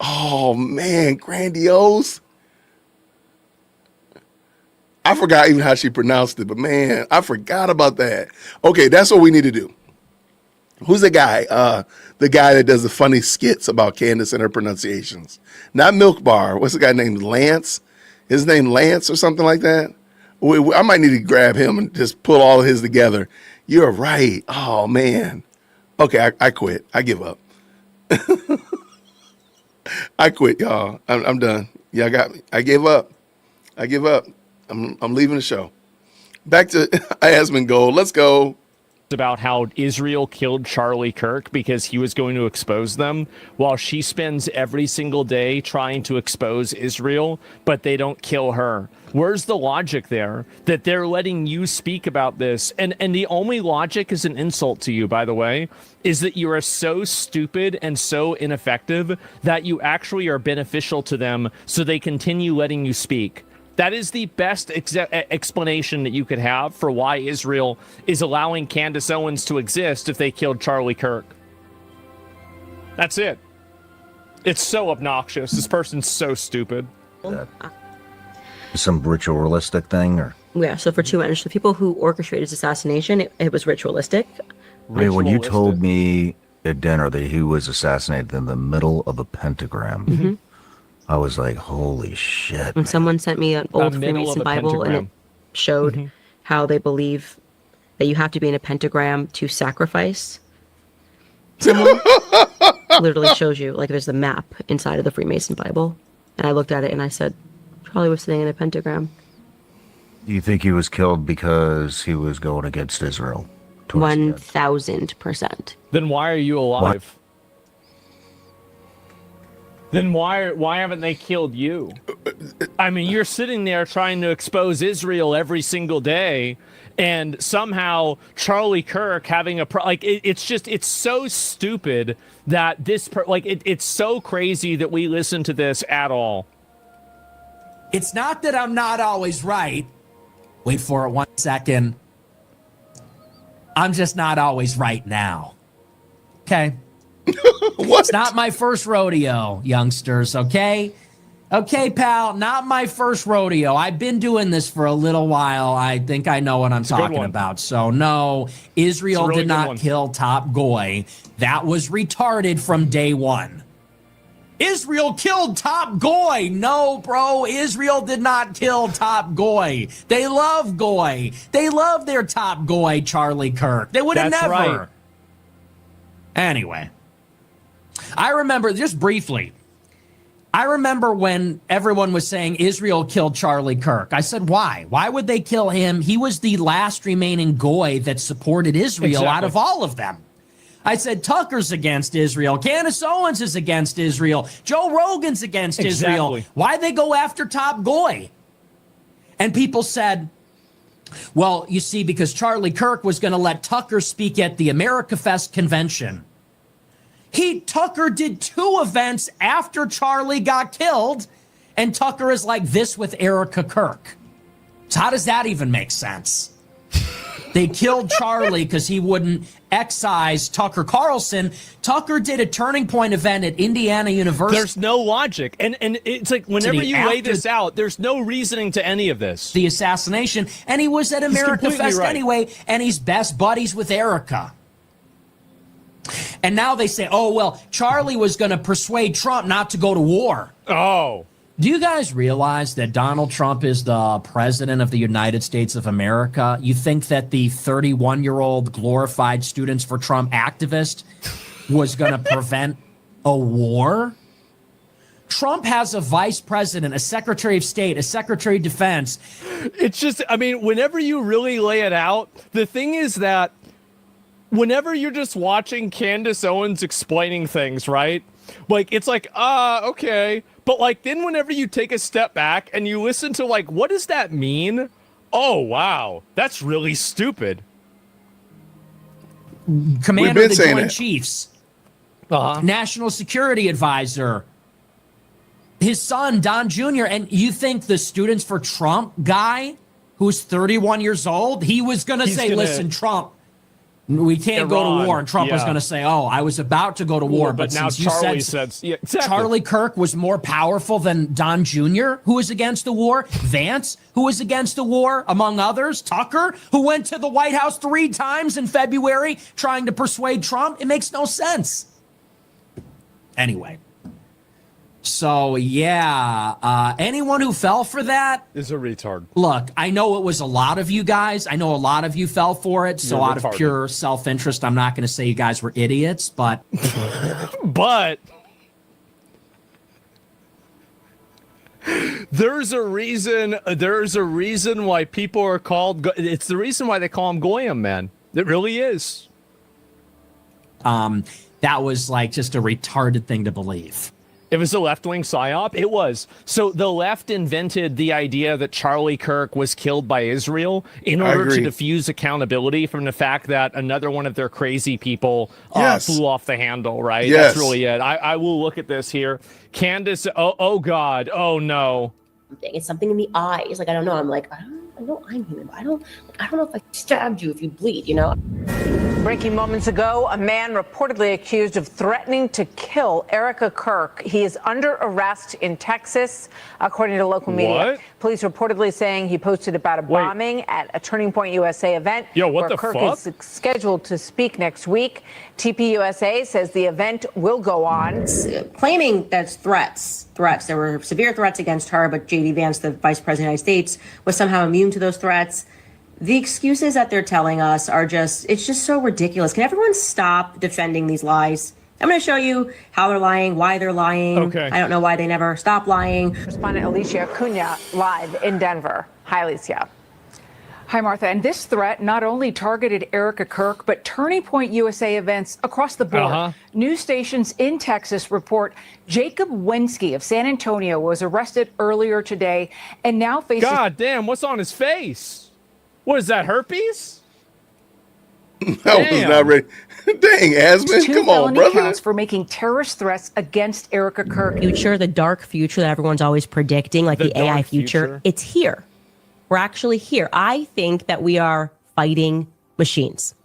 B: Oh man, grandiose. I forgot even how she pronounced it, but man, I forgot about that. Okay, that's what we need to do. Who's the guy? The guy that does the funny skits about Candace and her pronunciations. Not Milk Bar. What's the guy named Lance? His name Lance or something like that? I might need to grab him and just pull all of his together. You're right. Oh, man. Okay, I quit. I give up. I quit, y'all. I'm done. Y'all got me. I gave up. I'm leaving the show. Back to Asmund Gold. Let's go.
H: About how Israel killed Charlie Kirk because he was going to expose them, while she spends every single day trying to expose Israel, but they don't kill her. Where's the logic there that they're letting you speak about this? And the only logic is an insult to you, by the way, is that you are so stupid and so ineffective that you actually are beneficial to them, so they continue letting you speak. That is the best explanation that you could have for why Israel is allowing Candace Owens to exist if they killed Charlie Kirk. That's it. It's so obnoxious. This person's so stupid.
K: Some ritualistic thing, or
J: Yeah, so for 2 minutes, the people who orchestrated his assassination, it was ritualistic.
K: I mean, when you told me at dinner that he was assassinated in the middle of a pentagram,
J: Mm-hmm.
K: I was like, holy shit.
J: And
K: man.
J: someone sent me an old Freemason Bible, and it showed how they believe that you have to be in a pentagram to sacrifice someone. Literally shows you, like, there's the map inside of the Freemason Bible. And I looked at it and I said, Charlie was sitting in a pentagram.
K: Do you think he was killed because he was going against Israel?
J: 1000%.
H: Then why are you alive? Then why haven't they killed you? I mean, you're sitting there trying to expose Israel every single day, and somehow Charlie Kirk having it's so stupid that it's so crazy that we listen to this at all.
L: It's not that I'm not always right. Wait for it 1 second. I'm just not always right now. Okay?
B: What?
L: It's not my first rodeo, youngsters, okay? Okay, pal, not my first rodeo. I've been doing this for a little while. I think I know what I'm talking about. So, no, Israel did not kill Top Goy. That was retarded from day one. Israel killed Top Goy. No, bro, Israel did not kill Top Goy. They love Goy. They love their Top Goy, Charlie Kirk. They would have never. Right. Anyway, I remember, just briefly, I remember when everyone was saying Israel killed Charlie Kirk. I said, why? Why would they kill him? He was the last remaining Goy that supported Israel out of all of them. I said, Tucker's against Israel. Candace Owens is against Israel. Joe Rogan's against Israel. Why'd they go after Top Goy? And people said, well, you see, because Charlie Kirk was going to let Tucker speak at the America Fest convention. Tucker did 2 events after Charlie got killed, and Tucker is like this with Erica Kirk. So how does that even make sense? They killed Charlie because he wouldn't excise Tucker Carlson. Tucker did a Turning Point event at Indiana University.
H: There's no logic. And it's like whenever you lay this out, there's no reasoning to any of this.
L: The assassination. And he was at America Fest anyway, and he's best buddies with Erica. And now they say, oh, well, Charlie was going to persuade Trump not to go to war.
H: Oh.
L: Do you guys realize that Donald Trump is the president of the United States of America? You think that the 31-year-old glorified Students for Trump activist was going to prevent a war? Trump has a vice president, a secretary of state, a secretary of defense.
H: It's just, I mean, whenever you really lay it out, the thing is that whenever you're just watching Candace Owens explaining things, right? Like, it's like, okay. But, like, then whenever you take a step back and you listen to, like, what does that mean? Oh, wow. That's really stupid.
L: Commander of the Joint Chiefs. National Security Advisor. His son, Don Jr. And you think the Students for Trump guy, who's 31 years old, he was going to say, listen, Trump, we can't go to war. And Trump was going to say, oh, I was about to go to war. But
H: now Charlie says, yeah, exactly.
L: Charlie Kirk was more powerful than Don Jr., who was against the war. Vance, who was against the war, among others. Tucker, who went to the White House 3 times in February trying to persuade Trump. It makes no sense. Anyway. So, yeah, anyone who fell for that
H: is a retard.
L: Look, I know it was a lot of you guys. I know a lot of you fell for it. So out of pure self-interest, I'm not going to say you guys were idiots, but...
H: but... There's a reason why people are called... It's the reason why they call him Goyim, man. It really is.
L: That was like just a retarded thing to believe.
H: It was a left-wing psyop? It was. So the left invented the idea that Charlie Kirk was killed by Israel in order to diffuse accountability from the fact that another one of their crazy people flew off the handle, right?
B: Yes.
H: That's really it. I will look at this here. Candace, oh God, oh no.
J: It's something in the eyes. Like, I don't know. I'm like, I know I'm human, but I don't know if I stabbed you if you bleed, you know?
M: Breaking moments ago, a man reportedly accused of threatening to kill Erica Kirk. He is under arrest in Texas, according to local media.
H: What?
M: Police reportedly saying he posted about a bombing at a Turning Point USA event where Kirk is scheduled to speak next week. TPUSA says the event will go on.
J: Claiming that's threats. There were severe threats against her, but J.D. Vance, the vice president of the United States, was somehow immune to those threats. The excuses that they're telling us are it's just so ridiculous. Can everyone stop defending these lies? I'm going to show you how they're lying, why they're lying.
H: Okay.
J: I don't know why they never stop lying.
M: Correspondent Alicia Cunha live in Denver. Hi, Alicia. Hi, Martha. And this threat not only targeted Erica Kirk, but Turning Point USA events across the board. News stations in Texas report Jacob Wensky of San Antonio was arrested earlier today and now faces...
H: God damn, what's on his face? What is that, herpes?
B: I was not ready. Dang, Asman,
M: Two
B: come on,
M: felony
B: brother.
M: counts for making terrorist threats against Erica Kirk.
I: Future, the dark future that everyone's always predicting, like the AI
H: dark
I: future, it's here. We're actually here. I think that we are fighting machines.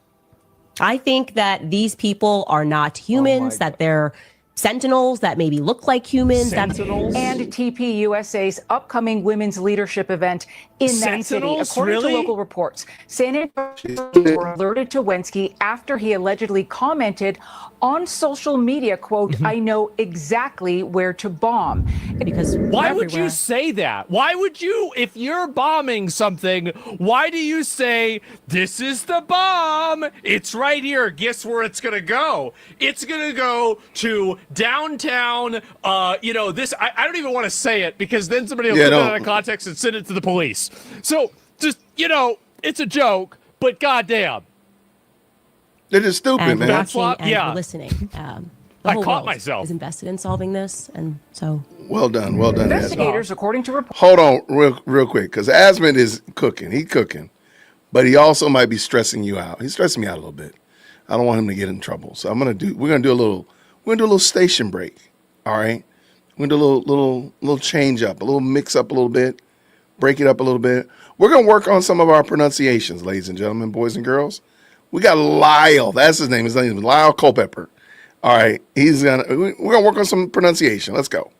I: I think that these people are not humans, that they're sentinels that maybe look like humans.
H: Sentinels?
M: And TPUSA's upcoming women's leadership event in that city.
H: Sentinels?
M: According
H: Really?
M: to local reports, San Antonio were alerted to Wensky after he allegedly commented on social media, quote, I know exactly where to bomb.
I: Because
H: Why would you say that? Why would you, if you're bombing something, why do you say, this is the bomb? It's right here. Guess where it's going to go? It's going to go to downtown, I don't even want to say it because then somebody will put it out of context and send it to the police. So just, it's a joke, but goddamn.
B: They're just stupid,
I: and
B: man.
I: watching and
H: Yeah.
I: listening. The
H: I
I: whole
H: caught
I: world
H: myself.
I: is invested in solving this, and so
B: Well done,
M: Investigators,
B: Asman.
M: according to reports,
B: Hold on real quick, because Asman is cooking. He's cooking. But he also might be stressing you out. He's stressing me out a little bit. I don't want him to get in trouble. So we're gonna do a little station break. All right. We're gonna do a little change up, a little mix up a little bit, break it up a little bit. We're gonna work on some of our pronunciations, ladies and gentlemen, boys and girls. We got Lyle. That's his name. His name is Lyle Culpepper. All right. We're gonna work on some pronunciation. Let's go.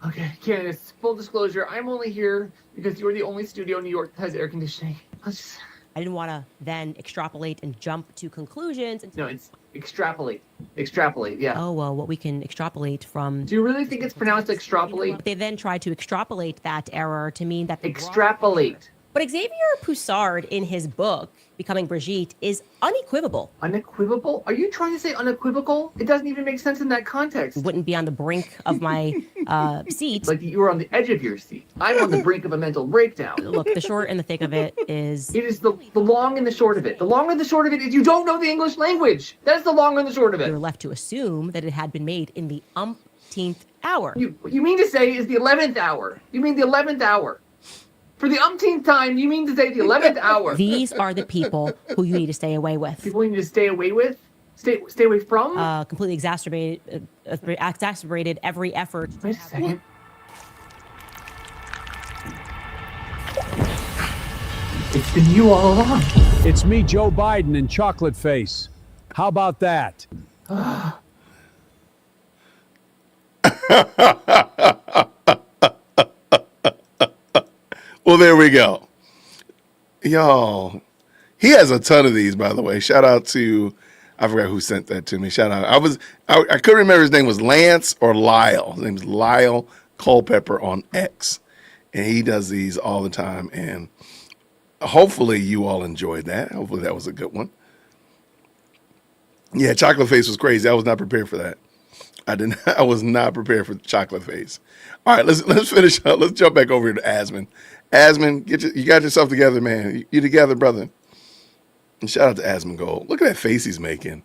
N: Okay, Candace, full disclosure, I'm only here because you're the only studio in New York that has air conditioning.
I: I didn't want to then extrapolate and jump to conclusions.
N: No, it's extrapolate. Extrapolate, yeah.
I: Oh, well, what we can extrapolate from...
N: Do you really think it's pronounced extrapolate?
I: They then tried to extrapolate that error to mean that...
N: Extrapolate.
I: But Xavier Poussard, in his book, Becoming Brigitte, is unequivocal.
N: Unequivocal? Are you trying to say unequivocal? It doesn't even make sense in that context.
I: Wouldn't be on the brink of my seat.
N: Like you were on the edge of your seat. I'm on the brink of a mental breakdown.
I: Look, the short and the thick of it is...
N: It is the long and the short of it. The long and the short of it is you don't know the English language. That's the long and the short of it.
I: We were left to assume that it had been made in the umpteenth hour.
N: You mean to say is the 11th hour. You mean the 11th hour. For the umpteenth time, you mean to say the 11th hour.
I: These are the people who you need to stay away with.
N: People you need to stay away with? Stay away from?
I: Completely exacerbated every effort.
N: Wait a second. It's been you all along.
O: It's me, Joe Biden, in chocolate face. How about that?
B: Well, there we go. Y'all, he has a ton of these, by the way. Shout out to, I forgot who sent that to me. Shout out. I couldn't remember his name was Lance or Lyle. His name is Lyle Culpepper on X. And he does these all the time. And hopefully you all enjoyed that. Hopefully that was a good one. Yeah, chocolate face was crazy. I was not prepared for that. I was not prepared for chocolate face. All right, let's finish up. Let's jump back over here to Asman. Asman, you got yourself together, man. You together, brother. And shout out to Asman Gold. Look at that face he's making.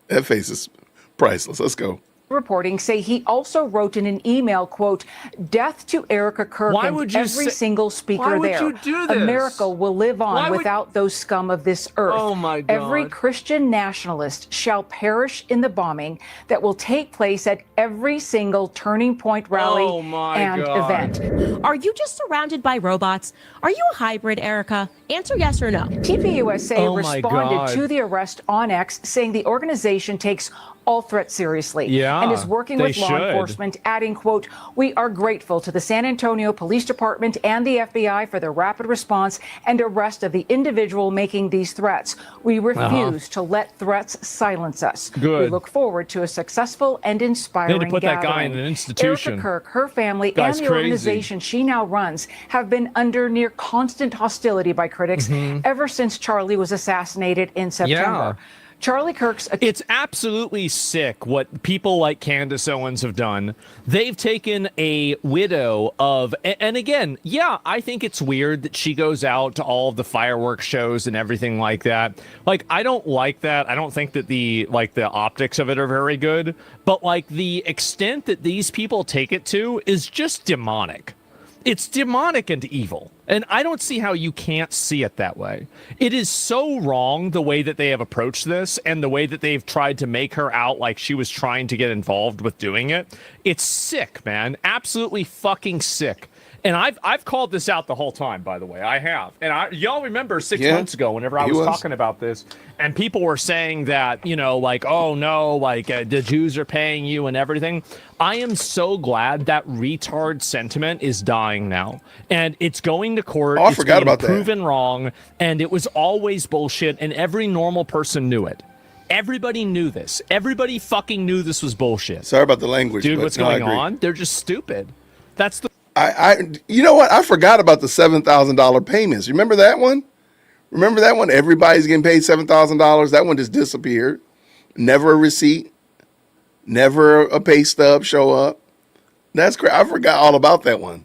B: That face is priceless. Let's go.
M: reporting say he also wrote in an email, quote, "Death to Erica Kirk
H: Why
M: and
H: would you
M: every
H: say-
M: single speaker
H: Why would
M: there.
H: you do this?
M: America will live on
H: Why would-
M: without those scum of this earth.
H: Oh, my
M: Every
H: God.
M: Christian nationalist shall perish in the bombing that will take place at every single Turning Point rally
H: Oh, my
M: and
H: God.
M: event."
I: Are you just surrounded by robots? Are you a hybrid, Erica? Answer yes or no.
M: TPUSA
H: Oh, my
M: responded
H: God.
M: to the arrest on X, saying the organization takes all threats seriously
H: Yeah,
M: and is working
H: they
M: with law
H: should.
M: enforcement, adding, quote, "We are grateful to the San Antonio Police Department and the FBI for their rapid response and arrest of the individual making these threats. We refuse to let threats silence us. We
H: Good.
M: look forward to a successful and inspiring
H: They need to put that guy in
M: gathering."
H: an institution.
M: Erica Kirk, her family,
H: Guy's
M: and the
H: crazy.
M: organization she now runs have been under near constant hostility by critics
H: Mhm.
M: ever since Charlie was assassinated in September. Charlie Kirk's
H: It's absolutely sick what people like Candace Owens have done. They've taken a widow of, and again, yeah, I think it's weird that she goes out to all of the fireworks shows and everything like that. Like, I don't like that. I don't think that the optics of it are very good, but like the extent that these people take it to is just demonic. It's demonic and evil. And I don't see how you can't see it that way. It is so wrong the way that they have approached this and the way that they've tried to make her out like she was trying to get involved with doing it. It's sick, man. Absolutely fucking sick. And I've called this out the whole time, by the way. I have. And y'all remember 6 months ago, whenever I was talking about this, and people were saying that, you know, like, oh no, like the Jews are paying you and everything. I am so glad that retard sentiment is dying now. And it's going to court.
B: Oh, I
H: it's
B: forgot
H: being
B: about that.
H: proven wrong. And it was always bullshit. And every normal person knew it. Everybody knew this. Everybody fucking knew this was bullshit.
B: Sorry about the language.
H: Dude,
B: but
H: what's
B: no, I
H: going
B: agree.
H: on? They're just stupid. That's the
B: you know what? I forgot about the $7,000 payments. Remember that one? Remember that one? Everybody's getting paid $7,000. That one just disappeared. Never a receipt. Never a pay stub show up. That's great. I forgot all about that one.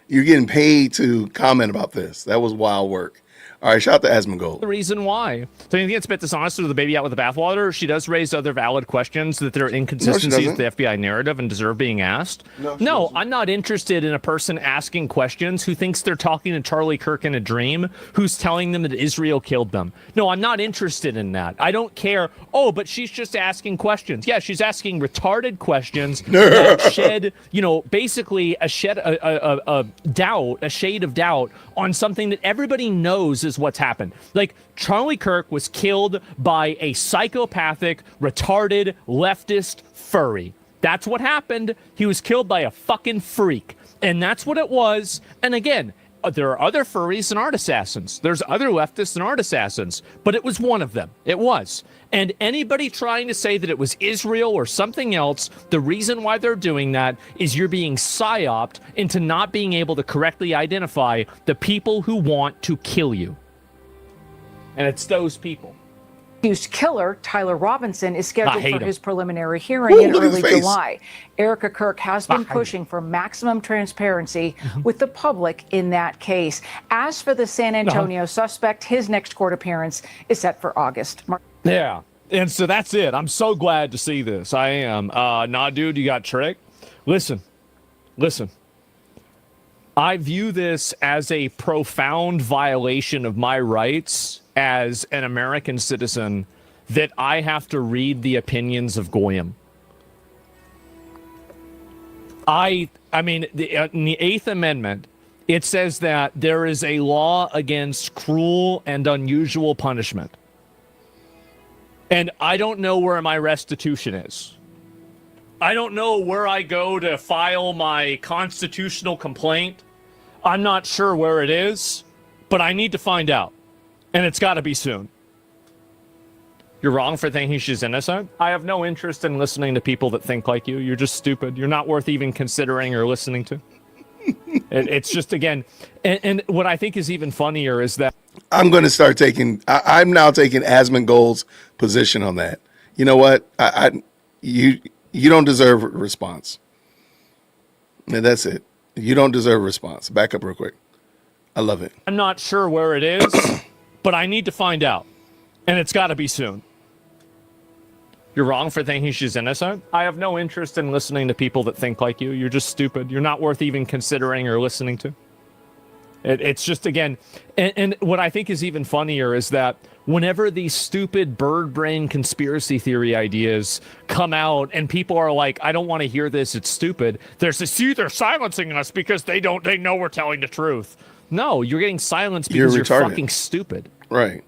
B: You're getting paid to comment about this. That was wild work. All right, shout out to Asmongold.
H: the reason why. So you think it's a bit dishonest to throw the baby out with the bathwater? She does raise other valid questions that there are inconsistencies with the FBI narrative and deserve being asked. No, I'm not interested in a person asking questions who thinks they're talking to Charlie Kirk in a dream, who's telling them that Israel killed them. No, I'm not interested in that. I don't care. Oh, but she's just asking questions. Yeah, she's asking retarded questions that shed, you know, basically a shade of doubt on something that everybody knows is what's happened. Like, Charlie Kirk was killed by a psychopathic, retarded, leftist furry. That's what happened. He was killed by a fucking freak. And that's what it was. And again, there are other furries and art assassins. There's other leftists and art assassins. But it was one of them. It was. And anybody trying to say that it was Israel or something else, the reason why they're doing that is you're being psyoped into not being able to correctly identify the people who want to kill you. And it's those people.
M: Accused killer Tyler Robinson is
H: I
M: scheduled
H: hate
M: for
H: him.
M: his preliminary hearing in
B: look at his
M: early
B: face.
M: July. Erica Kirk has been pushing for maximum transparency with the public in that case. As for the San Antonio suspect, his next court appearance is set for August.
H: Yeah. And so that's it. I'm so glad to see this. I am. Nah, dude, you got tricked. Listen. I view this as a profound violation of my rights as an American citizen that I have to read the opinions of Goyim. I mean, in the Eighth Amendment, it says that there is a law against cruel and unusual punishment. And I don't know where my restitution is. I don't know where I go to file my constitutional complaint. I'm not sure where it is, but I need to find out. And it's got to be soon. You're wrong for thinking she's innocent. I have no interest in listening to people that think like you. You're just stupid. You're not worth even considering or listening to. It's just, again, and what I think is even funnier is that
B: I'm going to start taking. I'm now taking Asmongold's position on that. You know what? You don't deserve a response. And that's it. You don't deserve a response. Back up real quick. I love it.
H: I'm not sure where it is, but I need to find out. And it's got to be soon. You're wrong for thinking she's innocent. I have no interest in listening to people that think like you. You're just stupid. You're not worth even considering or listening to. It's just, again, and what I think is even funnier is that whenever these stupid bird brain conspiracy theory ideas come out and people are like, I don't want to hear this, it's stupid. They're silencing us because they know we're telling the truth. No, you're getting silenced because you're fucking stupid.
B: Right.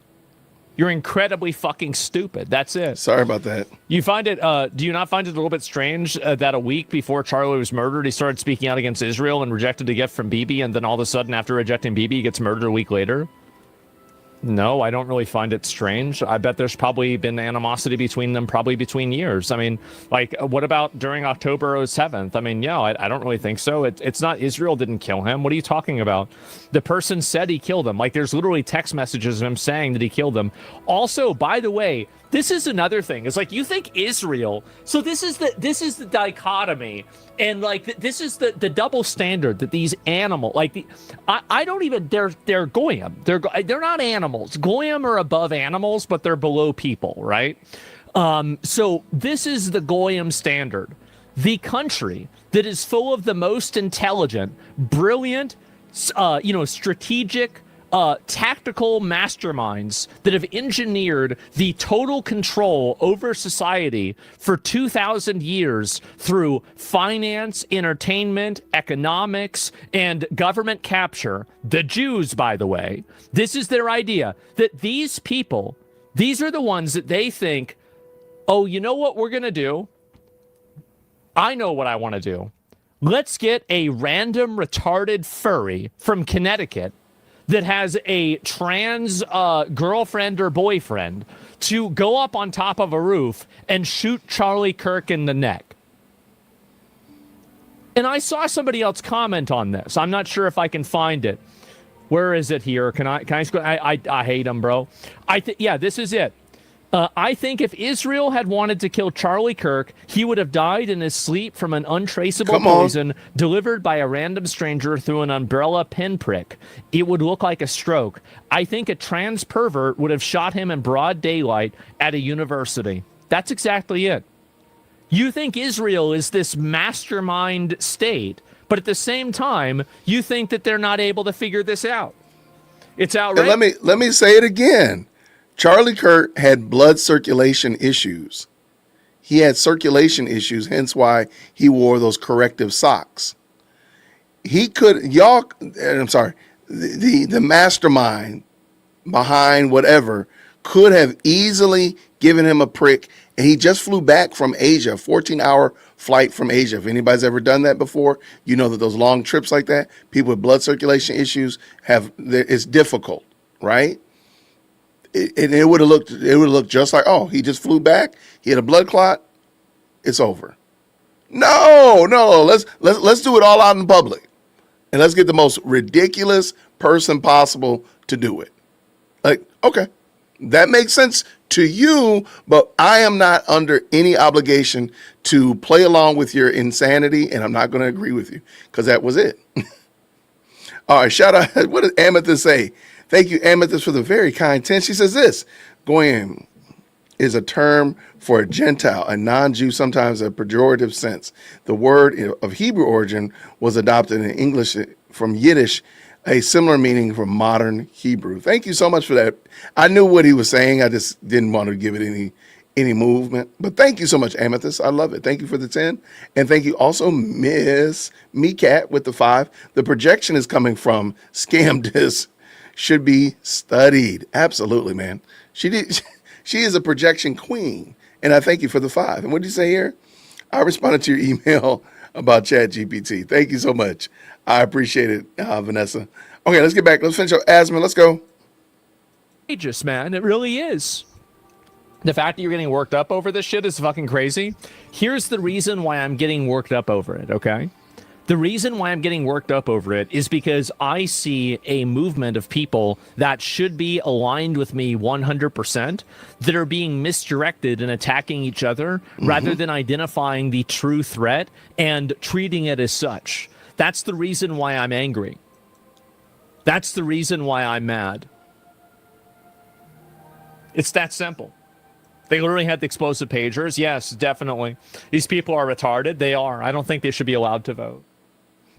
H: You're incredibly fucking stupid. That's it.
B: Sorry about that.
H: You find it, do you not find it a little bit strange that a week before Charlie was murdered, he started speaking out against Israel and rejected a gift from Bibi, and then all of a sudden after rejecting Bibi, he gets murdered a week later? No, I don't really find it strange. I bet there's probably been animosity between them, probably between years. I mean, like, what about during October 7th? I mean, yeah, I don't really think so. It's not Israel didn't kill him. What are you talking about? The person said he killed him. Like, there's literally text messages of him saying that he killed him. Also, by the way, this is another thing. It's like, you think Israel. So this is the dichotomy, and like this is the double standard that these animals, like I don't even, they're goyim. They're not animals. Goyim are above animals, but they're below people, right? So this is the goyim standard. The country that is full of the most intelligent, brilliant, strategic, tactical masterminds that have engineered the total control over society for 2,000 years through finance, entertainment, economics, and government capture. The Jews, by the way. This is their idea, that these people, these are the ones that they think, oh, you know what we're going to do? I know what I want to do. Let's get a random retarded furry from Connecticut that has a trans girlfriend or boyfriend to go up on top of a roof and shoot Charlie Kirk in the neck. And I saw somebody else comment on this. I'm not sure if I can find it. Where is it here? Can I hate him, bro. Yeah, this is it. I think if Israel had wanted to kill Charlie Kirk, he would have died in his sleep from an untraceable poison delivered by a random stranger through an umbrella pinprick. It would look like a stroke. I think a trans pervert would have shot him in broad daylight at a university. That's exactly it. You think Israel is this mastermind state, but at the same time, you think that they're not able to figure this out. It's outrageous.
B: And let me say it again. Charlie Kirk had blood circulation issues. He had circulation issues, hence why he wore those corrective socks. The mastermind behind whatever could have easily given him a prick, and he just flew back from Asia, 14-hour flight from Asia. If anybody's ever done that before, you know that those long trips like that, people with blood circulation issues it's difficult, right? It would have looked just like, oh, he just flew back, he had a blood clot, it's over. No, let's do it all out in public, and let's get the most ridiculous person possible to do it. Like, okay, that makes sense to you, but I am not under any obligation to play along with your insanity, and I'm not going to agree with you because that was it. All right, shout out. What does Amethyst say? Thank you, Amethyst, for the very kind 10. She says this: goyim is a term for a Gentile, a non-Jew, sometimes a pejorative sense. The word of Hebrew origin was adopted in English from Yiddish, a similar meaning from modern Hebrew. Thank you so much for that. I knew what he was saying. I just didn't want to give it any movement. But thank you so much, Amethyst. I love it. Thank you for the 10. And thank you also, Miss Meekat with the 5. The projection is coming from Scam Disc. Should be studied. Absolutely, man. She is a projection queen. And I thank you for the 5. And what did you say here? I responded to your email about ChatGPT. Thank you so much. I appreciate it, Vanessa. Okay, let's get back. Let's finish up. Asman, let's go.
H: Outrageous, man. It really is. The fact that you're getting worked up over this shit is fucking crazy. Here's the reason why I'm getting worked up over it, okay? The reason why I'm getting worked up over it is because I see a movement of people that should be aligned with me 100% that are being misdirected and attacking each other rather than identifying the true threat and treating it as such. That's the reason why I'm angry. That's the reason why I'm mad. It's that simple. They literally had the explosive pagers. Yes, definitely. These people are retarded. They are. I don't think they should be allowed to vote.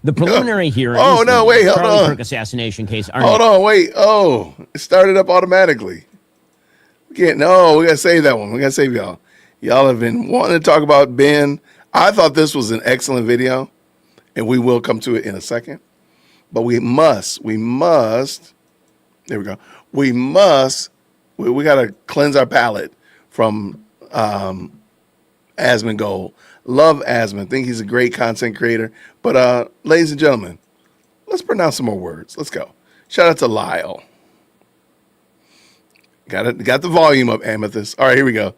P: The preliminary hearing.
B: Oh, no, wait, hold
P: Charlie
B: on.
P: Kirk assassination case.
B: Hold on, wait. Oh, it started up automatically. We got to save that one. We got to save y'all. Y'all have been wanting to talk about Ben. I thought this was an excellent video, and we will come to it in a second. But we must, there we go. We got to cleanse our palate from Asmongold. Love Asmon. Think he's a great content creator. But ladies and gentlemen, let's pronounce some more words. Let's go. Shout out to Lyle. Got the volume up, Amethyst. All right, here we go.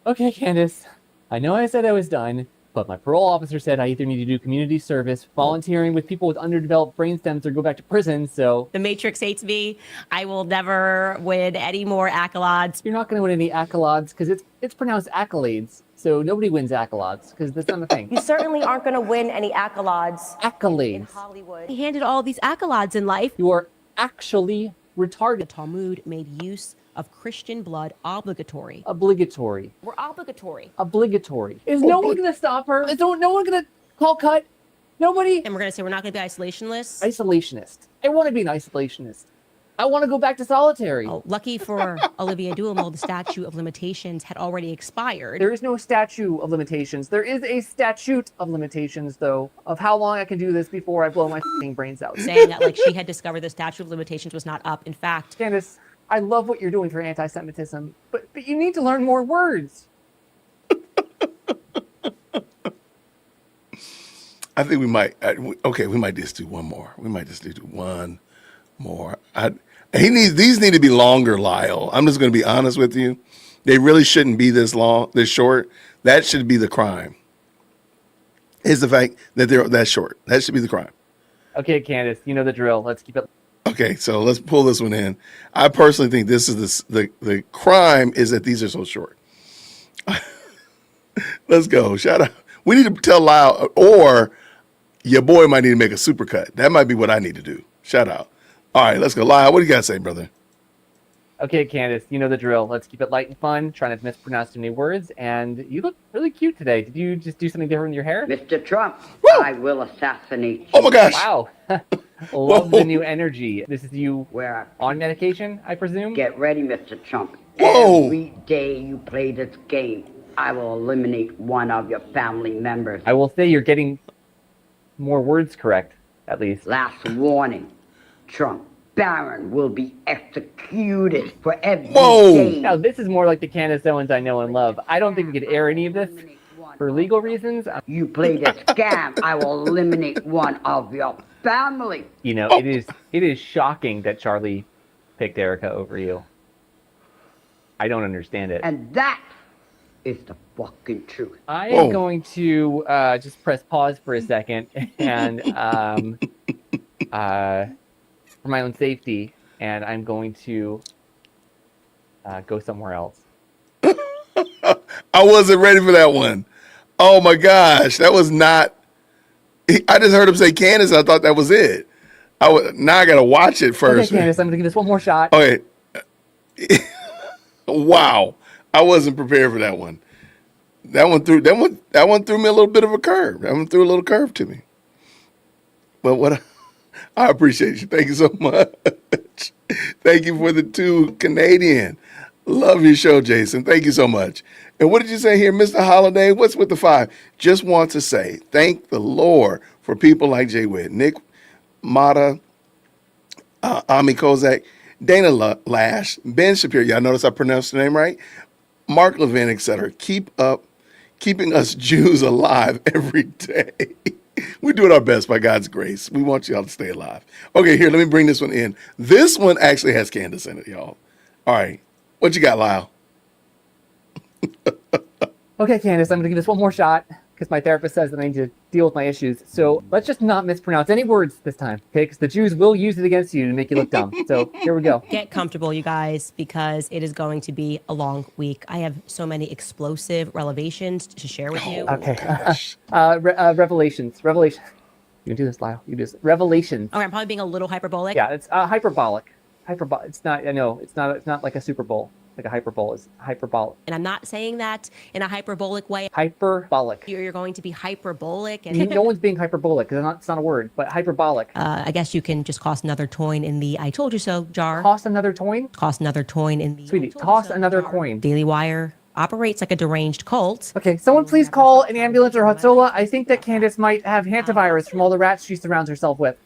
Q: Okay, Candace. I know I said I was done, but my parole officer said I either need to do community service, volunteering with people with underdeveloped brain stems, or go back to prison, so...
I: The Matrix hates me. I will never win any more accolades.
Q: You're not going to win any accolades, because it's pronounced accolades, so nobody wins accolades, because that's not a thing.
R: You certainly aren't going to win any accolades.
Q: Accolades.
R: In Hollywood.
I: He handed all these accolades in life.
Q: You are actually retarded.
I: The Talmud made use of Christian blood obligatory.
Q: Obligatory.
I: We're obligatory.
Q: Obligatory. Is no one going to stop her? No one going to call cut. Nobody.
I: And we're going to say we're not going to be isolationist.
Q: Isolationist. I want to be an isolationist. I want to go back to solitary.
I: Oh, lucky for Olivia Duhamel, the statute of limitations had already expired.
Q: There is no statute of limitations. There is a statute of limitations, though, of how long I can do this before I blow my f***ing brains out.
I: Saying that like she had discovered the statute of limitations was not up. In fact,
Q: Candace, I love what you're doing for anti-Semitism, but you need to learn more words.
B: I think we might. We might just do one more. We might just do one more. These need to be longer, Lyle. I'm just going to be honest with you. They really shouldn't be this long, this short. That should be the crime. Is the fact that they're that short. That should be the crime.
Q: Okay, Candace, you know the drill. Let's keep it.
B: Okay, so let's pull this one in. I personally think this is the crime is that these are so short. Let's go. Shout out. We need to tell Lyle, or your boy might need to make a supercut. That might be what I need to do. Shout out. All right, let's go. Lyle, what do you got to say, brother?
Q: Okay, Candace, you know the drill. Let's keep it light and fun. Try not to mispronounce too many words. And you look really cute today. Did you just do something different with your hair?
S: Mr. Trump, I will assassinate you.
B: Oh my gosh.
Q: Wow. Love the new energy. This is you on medication, I presume?
S: Get ready, Mr. Trump.
B: Whoa.
S: Every day you play this game, I will eliminate one of your family members.
Q: I will say you're getting more words correct, at least.
S: Last warning, Trump. Barron will be executed for every
B: Whoa.
S: day.
Q: Now, this is more like the Candace Owens I know and love. I don't think we could air any of this for legal reasons.
S: You play this scam, I will eliminate one of your family.
Q: You know, it is shocking that Charlie picked Erica over you. I don't understand it.
S: And that is the fucking truth.
Q: I am going to just press pause for a second and for my own safety, and I'm going to go somewhere else.
B: I wasn't ready for that one. Oh my gosh, that was not. I just heard him say Candace, and I thought that was it. Now I got to watch it first.
Q: Okay, Candace, I'm going to give this one more shot.
B: Okay. Wow, I wasn't prepared for that one. That one threw me a little bit of a curve. That one threw a little curve to me. But I appreciate you. Thank you so much. Thank you for the 2 Canadian. Love your show, Jason. Thank you so much. And what did you say here, Mr. Holiday? What's with the 5? Just want to say thank the Lord for people like Jay Witt, Nick Mata, Ami Kozak, Dana Lash, Ben Shapiro. Y'all notice I pronounced the name right? Mark Levin, etc. Keeping us Jews alive every day. We're doing our best by God's grace. We want y'all to stay alive. Okay, here, let me bring this one in. This one actually has Candace in it, y'all. All right. What you got, Lyle?
Q: Okay, Candace, I'm going to give this one more shot because my therapist says that I need to deal with my issues. So let's just not mispronounce any words this time, okay? Because the Jews will use it against you to make you look dumb. So here we go.
I: get comfortable, you guys, because it is going to be a long week. I have so many explosive revelations to share with you.
Q: Okay. Revelations. You can do this, Lyle. You do this. Revelations.
I: Okay, I'm probably being a little hyperbolic.
Q: Yeah, it's hyperbolic. It's not. I know. It's not like a Super Bowl. Like a hyperbole is hyperbolic.
I: And I'm not saying that in a hyperbolic way.
Q: Hyperbolic.
I: You're going to be hyperbolic. And
Q: No one's being hyperbolic because it's not a word, but hyperbolic.
I: I guess you can just toss another coin in the I told you so jar.
Q: Toss another coin?
I: Toss another coin in the
Q: Sweetie, toss another coin.
I: Daily Wire operates like a deranged cult.
Q: Okay, someone please call an ambulance or Hotzola. I think that Candace might have hantavirus from all the rats she surrounds herself with.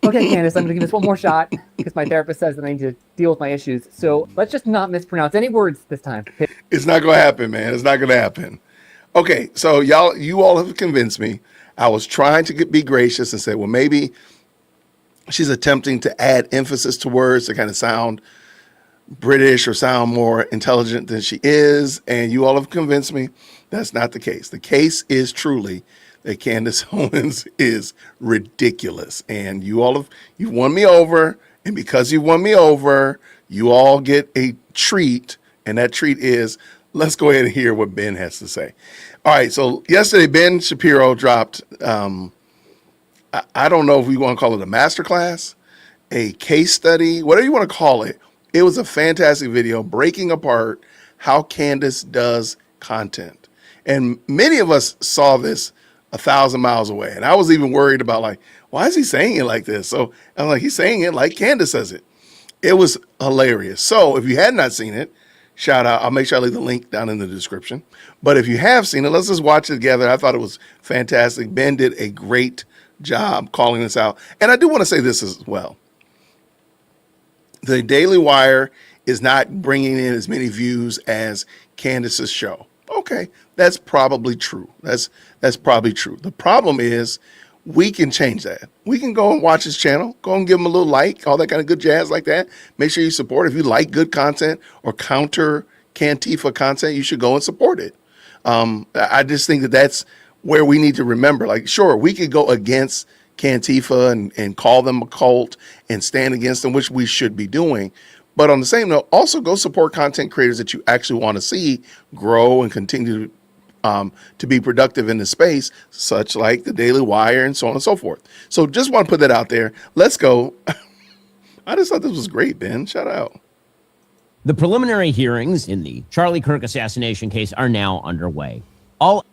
Q: Okay, Candace, I'm going to give this one more shot because my therapist says that I need to deal with my issues. So let's just not mispronounce any words this time.
B: It's not going to happen, man. It's not going to happen. Okay, so you all have convinced me. I was trying to be gracious and say, well, maybe she's attempting to add emphasis to words to kind of sound British or sound more intelligent than she is. And you all have convinced me that's not the case. The case is truly that Candace Owens is ridiculous. And you've won me over. And because you won me over, you all get a treat. And that treat is, let's go ahead and hear what Ben has to say. All right. So yesterday, Ben Shapiro dropped, I don't know if we want to call it a masterclass, a case study, whatever you want to call it. It was a fantastic video breaking apart how Candace does content. And many of us saw this 1,000 miles away. And I was even worried about like, why is he saying it like this? So I'm like, he's saying it like Candace says it. It was hilarious. So if you had not seen it, shout out. I'll make sure I leave the link down in the description. But if you have seen it, let's just watch it together. I thought it was fantastic. Ben did a great job calling this out. And I do want to say this as well. The Daily Wire is not bringing in as many views as Candace's show. Okay, that's probably true. That's probably true. The problem is we can change that. We can go and watch his channel, go and give him a little like, all that kind of good jazz like that. Make sure you support. If you like good content or counter Cantifa content, you should go and support it. I just think that that's where we need to remember, like, sure, we could go against Cantifa and call them a cult and stand against them, which we should be doing. But on the same note, also go support content creators that you actually want to see grow and continue to be productive in the space, such like the Daily Wire and so on and so forth. So just want to put that out there. Let's go. I just thought this was great, Ben. Shout out.
P: The preliminary hearings in the Charlie Kirk assassination case are now underway. All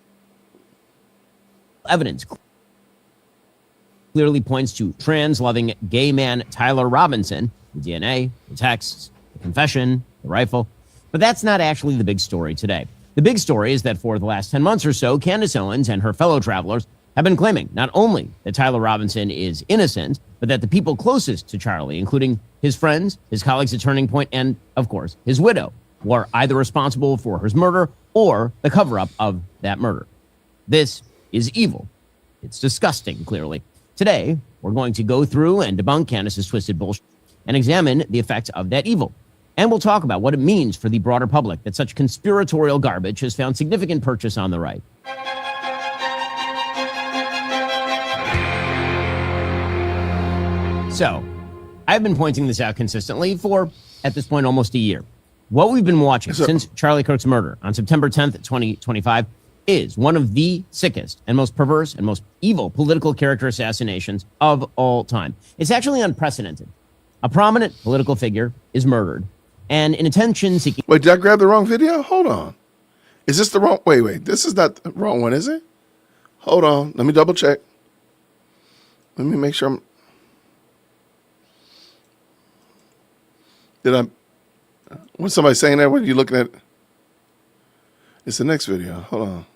P: evidence clearly points to trans-loving gay man Tyler Robinson, the DNA, the texts, the confession, the rifle. But that's not actually the big story today. The big story is that for the last 10 months or so, Candace Owens and her fellow travelers have been claiming not only that Tyler Robinson is innocent, but that the people closest to Charlie, including his friends, his colleagues at Turning Point, and, of course, his widow, were either responsible for his murder or the cover-up of that murder. This is evil. It's disgusting, clearly. Today, we're going to go through and debunk Candace's twisted bullshit and examine the effects of that evil. And we'll talk about what it means for the broader public that such conspiratorial garbage has found significant purchase on the right. So, I've been pointing this out consistently for, at this point, almost a year. What we've been watching since Charlie Kirk's murder on September 10th, 2025, is one of the sickest and most perverse and most evil political character assassinations of all time. It's actually unprecedented. A prominent political figure is murdered, and an attention-seeking...
B: Wait, did I grab the wrong video? Hold on. Is this the wrong... Wait. This is not the wrong one, is it? Hold on. Let me double check. Let me make sure I'm... Did I... Was somebody saying that? What are you looking at? It's the next video. Hold on.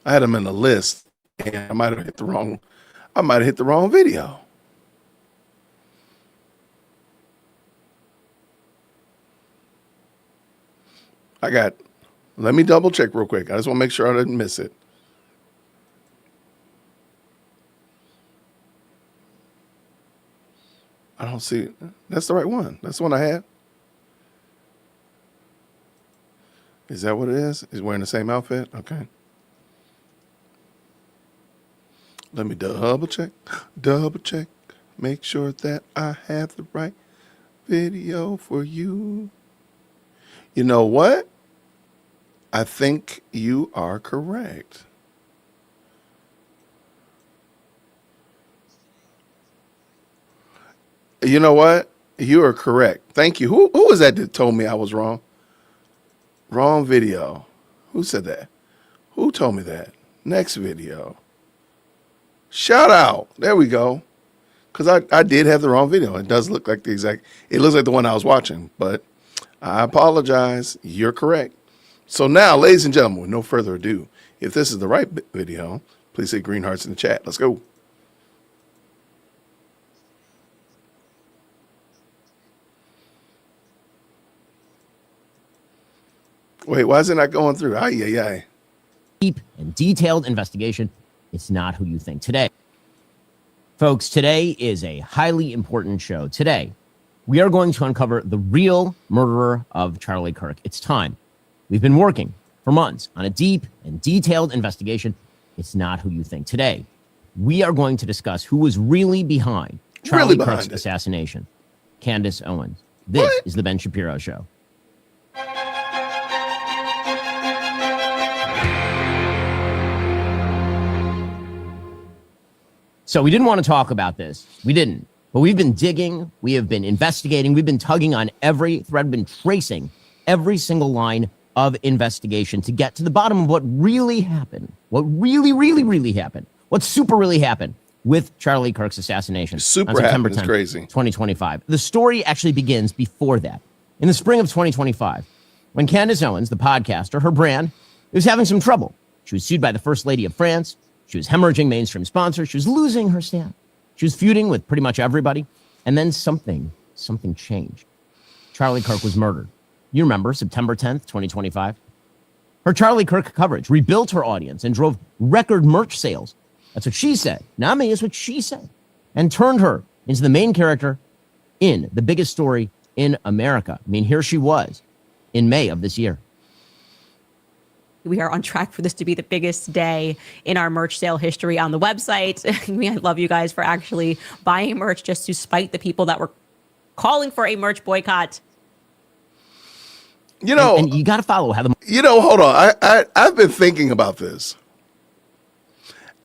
B: I had them in the list, and I might have hit the wrong video. Let me double check real quick. I just want to make sure I didn't miss it. I don't see it. That's the right one. That's the one I had. Is that what it is? He's wearing the same outfit? Okay. Let me double check. Make sure that I have the right video for you. You know what? I think you are correct. You know what? You are correct. Thank you. Who was that told me I was wrong? Wrong video. Who said that? Who told me that? Next video. Shout out. There we go. Because I did have the wrong video. It does look like it looks like the one I was watching, but I apologize. You're correct. So now, ladies and gentlemen, with no further ado, if this is the right video, please say green hearts in the chat. Let's go. Wait, why is it not going through? Ay.
P: Deep and detailed investigation. It's not who you think today. Folks, today is a highly important show. Today, we are going to uncover the real murderer of Charlie Kirk. It's time. We've been working for months on a deep and detailed investigation. It's not who you think. Today, we are going to discuss who was really behind Charlie Kirk's assassination. Candace Owens. This is the Ben Shapiro Show. So we didn't want to talk about this. We didn't. But we've been digging. We have been investigating. We've been tugging on every thread, been tracing every single line of investigation to get to the bottom of what really happened, what really happened, what super really happened with Charlie Kirk's assassination on September 10th,
B: crazy.
P: 2025. The story actually begins before that. In the spring of 2025, when Candace Owens, the podcaster, her brand, was having some trouble. She was sued by the First Lady of France. She was hemorrhaging mainstream sponsors. She was losing her staff. She was feuding with pretty much everybody. And then something changed. Charlie Kirk was murdered. You remember September 10th, 2025? Her Charlie Kirk coverage rebuilt her audience and drove record merch sales. That's what she said. Not me, it's what she said. And turned her into the main character in the biggest story in America. I mean, here she was in May of this year.
I: We are on track for this to be the biggest day in our merch sale history on the website. I love you guys for actually buying merch just to spite the people that were calling for a merch boycott.
B: You know,
P: and you got to follow how the.
B: You know, hold on. I've been thinking about this.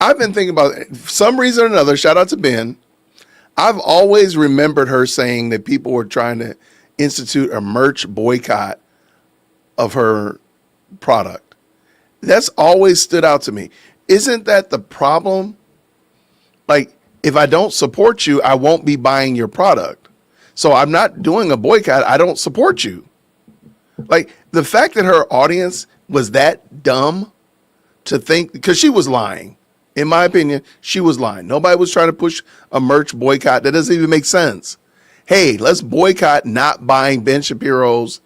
B: I've been thinking about it. For some reason or another. Shout out to Ben. I've always remembered her saying that people were trying to institute a merch boycott of her product. That's always stood out to me. Isn't that the problem? Like, if I don't support you, I won't be buying your product. So I'm not doing a boycott. I don't support you. Like, the fact that her audience was that dumb to think, because she was lying. In my opinion, she was lying. Nobody was trying to push a merch boycott. That doesn't even make sense. Hey, let's boycott not buying Ben Shapiro's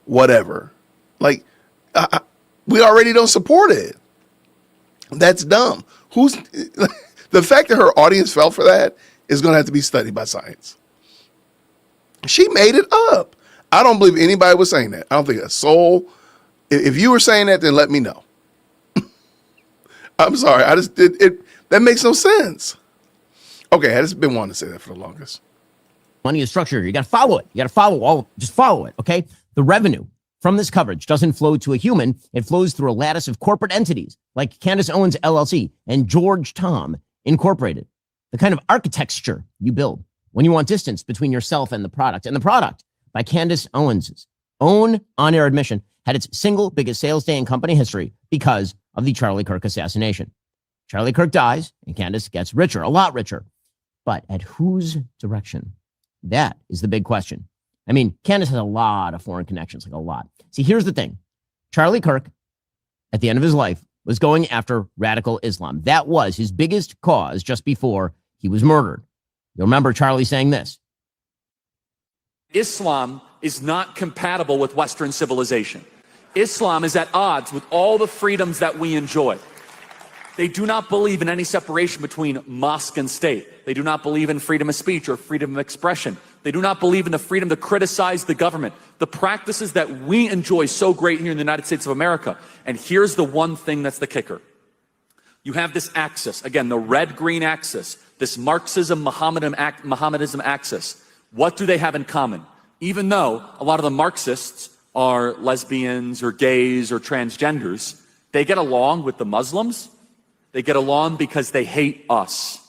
B: whatever. Like, we already don't support it. That's dumb. The fact that her audience fell for that is going to have to be studied by science. She made it up. I don't believe anybody was saying that. I don't think a soul. If you were saying that, then let me know. I'm sorry. I just did it. That makes no sense. Okay, I just been wanting to say that for the longest.
P: Money is structured. You got to follow it. You got to follow just follow it. Okay. The revenue from this coverage doesn't flow to a human. It flows through a lattice of corporate entities like Candace Owens LLC and George Tom Incorporated. The kind of architecture you build when you want distance between yourself and the product. And the product, by Candace Owens' own on-air admission, had its single biggest sales day in company history because of the Charlie Kirk assassination. Charlie Kirk dies, and Candace gets richer, a lot richer. But at whose direction? That is the big question. I mean, Candace has a lot of foreign connections, like a lot. See, here's the thing. Charlie Kirk, at the end of his life, was going after radical Islam. That was his biggest cause just before he was murdered. You'll remember Charlie saying this.
T: Islam is not compatible with Western civilization. Islam is at odds with all the freedoms that we enjoy. They do not believe in any separation between mosque and state. They do not believe in freedom of speech or freedom of expression. They do not believe in the freedom to criticize the government, the practices that we enjoy so great here in the United States of America. And here's the one thing that's the kicker. You have this axis, again, the red-green axis, this Marxism-Mohammedanism axis. What do they have in common? Even though a lot of the Marxists are lesbians or gays or transgenders, they get along with the Muslims. They get along because they hate us.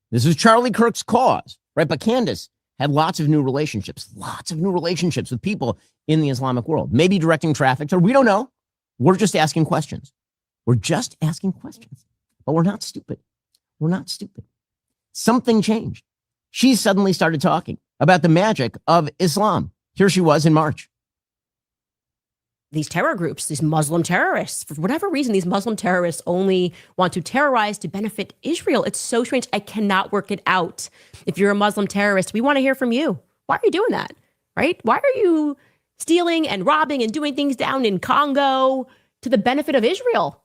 P: This is Charlie Kirk's cause, right? But Candace had lots of new relationships with people in the Islamic world, maybe directing traffic, or we don't know. We're just asking questions. But we're not stupid. Something changed. She suddenly started talking about the magic of Islam. Here she was in March.
I: These terror groups, these Muslim terrorists, for whatever reason, these Muslim terrorists only want to terrorize to benefit Israel. It's so strange. I cannot work it out. If you're a Muslim terrorist, we want to hear from you. Why are you doing that? Right? Why are you stealing and robbing and doing things down in Congo to the benefit of Israel?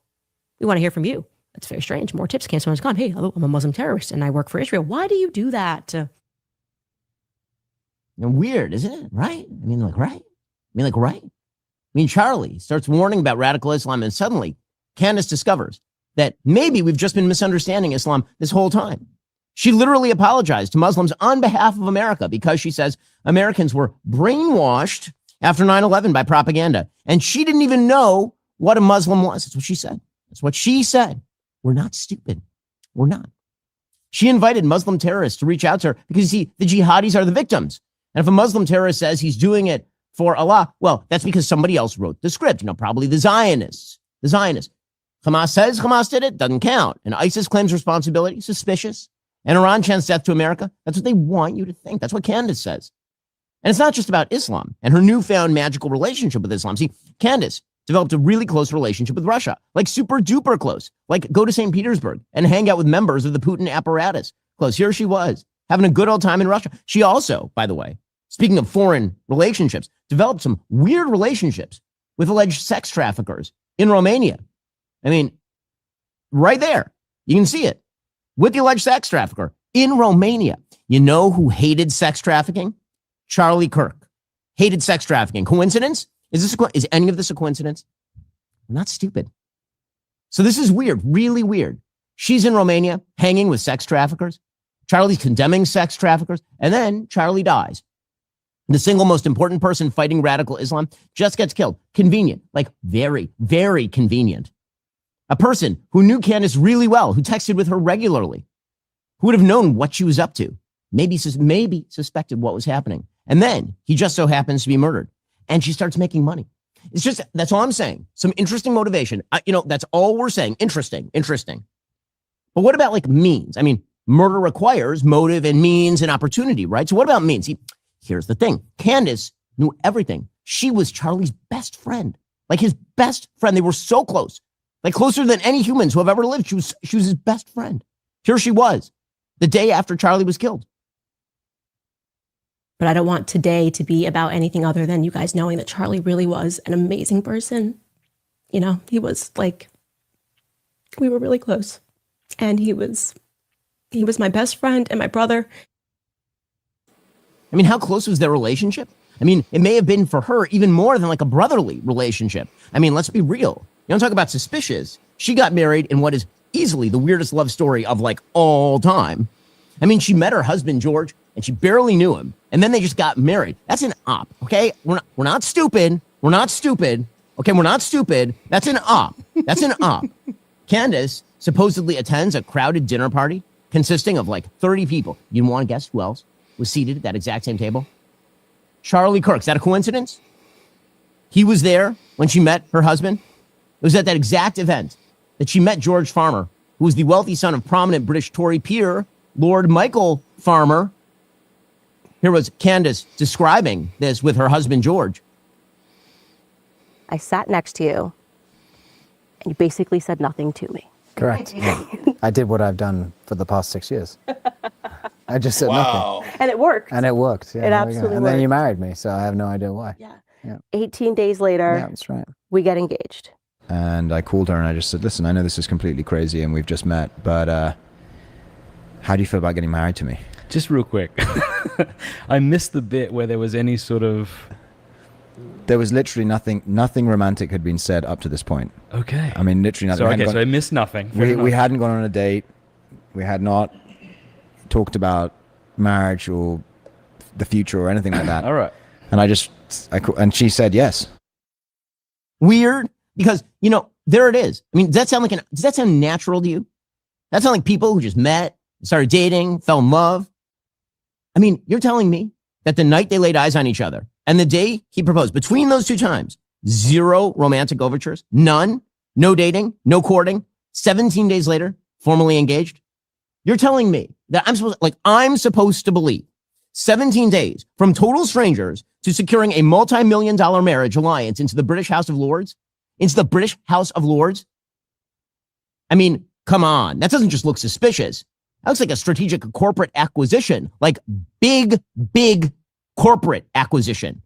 I: We want to hear from you. That's very strange. More tips. Candace Owens gone. Hey, I'm a Muslim terrorist and I work for Israel. Why do you do that?
P: And weird, isn't it? Right? I mean, right? I mean, Charlie starts warning about radical Islam, and suddenly Candace discovers that maybe we've just been misunderstanding Islam this whole time. She literally apologized to Muslims on behalf of America because she says Americans were brainwashed after 9/11 by propaganda. And she didn't even know what a Muslim was. That's what she said. We're not stupid. We're not. She invited Muslim terrorists to reach out to her because, you see, the jihadis are the victims. And if a Muslim terrorist says he's doing it for Allah? Well, that's because somebody else wrote the script, probably the Zionists. Hamas says Hamas did it, doesn't count. And ISIS claims responsibility, suspicious. And Iran chants death to America. That's what they want you to think. That's what Candace says. And it's not just about Islam and her newfound magical relationship with Islam. See, Candace developed a really close relationship with Russia, like super duper close, like go to St. Petersburg and hang out with members of the Putin apparatus. Close. Here she was having a good old time in Russia. She also, by the way, speaking of foreign relationships, developed some weird relationships with alleged sex traffickers in Romania. I mean, right there, you can see it with the alleged sex trafficker in Romania. You know who hated sex trafficking? Charlie Kirk hated sex trafficking. Coincidence? Is any of this a coincidence? I'm not stupid. So this is weird, really weird. She's in Romania hanging with sex traffickers. Charlie's condemning sex traffickers. And then Charlie dies. The single most important person fighting radical Islam just gets killed. Convenient, like very, very convenient. A person who knew Candace really well, who texted with her regularly, who would have known what she was up to, maybe suspected what was happening. And then he just so happens to be murdered. And she starts making money. It's just, that's all I'm saying. Some interesting motivation. That's all we're saying. Interesting. But what about like means? I mean, murder requires motive and means and opportunity, right? So what about means? See, here's the thing. Candace knew everything. She was Charlie's best friend, like his best friend. They were so close, like closer than any humans who have ever lived. She was his best friend. Here she was the day after Charlie was killed.
I: But I don't want today to be about anything other than you guys knowing that Charlie really was an amazing person. He was like, we were really close. And he was my best friend and my brother.
P: I mean, how close was their relationship? I mean, it may have been for her even more than like a brotherly relationship. I mean, let's be real. You don't talk about suspicious. She got married in what is easily the weirdest love story of like all time. I mean, she met her husband, George, and she barely knew him. And then they just got married. That's an op, okay? We're not stupid. We're not stupid. Okay, we're not stupid. That's an op. That's an op. Candace supposedly attends a crowded dinner party consisting of like 30 people. You want to guess who else was seated at that exact same table? Charlie Kirk. Is that a coincidence? He was there when she met her husband. It was at that exact event that she met George Farmer, who was the wealthy son of prominent British Tory peer, Lord Michael Farmer. Here was Candace describing this with her husband, George.
R: I sat next to you, and you basically said nothing to me.
U: Correct. Yeah. I did what I've done for the past 6 years. I just said nothing.
R: And it worked.
U: And it worked. Yeah,
R: it absolutely
U: worked. And then you married me, so I have no idea why.
R: Yeah.
U: Yeah.
R: 18 days later,
U: yeah, that's right.
R: we get engaged.
V: And I called her and I just said, listen, I know this is completely crazy and we've just met, but how do you feel about getting married to me?
W: Just real quick. I missed the bit where there was any sort of...
V: There was literally nothing romantic had been said up to this point.
W: Okay.
V: I mean, literally nothing.
W: So I missed nothing.
V: We hadn't gone on a date. We had not talked about marriage or the future or anything like that.
W: All right.
V: And and she said yes.
P: Weird, because, there it is. I mean, does that sound natural to you? That sound like people who just met, started dating, fell in love? I mean, you're telling me that the night they laid eyes on each other and the day he proposed, between those two times, 0 romantic overtures, none, no dating, no courting, 17 days later, formally engaged? You're telling me that I'm supposed to believe 17 days from total strangers to securing a multi-million-dollar marriage alliance into the British House of Lords? Into the British House of Lords? I mean, come on. That doesn't just look suspicious. That looks like a strategic corporate acquisition, like big corporate acquisition,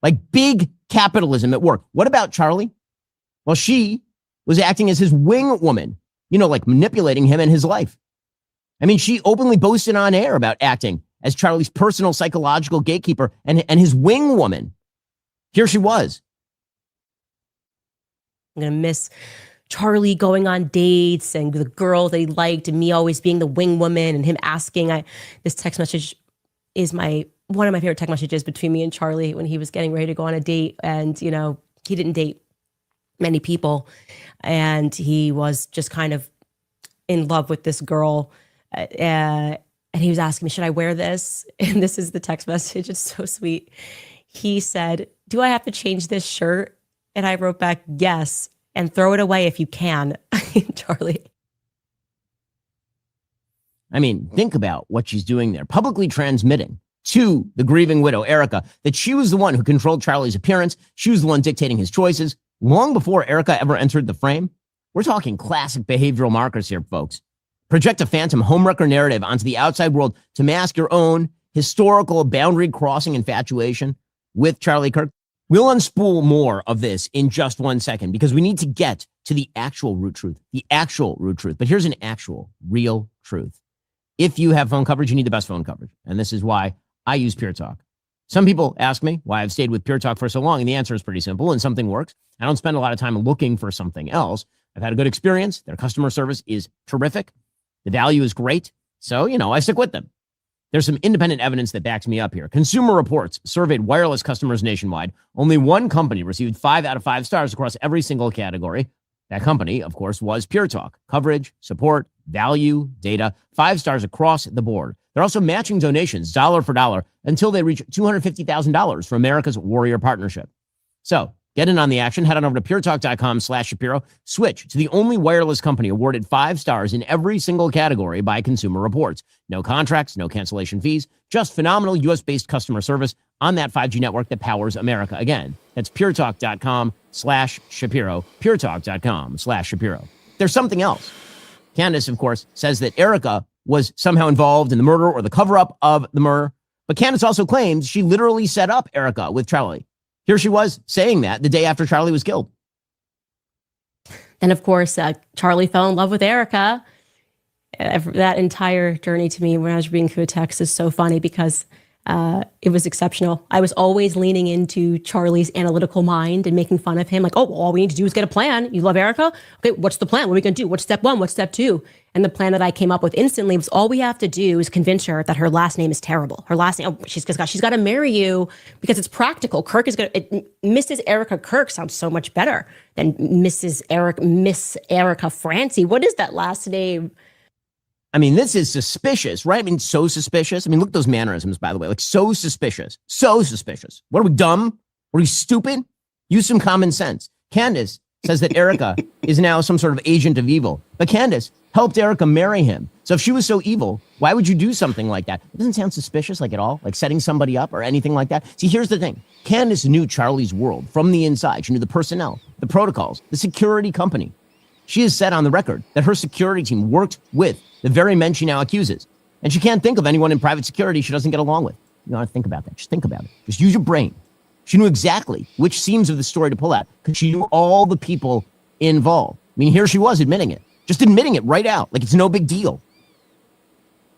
P: like big capitalism at work. What about Charlie? Well, she was acting as his wing woman, like manipulating him in his life. I mean, she openly boasted on air about acting as Charlie's personal psychological gatekeeper and his wing woman. Here she was.
I: I'm going to miss Charlie going on dates and the girl they liked and me always being the wing woman and him asking. This text message is one of my favorite text messages between me and Charlie when he was getting ready to go on a date. And, he didn't date many people. And he was just kind of in love with this girl. And he was asking me, should I wear this? And this is the text message. It's so sweet. he said, "Do I have to change this shirt?" And I wrote back, "Yes, and throw it away if you can." Charlie.
P: I mean, think about what she's doing there, publicly transmitting to the grieving widow, Erica, that she was the one who controlled Charlie's appearance. She was the one dictating his choices long before Erica ever entered the frame. We're talking classic behavioral markers here, folks. Project a phantom homewrecker narrative onto the outside world to mask your own historical boundary crossing infatuation with Charlie Kirk. We'll unspool more of this in just 1 second because we need to get to the actual root truth, But here's an actual, real truth. If you have phone coverage, you need the best phone coverage. And this is why I use Pure Talk. Some people ask me why I've stayed with Pure Talk for so long, and the answer is pretty simple. And something works. I don't spend a lot of time looking for something else. I've had a good experience. Their customer service is terrific. The value is great. So, I stick with them. There's some independent evidence that backs me up here. Consumer Reports surveyed wireless customers nationwide. Only one company received 5 out of 5 stars across every single category. That company, of course, was Pure Talk. Coverage, support, value, data, 5 stars across the board. They're also matching donations dollar for dollar until they reach $250,000 for America's Warrior Partnership. So get in on the action. Head on over to puretalk.com/Shapiro. Switch to the only wireless company awarded 5 stars in every single category by Consumer Reports. No contracts, no cancellation fees, just phenomenal US-based customer service on that 5G network that powers America. Again, that's puretalk.com/Shapiro, puretalk.com/Shapiro. There's something else. Candace, of course, says that Erica was somehow involved in the murder or the cover-up of the murder. But Candace also claims she literally set up Erica with Charlie. Here she was saying that the day after Charlie was killed.
I: And of course, Charlie fell in love with Erica. That entire journey to me when I was reading through a text is so funny because it was exceptional. I was always leaning into Charlie's analytical mind and making fun of him. Like, oh, well, all we need to do is get a plan. You love Erica? Okay, what's the plan? What are we going to do? What's step 1? What's step 2? And the plan that I came up with instantly was all we have to do is convince her that her last name is terrible. Her last name, she's got to marry you because it's practical. Kirk is going to, Mrs. Erica Kirk sounds so much better than Miss Erica Francie. What is that last name?
P: I mean, this is suspicious, right? I mean, so suspicious. I mean, look at those mannerisms, by the way. Like, so suspicious. So suspicious. What are we, dumb? Are we stupid? Use some common sense. Candace says that Erica is now some sort of agent of evil. But Candace helped Erica marry him. So if she was so evil, why would you do something like that? It doesn't sound suspicious, like, at all. Like setting somebody up or anything like that. See, here's the thing. Candace knew Charlie's world from the inside. She knew the personnel, the protocols, the security company. She has said on the record that her security team worked with the very men she now accuses. And she can't think of anyone in private security she doesn't get along with. You don't have to think about that. Just think about it. Just use your brain. She knew exactly which seams of the story to pull out because she knew all the people involved. I mean, here she was admitting it. Just admitting it right out. Like it's no big deal.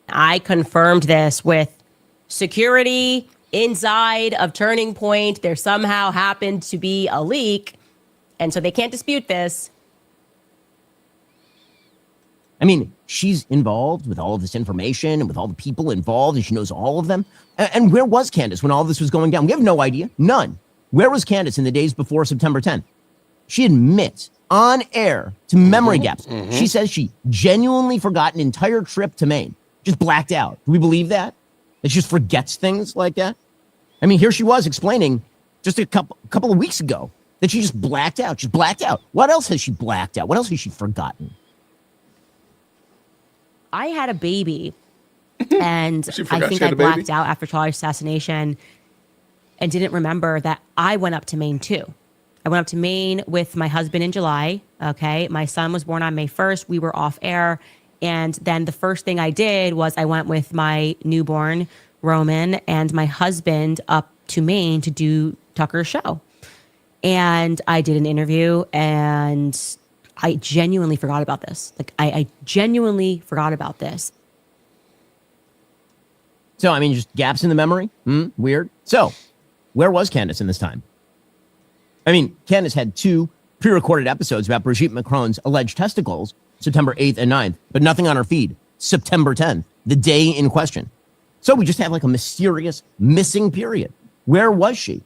I: I confirmed this with security inside of Turning Point. There somehow happened to be a leak. And so they can't dispute this.
P: I mean, she's involved with all of this information and with all the people involved, and she knows all of them. And where was Candace when all of this was going down? We have no idea. None. Where was Candace in the days before September 10th? She admits on air to memory gaps. She says she genuinely forgot an entire trip to Maine. Just blacked out. Do we believe that? That she just forgets things like that? I mean, here she was explaining just a couple of weeks ago that she just blacked out. Just blacked out. What else has she blacked out? What else has she forgotten?
I: I had a baby, and I think I blacked out after Charlie's assassination and didn't remember that I went up to Maine too. I went up to Maine with my husband in July. Okay. My son was born on May 1st. We were off air. And then the first thing I did was I went with my newborn, Roman, and my husband up to Maine to do Tucker's show. And I did an interview, and I genuinely forgot about this. Like, I genuinely forgot about this.
P: So, I mean, just gaps in the memory? Weird. So, where was Candace in this time? I mean, Candace had 2 pre-recorded episodes about Brigitte Macron's alleged testicles, September 8th and 9th, but nothing on her feed, September 10th, the day in question. So we just have like a mysterious missing period. Where was she?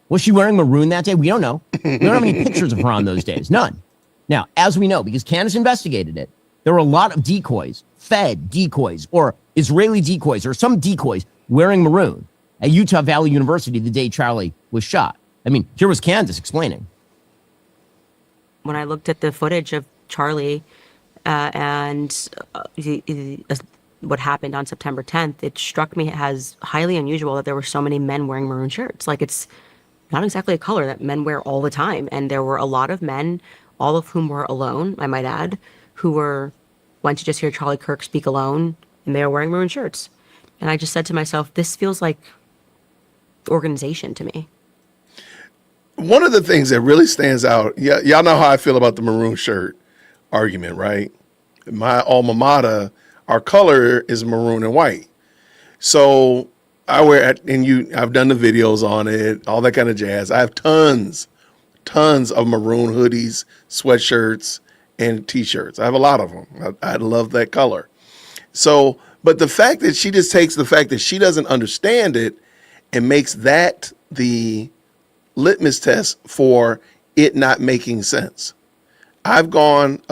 P: Was she wearing maroon that day? We don't know. We don't have any pictures of her on those days. None. Now, as we know, because Candace investigated it, there were a lot of decoys, Fed decoys, or Israeli decoys, or some decoys wearing maroon. at Utah Valley University the day Charlie was shot. I mean, here was Candace explaining.
J: When I looked at the footage of Charlie what happened on September 10th, it struck me as highly unusual that there were so many men wearing maroon shirts. Like, it's not exactly a color that men wear all the time. And there were a lot of men, all of whom were alone, I might add, who went to just hear Charlie Kirk speak alone, and they were wearing maroon shirts. And I just said to myself, this feels like organization to me.
B: One of the things that really stands out, y'all know how I feel about the maroon shirt argument, right? My alma mater, our color is maroon and white. So I I've done the videos on it, all that kind of jazz. I have tons of maroon hoodies, sweatshirts, and t-shirts. I have a lot of them. I love that color. So, but the fact that she just takes the fact that she doesn't understand it and makes that the litmus test for it not making sense. I've gone,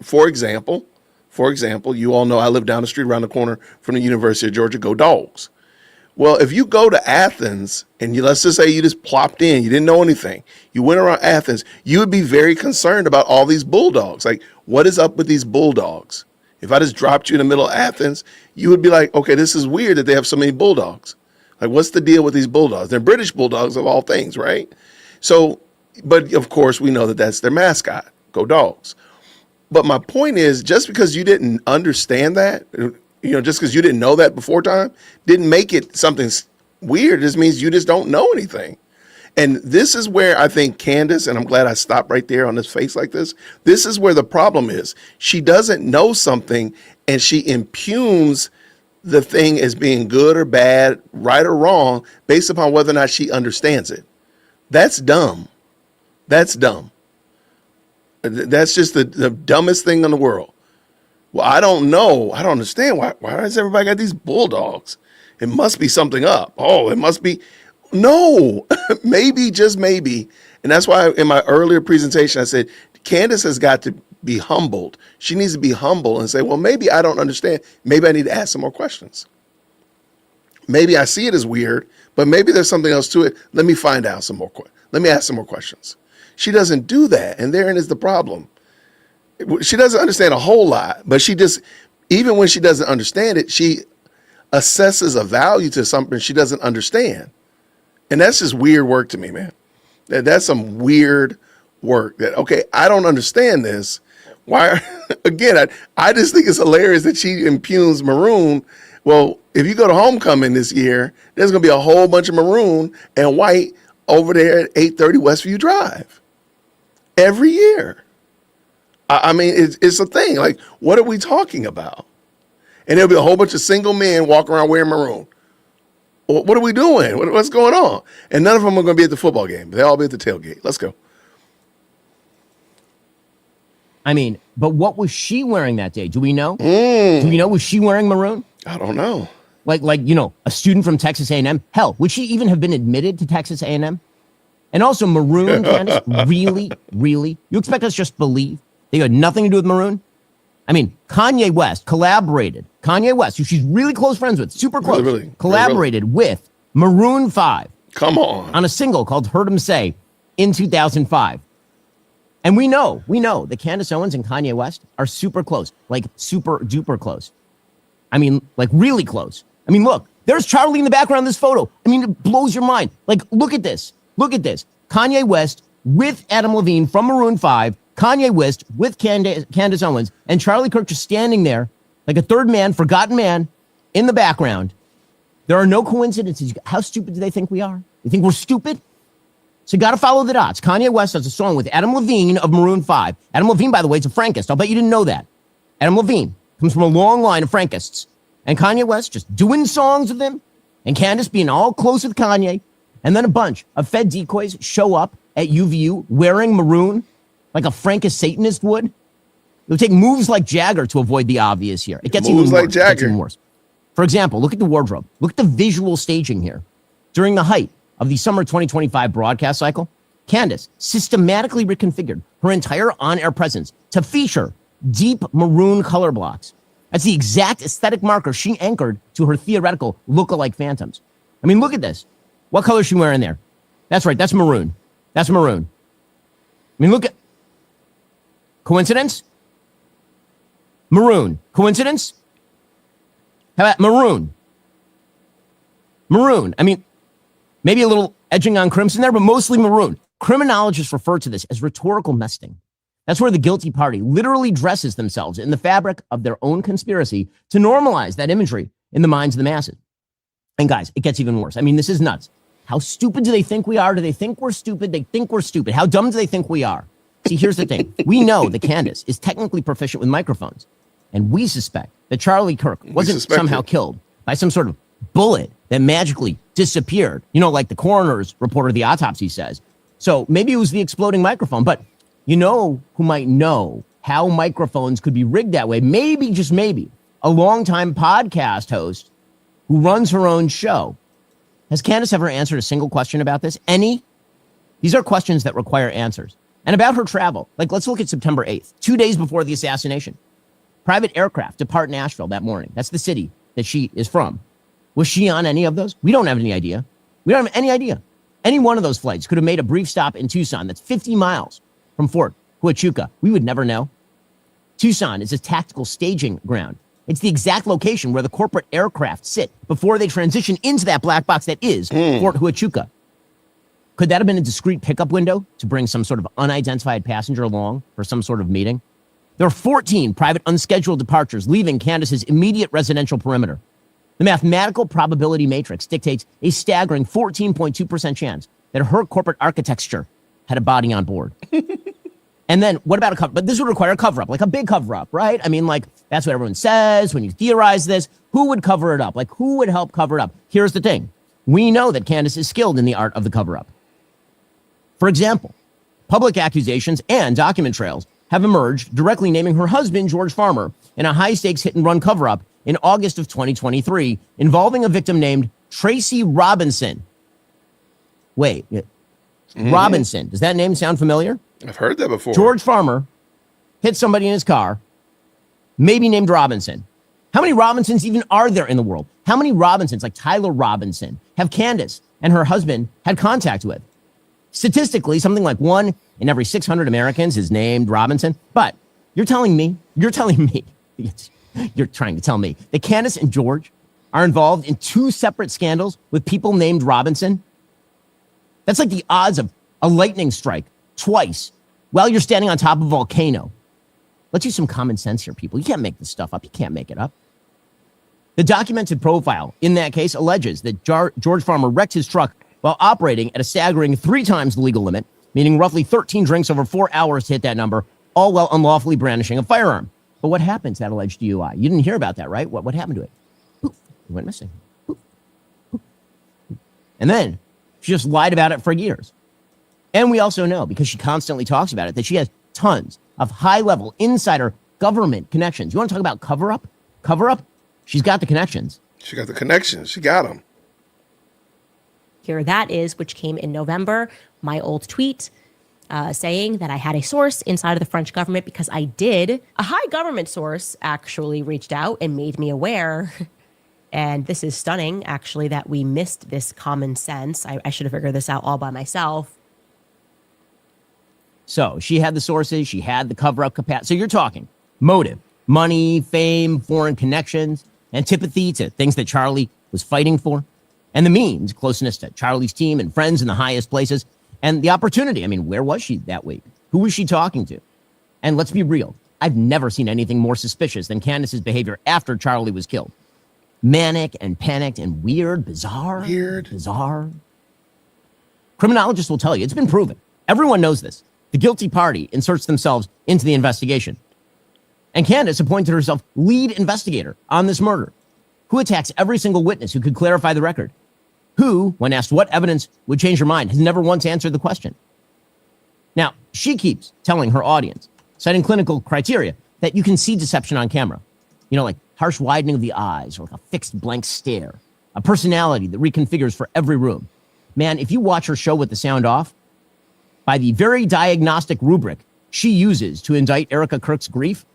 B: for example, you all know I live down the street around the corner from the University of Georgia. Go Dogs. Well, if you go to Athens and let's just say you just plopped in, you didn't know anything, you went around Athens, you would be very concerned about all these Bulldogs. Like, what is up with these Bulldogs? If I just dropped you in the middle of Athens, you would be like, okay, this is weird that they have so many Bulldogs. Like, what's the deal with these Bulldogs? They're British Bulldogs of all things, right? So, but of course we know that that's their mascot, Go Dogs. But my point is, just because you didn't understand that, just because you didn't know that before time, didn't make it something weird. It just means you just don't know anything. And this is where I think Candace, and I'm glad I stopped right there on this face like this. This is where the problem is. She doesn't know something and she impugns the thing as being good or bad, right or wrong, based upon whether or not she understands it. That's dumb. That's dumb. That's just the dumbest thing in the world. Well, I don't know. I don't understand. Why has everybody got these Bulldogs? It must be something up. Oh, it must be. No, maybe, just maybe. And that's why in my earlier presentation, I said, Candace has got to be humbled. She needs to be humble and say, well, maybe I don't understand. Maybe I need to ask some more questions. Maybe I see it as weird, but maybe there's something else to it. Let me find out some more. Let me ask some more questions. She doesn't do that. And therein is the problem. She doesn't understand a whole lot, but she just, even when she doesn't understand it, she assesses a value to something she doesn't understand. And that's just weird work to me, man. That's some weird work that, okay, I don't understand this. Why? Again, I just think it's hilarious that she impugns maroon. Well, if you go to homecoming this year, there's going to be a whole bunch of maroon and white over there at 830 Westview Drive every year. I mean, it's a thing. Like, what are we talking about? And there'll be a whole bunch of single men walking around wearing maroon. What are we doing? What's going on? And none of them are going to be at the football game. They'll all be at the tailgate. Let's go.
P: I mean, but what was she wearing that day? Do we know? Do we know? Was she wearing maroon?
B: I don't know.
P: Like a student from Texas A&M. Hell, would she even have been admitted to Texas A&M? And also maroon, Candace, really? You expect us to just believe they had nothing to do with maroon? I mean, Kanye West collaborated. Kanye West, who she's really close friends with, super close,
B: really,
P: collaborated with Maroon 5.
B: Come on.
P: A single called Heard 'Em Say in 2005. And we know that Candace Owens and Kanye West are super close, like super duper close. I mean, like really close. I mean, look, there's Charlie in the background of this photo. I mean, it blows your mind. Like, look at this. Kanye West with Adam Levine from Maroon 5, Kanye West with Candace Owens, and Charlie Kirk just standing there like a third man, forgotten man in the background. There are no coincidences. How stupid do they think we are? You think we're stupid? So you got to follow the dots. Kanye West has a song with Adam Levine of Maroon 5. Adam Levine, by the way, is a Frankist. I'll bet you didn't know that. Adam Levine comes from a long line of Frankists. And Kanye West just doing songs with him, and Candace being all close with Kanye. And then a bunch of Fed decoys show up at UVU wearing maroon like a Frankist Satanist would. They'll take moves like Jagger to avoid the obvious here. It gets even worse. It gets even worse. For example, look at the wardrobe. Look at the visual staging here. During the height of the summer 2025 broadcast cycle, Candace systematically reconfigured her entire on-air presence to feature deep maroon color blocks. That's the exact aesthetic marker she anchored to her theoretical look-alike phantoms. I mean, look at this. What color is she wearing there? That's right. That's maroon. That's maroon. I mean, look at... Coincidence? Maroon. Coincidence? How about maroon? Maroon. I mean, maybe a little edging on crimson there, but mostly maroon. Criminologists refer to this as rhetorical nesting. That's where the guilty party literally dresses themselves in the fabric of their own conspiracy to normalize that imagery in the minds of the masses. And guys, it gets even worse. I mean, this is nuts. How stupid do they think we are? Do they think we're stupid? They think we're stupid. How dumb do they think we are? See, here's the thing. We know that Candace is technically proficient with microphones. And we suspect that Charlie Kirk wasn't somehow killed by some sort of bullet that magically disappeared. You know, like the coroner's report or the autopsy says. So maybe it was the exploding microphone. But you know who might know how microphones could be rigged that way? Maybe, just maybe, a longtime podcast host who runs her own show. Has Candace ever answered a single question about this? Any? These are questions that require answers. And about her travel, like let's look at September 8th, 2 days before the assassination. Private aircraft depart Nashville that morning. That's the city that she is from. Was she on any of those? We don't have any idea. We don't have any idea. Any one of those flights could have made a brief stop in Tucson. That's 50 miles from Fort Huachuca. We would never know. Tucson is a tactical staging ground. It's the exact location where the corporate aircraft sit before they transition into that black box that is Fort Huachuca. Could that have been a discreet pickup window to bring some sort of unidentified passenger along for some sort of meeting? There are 14 private unscheduled departures leaving Candace's immediate residential perimeter. The mathematical probability matrix dictates a staggering 14.2% chance that her corporate architecture had a body on board. And then what about a cover? But this would require a cover-up, like a big cover-up, right? I mean, like, that's what everyone says when you theorize this. Who would cover it up? Like, who would help cover it up? Here's the thing. We know that Candace is skilled in the art of the cover-up. For example, public accusations and document trails have emerged directly naming her husband, George Farmer, in a high-stakes hit-and-run cover-up in August of 2023 involving a victim named Tracy Robinson. Wait, Robinson. Does that name sound familiar?
B: I've heard that before.
P: George Farmer hit somebody in his car, maybe named Robinson. How many Robinsons even are there in the world? How many Robinsons, like Tyler Robinson, have Candace and her husband had contact with? Statistically, something like 1 in every 600 Americans is named Robinson. But you're telling me, you're trying to tell me that Candace and George are involved in 2 separate scandals with people named Robinson? That's like the odds of a lightning strike twice while you're standing on top of a volcano. Let's use some common sense here, people. You can't make this stuff up. You can't make it up. The documented profile in that case alleges that George Farmer wrecked his truck while operating at a staggering 3 times the legal limit, meaning roughly 13 drinks over 4 hours to hit that number, all while unlawfully brandishing a firearm. But what happened to that alleged DUI? You didn't hear about that, right? What happened to it? Poof, it went missing. Poof, poof, poof. And then she just lied about it for years. And we also know, because she constantly talks about it, that she has tons of high-level insider government connections. You want to talk about cover-up? Cover-up? She's got the connections.
B: She got the connections. She got them.
I: Here that is, which came in November, my old tweet saying that I had a source inside of the French government because I did. A high government source actually reached out and made me aware. And this is stunning, actually, that we missed this common sense. I should have figured this out all by myself.
P: So she had the sources, she had the cover-up capacity. So you're talking motive, money, fame, foreign connections, antipathy to things that Charlie was fighting for, and the means, closeness to Charlie's team and friends in the highest places, and the opportunity. I mean, where was she that week? Who was she talking to? And let's be real. I've never seen anything more suspicious than Candace's behavior after Charlie was killed. Manic and panicked and weird, bizarre. Bizarre. Criminologists will tell you, it's been proven. Everyone knows this. The guilty party inserts themselves into the investigation. And Candace appointed herself lead investigator on this murder, who attacks every single witness who could clarify the record, who, when asked what evidence would change her mind, has never once answered the question. Now, she keeps telling her audience, citing clinical criteria, that you can see deception on camera. You know, like harsh widening of the eyes, or like a fixed blank stare, a personality that reconfigures for every room. Man, if you watch her show with the sound off, by the very diagnostic rubric she uses to indict Erica Kirk's grief,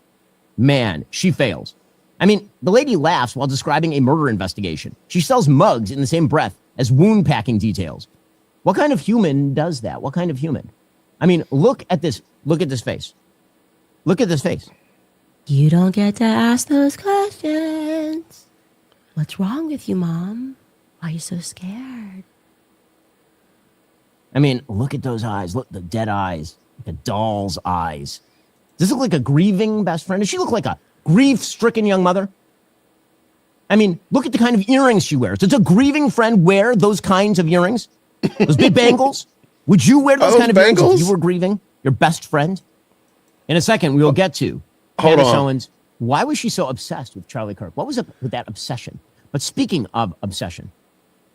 P: man, she fails. I mean, the lady laughs while describing a murder investigation. She sells mugs in the same breath as wound packing details. What kind of human does that? What kind of human? I mean, look at this. Look at this face. Look at this face.
I: You don't get to ask those questions. What's wrong with you, Mom? Why are you so scared?
P: I mean, look at those eyes. Look, the dead eyes. The doll's eyes. Does this look like a grieving best friend? Does she look like a grief-stricken young mother? I mean, look at the kind of earrings she wears. Does a grieving friend wear those kinds of earrings? Those big bangles? Would you wear those kind of earrings if you were grieving your best friend? In a second, we will get to Candace Owens. Why was she so obsessed with Charlie Kirk? What was up with that obsession? But speaking of obsession,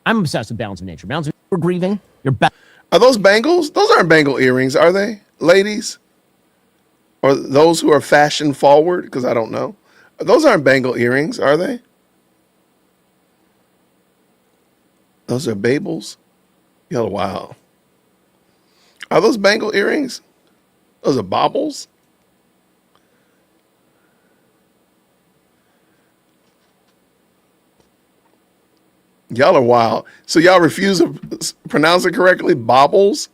P: I'm obsessed with balance of nature. Balance of nature, we're grieving. Your best.
B: Are those bangles? Those aren't bangle earrings, are they, ladies? Or those who are fashion forward? Because I don't know. Those aren't bangle earrings, are they? Those are Babels? Yo, wow. Are those bangle earrings? Those are baubles? Y'all are wild. So y'all refuse to pronounce it correctly? Baubles?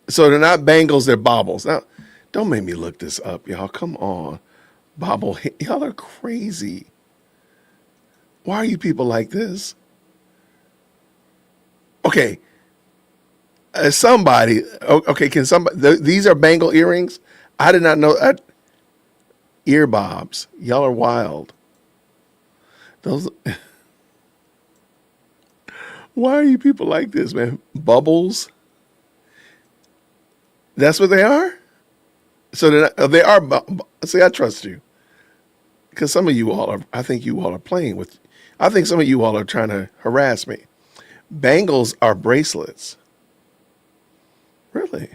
B: So they're not bangles, they're baubles. Now, don't make me look this up, y'all. Come on. Bauble. Y'all are crazy. Why are you people like this? Okay. Somebody, okay, can somebody, these are bangle earrings? I did not know. Ear bobs. Y'all are wild. Those. Why are you people like this, man? Bubbles? That's what they are? So they are. See, I trust you. Because some of you all are, I think you all are playing with, I think some of you all are trying to harass me. Bangles are bracelets. Really?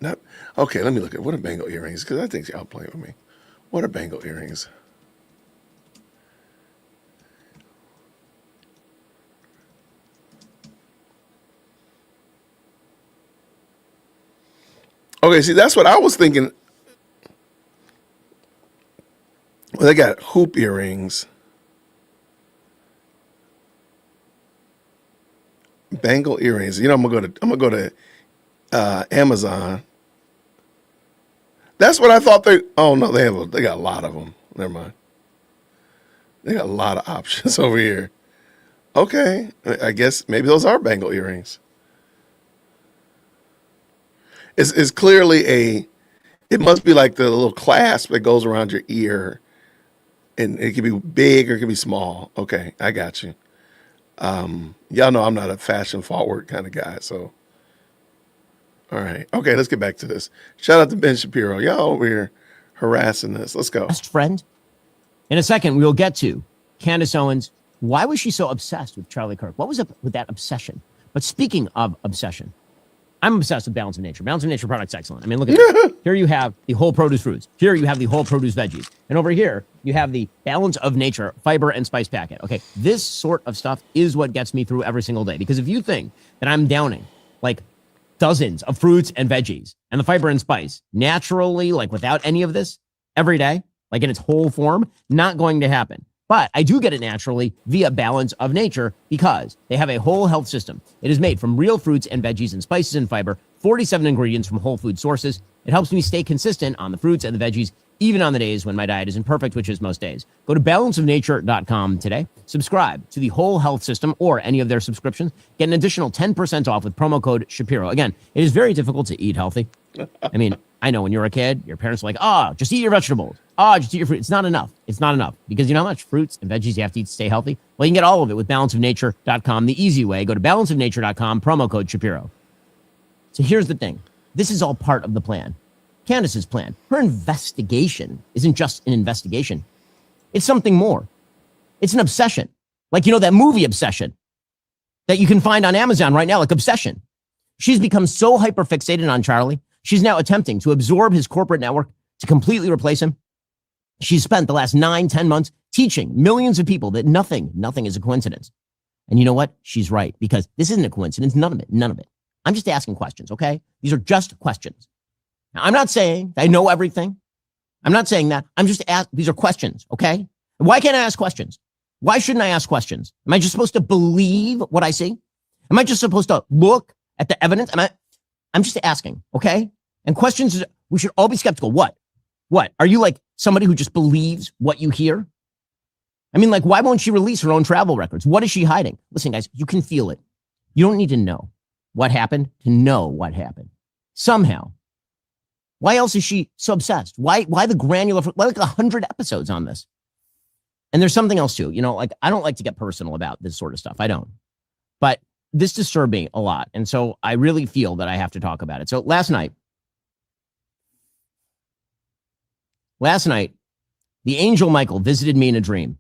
B: Not okay, let me look at what are bangle earrings, because I think y'all playing with me. What are bangle earrings? Okay, see, that's what I was thinking. Well, they got hoop earrings. Bangle earrings. You know, I'm gonna go to Amazon. That's what I thought they. Oh no, they got a lot of them. Never mind. They got a lot of options over here. Okay, I guess maybe those are bangle earrings. It's clearly it must be like the little clasp that goes around your ear, and it can be big or it can be small. Okay, I got you. Y'all know I'm not a fashion forward kind of guy, so. All right. Okay, let's get back to this. Shout out to Ben Shapiro. Y'all over here harassing this. Let's go.
P: Best friend. In a second, we'll get to Candace Owens. Why was she so obsessed with Charlie Kirk? What was up with that obsession? But speaking of obsession, I'm obsessed with balance of nature. Balance of nature products excellent. I mean, look at this. Here you have the whole produce fruits. Here you have the whole produce veggies. And over here, you have the balance of nature fiber and spice packet. Okay, this sort of stuff is what gets me through every single day. Because if you think that I'm downing like dozens of fruits and veggies and the fiber and spice naturally, like without any of this every day, like in its whole form, not going to happen. But I do get it naturally via balance of nature because they have a whole health system. It is made from real fruits and veggies and spices and fiber, 47 ingredients from whole food sources. It helps me stay consistent on the fruits and the veggies, even on the days when my diet isn't perfect, which is most days. Go to balanceofnature.com today. Subscribe to the whole health system or any of their subscriptions. Get an additional 10% off with promo code Shapiro. Again, it is very difficult to eat healthy. I mean, I know when you're a kid, your parents are like, just eat your vegetables. Just eat your fruit. It's not enough. It's not enough because you know how much fruits and veggies you have to eat to stay healthy? Well, you can get all of it with balanceofnature.com. The easy way, go to balanceofnature.com, promo code Shapiro. So here's the thing. This is all part of the plan. Candace's plan. Her investigation isn't just an investigation. It's something more. It's an obsession. Like, you know, that movie Obsession that you can find on Amazon right now, like Obsession. She's become so hyper-fixated on Charlie. She's now attempting to absorb his corporate network to completely replace him. She's spent the last 9-10 months teaching millions of people that nothing is a coincidence. And you know what? She's right, because this isn't a coincidence. None of it. I'm just asking questions, okay? These are just questions. Now, I'm not saying I know everything. I'm not saying that. I'm just asking. These are questions, okay? Why can't I ask questions? Why shouldn't I ask questions? Am I just supposed to believe what I see? Am I just supposed to look at the evidence? I'm just asking, okay? And questions, we should all be skeptical. What? Are you like somebody who just believes what you hear? I mean, like, why won't she release her own travel records? What is she hiding? Listen, guys, you can feel it. You don't need to know what happened to know what happened. Somehow. Why else is she so obsessed? Why the granular, why like 100 episodes on this? And there's something else too. You know, like, I don't like to get personal about this sort of stuff. I don't. But this disturbed me a lot. And so I really feel that I have to talk about it. So last night, the angel Michael visited me in a dream.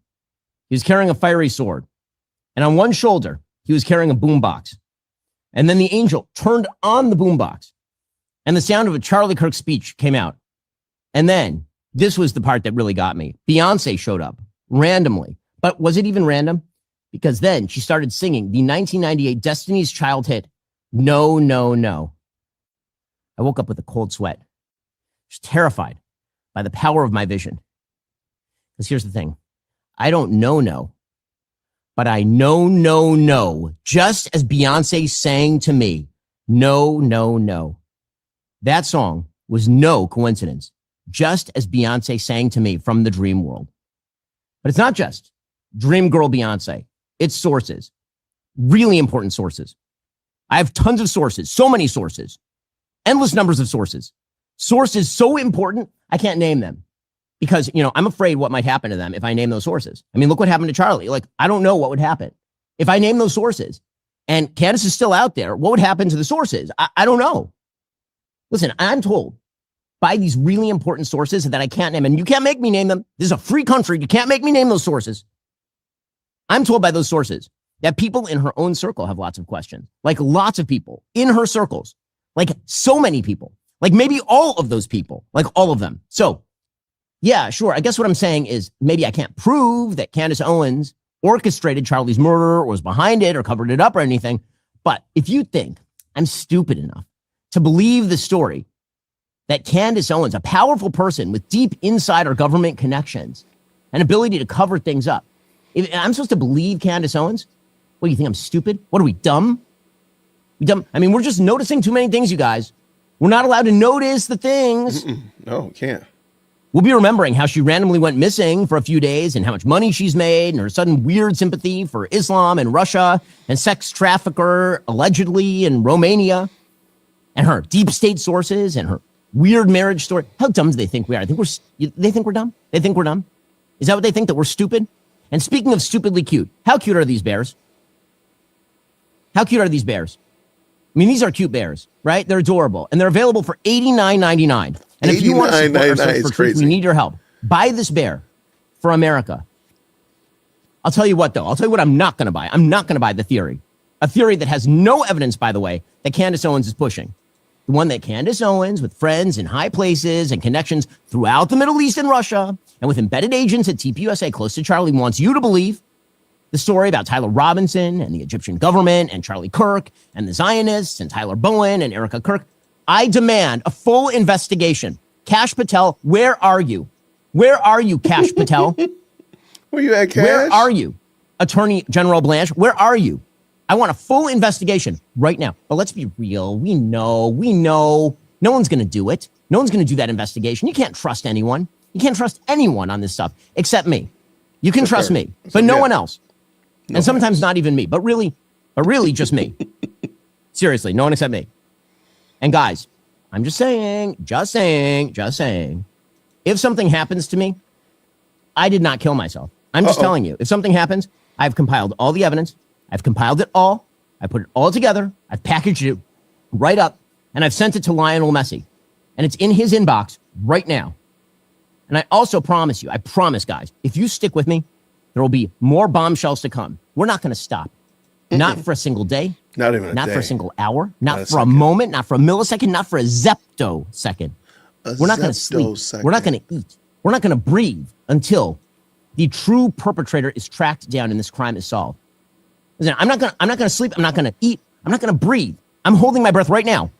P: He was carrying a fiery sword. And on one shoulder, he was carrying a boombox. And then the angel turned on the boombox. And the sound of a Charlie Kirk speech came out. And then, this was the part that really got me. Beyonce showed up randomly. But was it even random? Because then she started singing the 1998 Destiny's Child hit, No, No, No. I woke up with a cold sweat. Just terrified by the power of my vision. Because here's the thing. I don't know, but I know, just as Beyonce sang to me, No, No, No. That song was no coincidence, just as Beyonce sang to me from the dream world. But it's not just dream girl Beyonce. It's sources, really important sources. I have tons of sources, so many sources, endless numbers of sources. Sources so important, I can't name them because, you know, I'm afraid what might happen to them if I name those sources. I mean, look what happened to Charlie. Like, I don't know what would happen if I name those sources and Candace is still out there. What would happen to the sources? I don't know. Listen, I'm told by these really important sources that I can't name, and you can't make me name them. This is a free country. You can't make me name those sources. I'm told by those sources that people in her own circle have lots of questions, like lots of people in her circles, like so many people, like maybe all of those people, like all of them. So yeah, sure. I guess what I'm saying is maybe I can't prove that Candace Owens orchestrated Charlie's murder or was behind it or covered it up or anything. But if you think I'm stupid enough to believe the story that Candace Owens, a powerful person with deep insider government connections and ability to cover things up, if I'm supposed to believe Candace Owens, what do you think? I'm stupid? What are we, dumb? Dumb? I mean, we're just noticing too many things, you guys. We're not allowed to notice the things.
B: No, can't.
P: We'll be remembering how she randomly went missing for a few days and how much money she's made and her sudden weird sympathy for Islam and Russia and sex trafficker allegedly in Romania and her deep state sources and her weird marriage story. How dumb do they think we are? They think we're dumb? They think we're dumb? Is that what they think, that we're stupid? And speaking of stupidly cute, how cute are these bears? How cute are these bears? I mean, these are cute bears, right? They're adorable. And they're available for $89.99. And if you want to support our search for truth, we need your help. Buy this bear for America. I'll tell you what, though. I'll tell you what I'm not going to buy. I'm not going to buy the theory. A theory that has no evidence, by the way, that Candace Owens is pushing. The one that Candace Owens, with friends in high places and connections throughout the Middle East and Russia, and with embedded agents at TPUSA close to Charlie, wants you to believe. The story about Tyler Robinson and the Egyptian government and Charlie Kirk and the Zionists and Tyler Bowen and Erica Kirk. I demand a full investigation. Kash Patel, where are you? Where are you, Kash Patel?
B: Where you at, Kash?
P: Where are you? Attorney General Blanche, where are you? I want a full investigation right now. But let's be real. We know. No one's going to do it. No one's going to do that investigation. You can't trust anyone. You can't trust anyone on this stuff except me. You can trust me, but no one else. And sometimes not even me, but really just me. Seriously, no one except me. And guys, I'm just saying, if something happens to me, I did not kill myself. I'm just telling you, if something happens, I've compiled all the evidence. I've compiled it all. I put it all together. I've packaged it right up and I've sent it to Lionel Messi and it's in his inbox right now. And I also promise you, I promise guys, if you stick with me, there will be more bombshells to come. We're not going to stop. Not for a single day.
B: Not even a
P: Not
B: day.
P: for a single hour. Not for a moment. Not for a millisecond. Not for a zeptosecond. We're not going to sleep. We're not going to eat. We're not going to breathe until the true perpetrator is tracked down and this crime is solved. Listen, I'm not going to sleep. I'm not going to eat. I'm not going to breathe. I'm holding my breath right now.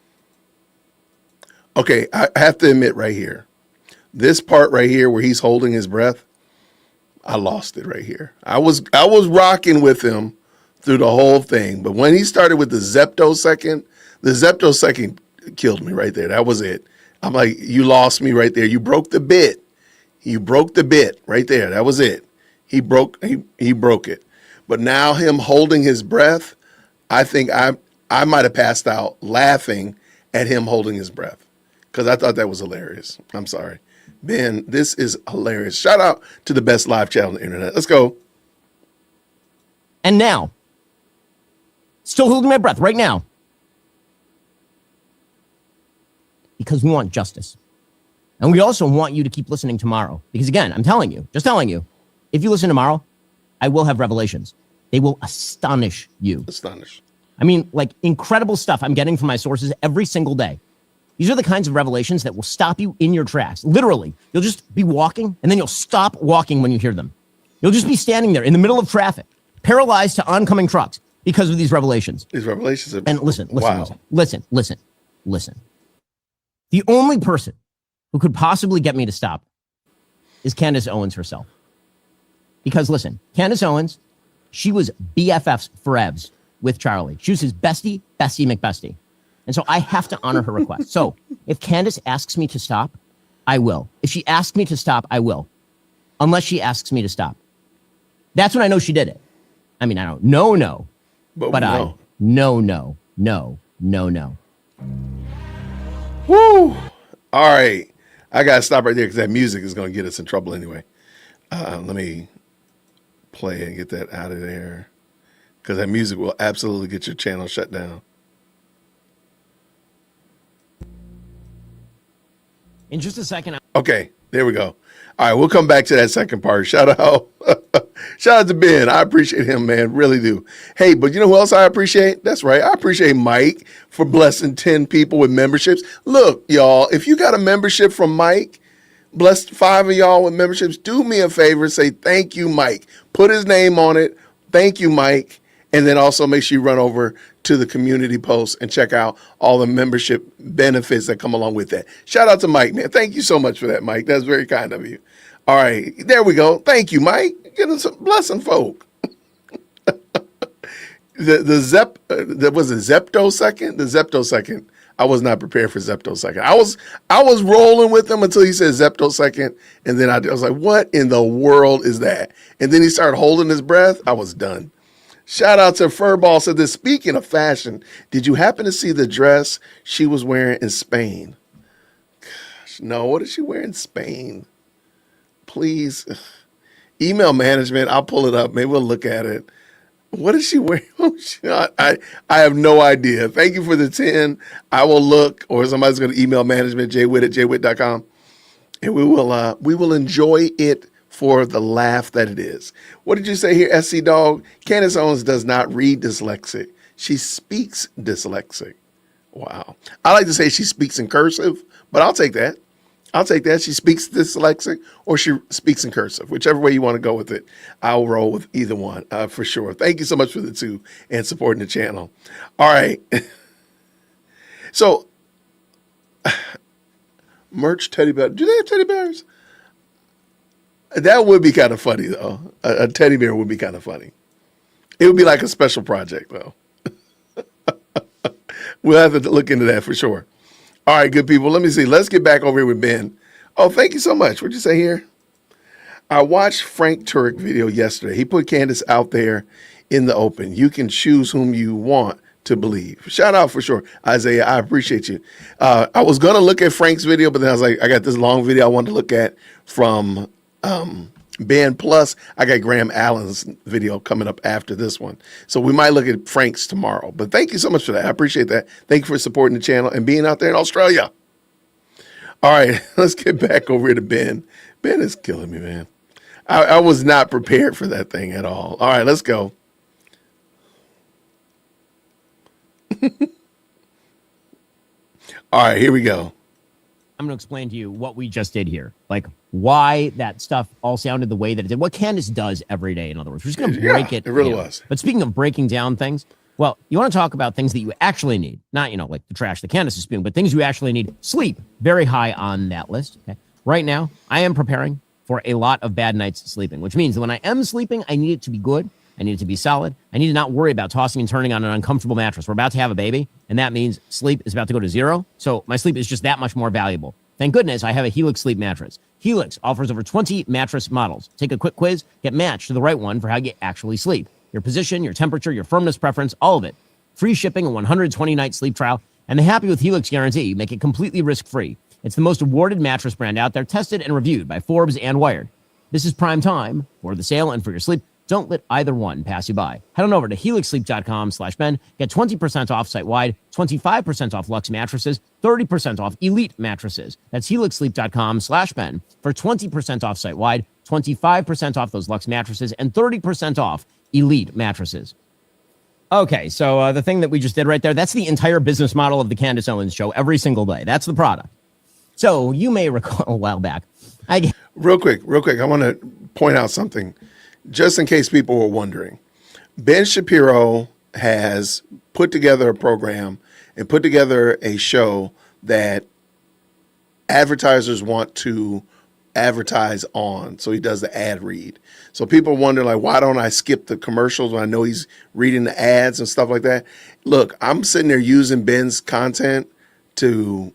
B: Okay, I have to admit right here, this part right here where he's holding his breath, I lost it right here. I was rocking with him through the whole thing, but when he started with the Zepto second killed me right there. That was it. I'm like, you lost me right there. You broke the bit. You broke the bit right there. That was it. He broke it. But now him holding his breath, I think I might have passed out laughing at him holding his breath because I thought that was hilarious. I'm sorry. Ben, this is hilarious. Shout out to the best live chat on the internet. Let's go.
P: And now, still holding my breath right now, because we want justice. And we also want you to keep listening tomorrow. Because again, I'm telling you, just telling you, if you listen tomorrow, I will have revelations. They will astonish you.
B: Astonish.
P: I mean, like incredible stuff I'm getting from my sources every single day. These are the kinds of revelations that will stop you in your tracks. Literally, you'll just be walking and then you'll stop walking when you hear them. You'll just be standing there in the middle of traffic, paralyzed to oncoming trucks because of these revelations.
B: These revelations are...
P: And listen.
B: Wow.
P: Listen. The only person who could possibly get me to stop is Candace Owens herself. Because listen, Candace Owens, she was BFFs forevs with Charlie. She was his bestie McBestie. And so I have to honor her request. So if Candace asks me to stop, I will. If she asks me to stop, I will. Unless she asks me to stop. That's when I know she did it. I mean, I don't know. But I no.
B: Woo! All right. I got to stop right there because that music is going to get us in trouble anyway. Let me play and get that out of there because that music will absolutely get your channel shut down.
P: In just a second.
B: Okay, there we go. All right, we'll come back to that second part. Shout out to Ben. I appreciate him, man. Really do. Hey, but you know who else I appreciate? That's right. I appreciate Mike for blessing 10 people with memberships. Look, y'all, if you got a membership from Mike, blessed 5 of y'all with memberships, do me a favor. Say thank you, Mike. Put his name on it. Thank you, Mike. And then also make sure you run over to the community post and check out all the membership benefits that come along with that. Shout out to Mike, man. Thank you so much for that, Mike. That's very kind of you. All right, there we go. Thank you, Mike. Getting some blessing folk. The Zepto second. The Zepto second. I was not prepared for Zepto second. I was rolling with him until he said Zepto second, and then I was like, "What in the world is that?" And then he started holding his breath. I was done. Shout out to Furball. Said this. Speaking of fashion, did you happen to see the dress she was wearing in Spain? Gosh, no. What did she wear in Spain? Please email management. I'll pull it up. Maybe we'll look at it. What is she wearing? I have no idea. Thank you for the 10. I will look, or somebody's going to email management, jwitt@jwitt.com, and we will enjoy it for the laugh that it is. What did you say here, SC Dog? Candace Owens does not read dyslexic. She speaks dyslexic. Wow. I like to say she speaks in cursive, but I'll take that. She speaks dyslexic or she speaks in cursive. Whichever way you want to go with it, I'll roll with either one for sure. Thank you so much for the 2 and supporting the channel. All right. So, merch teddy bear. Do they have teddy bears? That would be kind of funny, though. A teddy bear would be kind of funny. It would be like a special project, though. We'll have to look into that for sure. All right, good people. Let me see. Let's get back over here with Ben. Oh, thank you so much. What'd you say here? I watched Frank Turek video yesterday. He put Candace out there in the open. You can choose whom you want to believe. Shout out for sure. Isaiah, I appreciate you. I was going to look at Frank's video, but then I was like, I got this long video I wanted to look at from Ben, plus I got Graham Allen's video coming up after this one. So we might look at Frank's tomorrow. But thank you so much for that. I appreciate that. Thank you for supporting the channel and being out there in Australia. All right, let's get back over here to Ben. Ben is killing me, man. I was not prepared for that thing at all. All right, let's go. All right, here we go.
P: I'm going to explain to you what we just did here. Like why that stuff all sounded the way that it did. What Candace does every day, in other words. We're just going to break it.
B: It really was.
P: But speaking of breaking down things, well, you want to talk about things that you actually need. Not, like the trash that Candace is spewing, but things you actually need. Sleep, very high on that list. Okay? Right now, I am preparing for a lot of bad nights sleeping, which means that when I am sleeping, I need it to be good. I need it to be solid. I need to not worry about tossing and turning on an uncomfortable mattress. We're about to have a baby, and that means sleep is about to go to zero. So my sleep is just that much more valuable. Thank goodness I have a Helix sleep mattress. Helix offers over 20 mattress models. Take a quick quiz, get matched to the right one for how you actually sleep. Your position, your temperature, your firmness preference, all of it. Free shipping, a 120-night sleep trial, and the Happy with Helix guarantee make it completely risk-free. It's the most awarded mattress brand out there, tested and reviewed by Forbes and Wired. This is prime time for the sale and for your sleep. Don't let either one pass you by. Head on over to helixsleep.com/Ben. Get 20% off site-wide, 25% off Luxe mattresses, 30% off Elite mattresses. That's helixsleep.com/Ben for 20% off site-wide, 25% off those Luxe mattresses, and 30% off Elite mattresses. Okay, so the thing that we just did right there, that's the entire business model of the Candace Owens Show every single day. That's the product. So you may recall a while back.
B: Real quick, I want to point out something. Just in case people were wondering, Ben Shapiro has put together a program and put together a show that advertisers want to advertise on. So he does the ad read. So people wonder, like, why don't I skip the commercials when I know he's reading the ads and stuff like that? Look, I'm sitting there using Ben's content to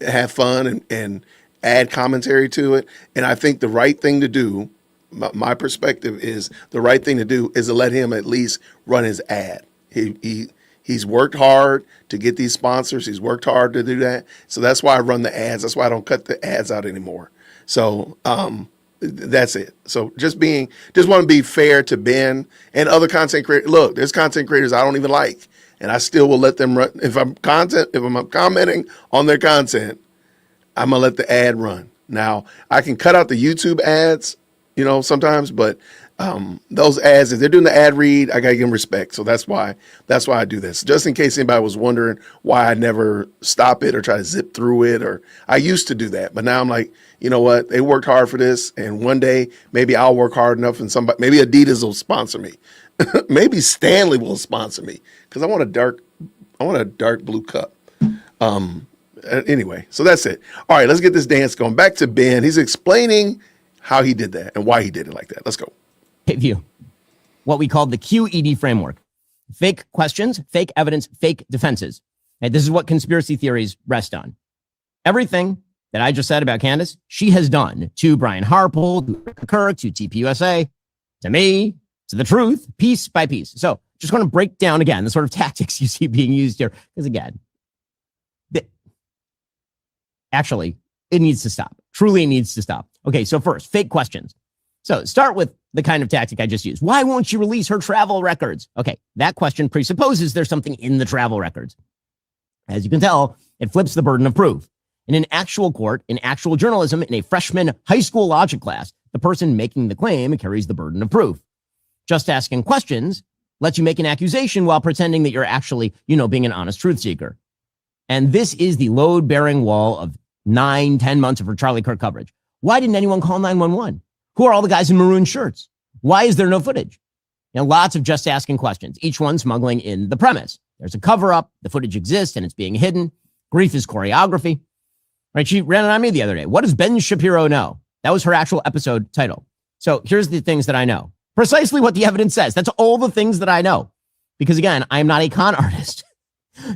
B: have fun and add commentary to it. And I think the right thing to do, my perspective is the right thing to do is to let him at least run his ad. He's worked hard to get these sponsors. He's worked hard to do that. So that's why I run the ads. That's why I don't cut the ads out anymore. So that's it. So just want to be fair to Ben and other content creators. Look, there's content creators I don't even like, and I still will let them run. If I'm commenting on their content, I'm gonna let the ad run. Now I can cut out the YouTube ads, sometimes, but those ads, if they're doing the ad read, I gotta give them respect. So that's why I do this. Just in case anybody was wondering why I never stop it or try to zip through it, or I used to do that, but now I'm like, you know what? They worked hard for this, and one day maybe I'll work hard enough, and maybe Adidas will sponsor me, maybe Stanley will sponsor me because I want a dark blue cup. Anyway, so that's it. All right, let's get this dance going. Back to Ben. He's explaining how he did that and why he did it like that. Let's go.
P: View what we call the QED framework: fake questions, fake evidence, fake defenses. And this is what conspiracy theories rest on. Everything that I just said about Candace, she has done to Brian Harpole, to Kirk, to TPUSA, to me, to the truth, piece by piece. So just going to break down again the sort of tactics you see being used here, because again, actually, it needs to stop. Truly, it needs to stop. Okay, so first, fake questions. So start with the kind of tactic I just used. Why won't you release her travel records? Okay, that question presupposes there's something in the travel records. As you can tell, it flips the burden of proof. In an actual court, in actual journalism, in a freshman high school logic class, the person making the claim carries the burden of proof. Just asking questions lets you make an accusation while pretending that you're actually, being an honest truth seeker. And this is the load-bearing wall of 9-10 months of her Charlie Kirk coverage. Why didn't anyone call 911? Who are all the guys in maroon shirts? Why is there no footage? Lots of just asking questions, each one smuggling in the premise. There's a cover-up, the footage exists, and it's being hidden. Grief is choreography. Right? She ran it on me the other day. What does Ben Shapiro know? That was her actual episode title. So here's the things that I know. Precisely what the evidence says. That's all the things that I know. Because again, I am not a con artist.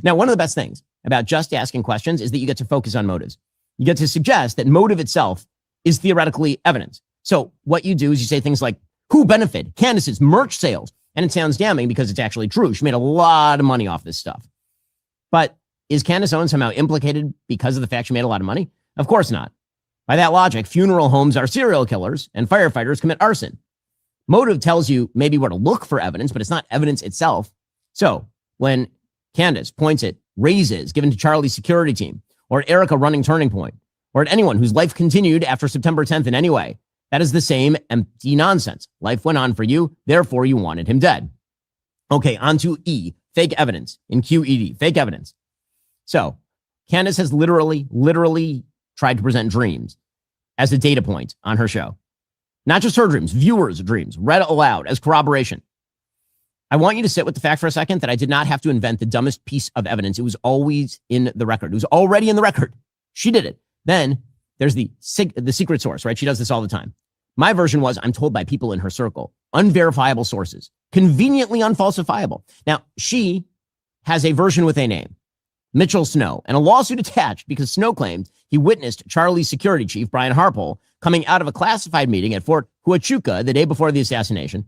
P: Now, one of the best things about just asking questions is that you get to focus on motives. You get to suggest that motive itself is theoretically evidence. So what you do is you say things like, who benefited? Candace's merch sales. And it sounds damning because it's actually true. She made a lot of money off this stuff. But is Candace Owens somehow implicated because of the fact she made a lot of money? Of course not. By that logic, funeral homes are serial killers and firefighters commit arson. Motive tells you maybe where to look for evidence, but it's not evidence itself. So when Candace points at raises given to Charlie's security team, or at Erica running Turning Point, or at anyone whose life continued after September 10th in any way, that is the same empty nonsense. Life went on for you, therefore you wanted him dead. Okay, on to E, fake evidence in QED, fake evidence. So Candace has literally tried to present dreams as a data point on her show. Not just her dreams, viewers' dreams, read aloud as corroboration. I want you to sit with the fact for a second that I did not have to invent the dumbest piece of evidence. It was always in the record. It was already in the record. She did it. Then there's the secret source, right? She does this all the time. My version was, I'm told by people in her circle, unverifiable sources, conveniently unfalsifiable. Now, she has a version with a name, Mitchell Snow, and a lawsuit attached because Snow claimed he witnessed Charlie's security chief, Brian Harpole, coming out of a classified meeting at Fort Huachuca the day before the assassination.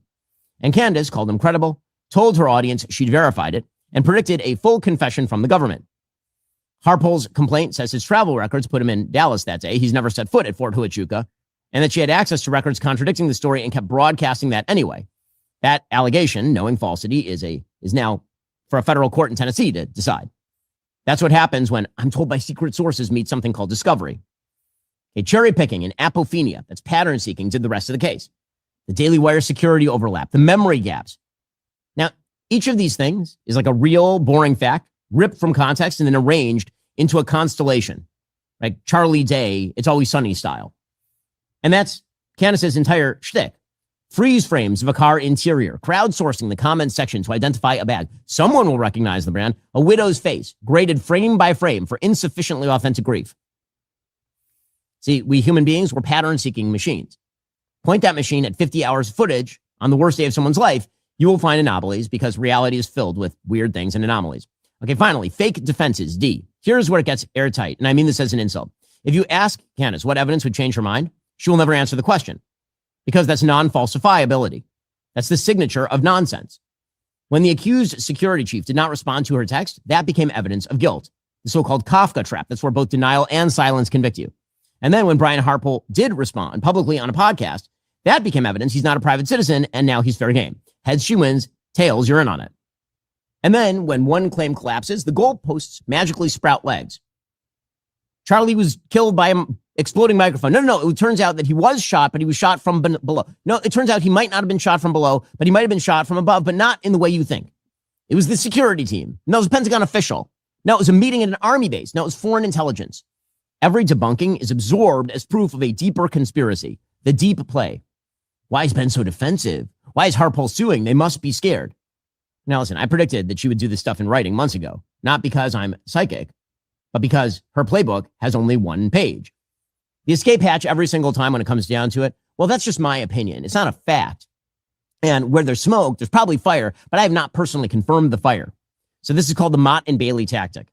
P: And Candace called him credible, told her audience she'd verified it, and predicted a full confession from the government. Harpole's complaint says his travel records put him in Dallas that day. He's never set foot at Fort Huachuca, and that she had access to records contradicting the story and kept broadcasting that anyway. That allegation, knowing falsity, is now for a federal court in Tennessee to decide. That's what happens when I'm told by secret sources meet something called discovery. A cherry picking and apophenia, that's pattern seeking, did the rest of the case. The Daily Wire security overlap, the memory gaps. Now, each of these things is like a real boring fact, ripped from context and then arranged into a constellation, like Charlie Day, It's Always Sunny style. And that's Candace's entire shtick. Freeze frames of a car interior, crowdsourcing the comment section to identify a bag. Someone will recognize the brand. A widow's face, graded frame by frame for insufficiently authentic grief. See, we human beings, we're pattern-seeking machines. Point that machine at 50 hours of footage on the worst day of someone's life, you will find anomalies because reality is filled with weird things and anomalies. Okay, finally, fake defenses, D. Here's where it gets airtight, and I mean this as an insult. If you ask Candace what evidence would change her mind, she will never answer the question because that's non-falsifiability. That's the signature of nonsense. When the accused security chief did not respond to her text, that became evidence of guilt, the so-called Kafka trap. That's where both denial and silence convict you. And then when Brian Harpole did respond publicly on a podcast, that became evidence he's not a private citizen, and now he's fair game. Heads, she wins. Tails, you're in on it. And then when one claim collapses, the goalposts magically sprout legs. Charlie was killed by an exploding microphone. No. It turns out that he was shot, but he was shot from below. No, it turns out he might not have been shot from below, but he might have been shot from above, but not in the way you think. It was the security team. No, it was a Pentagon official. No, it was a meeting at an army base. No, it was foreign intelligence. Every debunking is absorbed as proof of a deeper conspiracy, the deep play. Why is Ben so defensive? Why is Harpole suing? They must be scared. Now, listen, I predicted that she would do this stuff in writing months ago, not because I'm psychic, but because her playbook has only one page. The escape hatch every single time when it comes down to it, well, that's just my opinion. It's not a fact. And where there's smoke, there's probably fire, but I have not personally confirmed the fire. So this is called the Mott and Bailey tactic.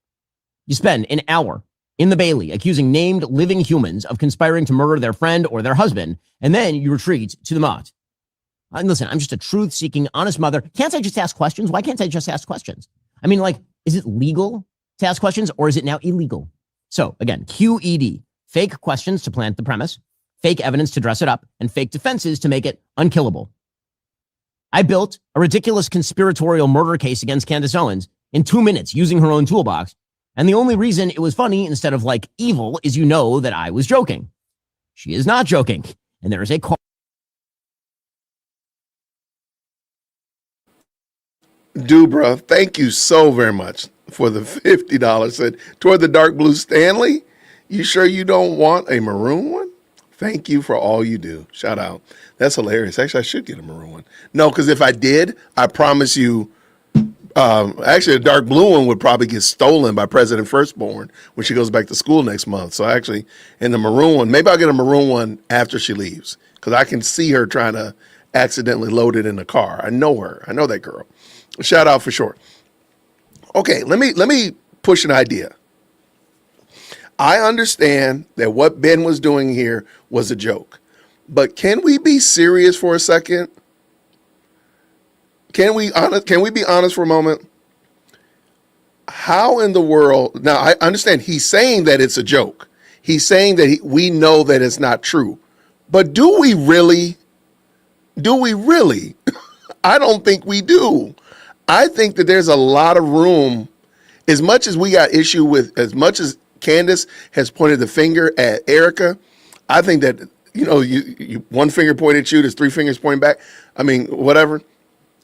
P: You spend an hour in the Bailey accusing named living humans of conspiring to murder their friend or their husband, and then you retreat to the Mott. And listen, I'm just a truth-seeking, honest mother. Can't I just ask questions? Why can't I just ask questions? I mean, like, is it legal to ask questions, or is it now illegal? So, again, QED, fake questions to plant the premise, fake evidence to dress it up, and fake defenses to make it unkillable. I built a ridiculous conspiratorial murder case against Candace Owens in 2 minutes using her own toolbox, and the only reason it was funny instead of, like, evil is you know that I was joking. She is not joking, and there is a call.
B: Dubra, thank you so very much for the $50. Said, toward the dark blue Stanley, you sure you don't want a maroon one? Thank you for all you do. Shout out. That's hilarious. Actually, I should get a maroon one. No, because if I did, I promise you, actually, a dark blue one would probably get stolen by President Firstborn when she goes back to school next month. So actually, in the maroon one, maybe I'll get a maroon one after she leaves because I can see her trying to accidentally load it in the car. I know her. I know that girl. Shout out for sure. Okay, let me push an idea. I understand that what Ben was doing here was a joke, but can we be serious for a second? Can we be honest for a moment? How in the world? Now I understand he's saying that it's a joke. He's saying that we know that it's not true, but do we really? Do we really? I don't think we do. I think that there's a lot of room, as much as we got issue with, as much as Candace has pointed the finger at Erica, I think that, you one finger pointed at you, there's three fingers pointing back. I mean, whatever.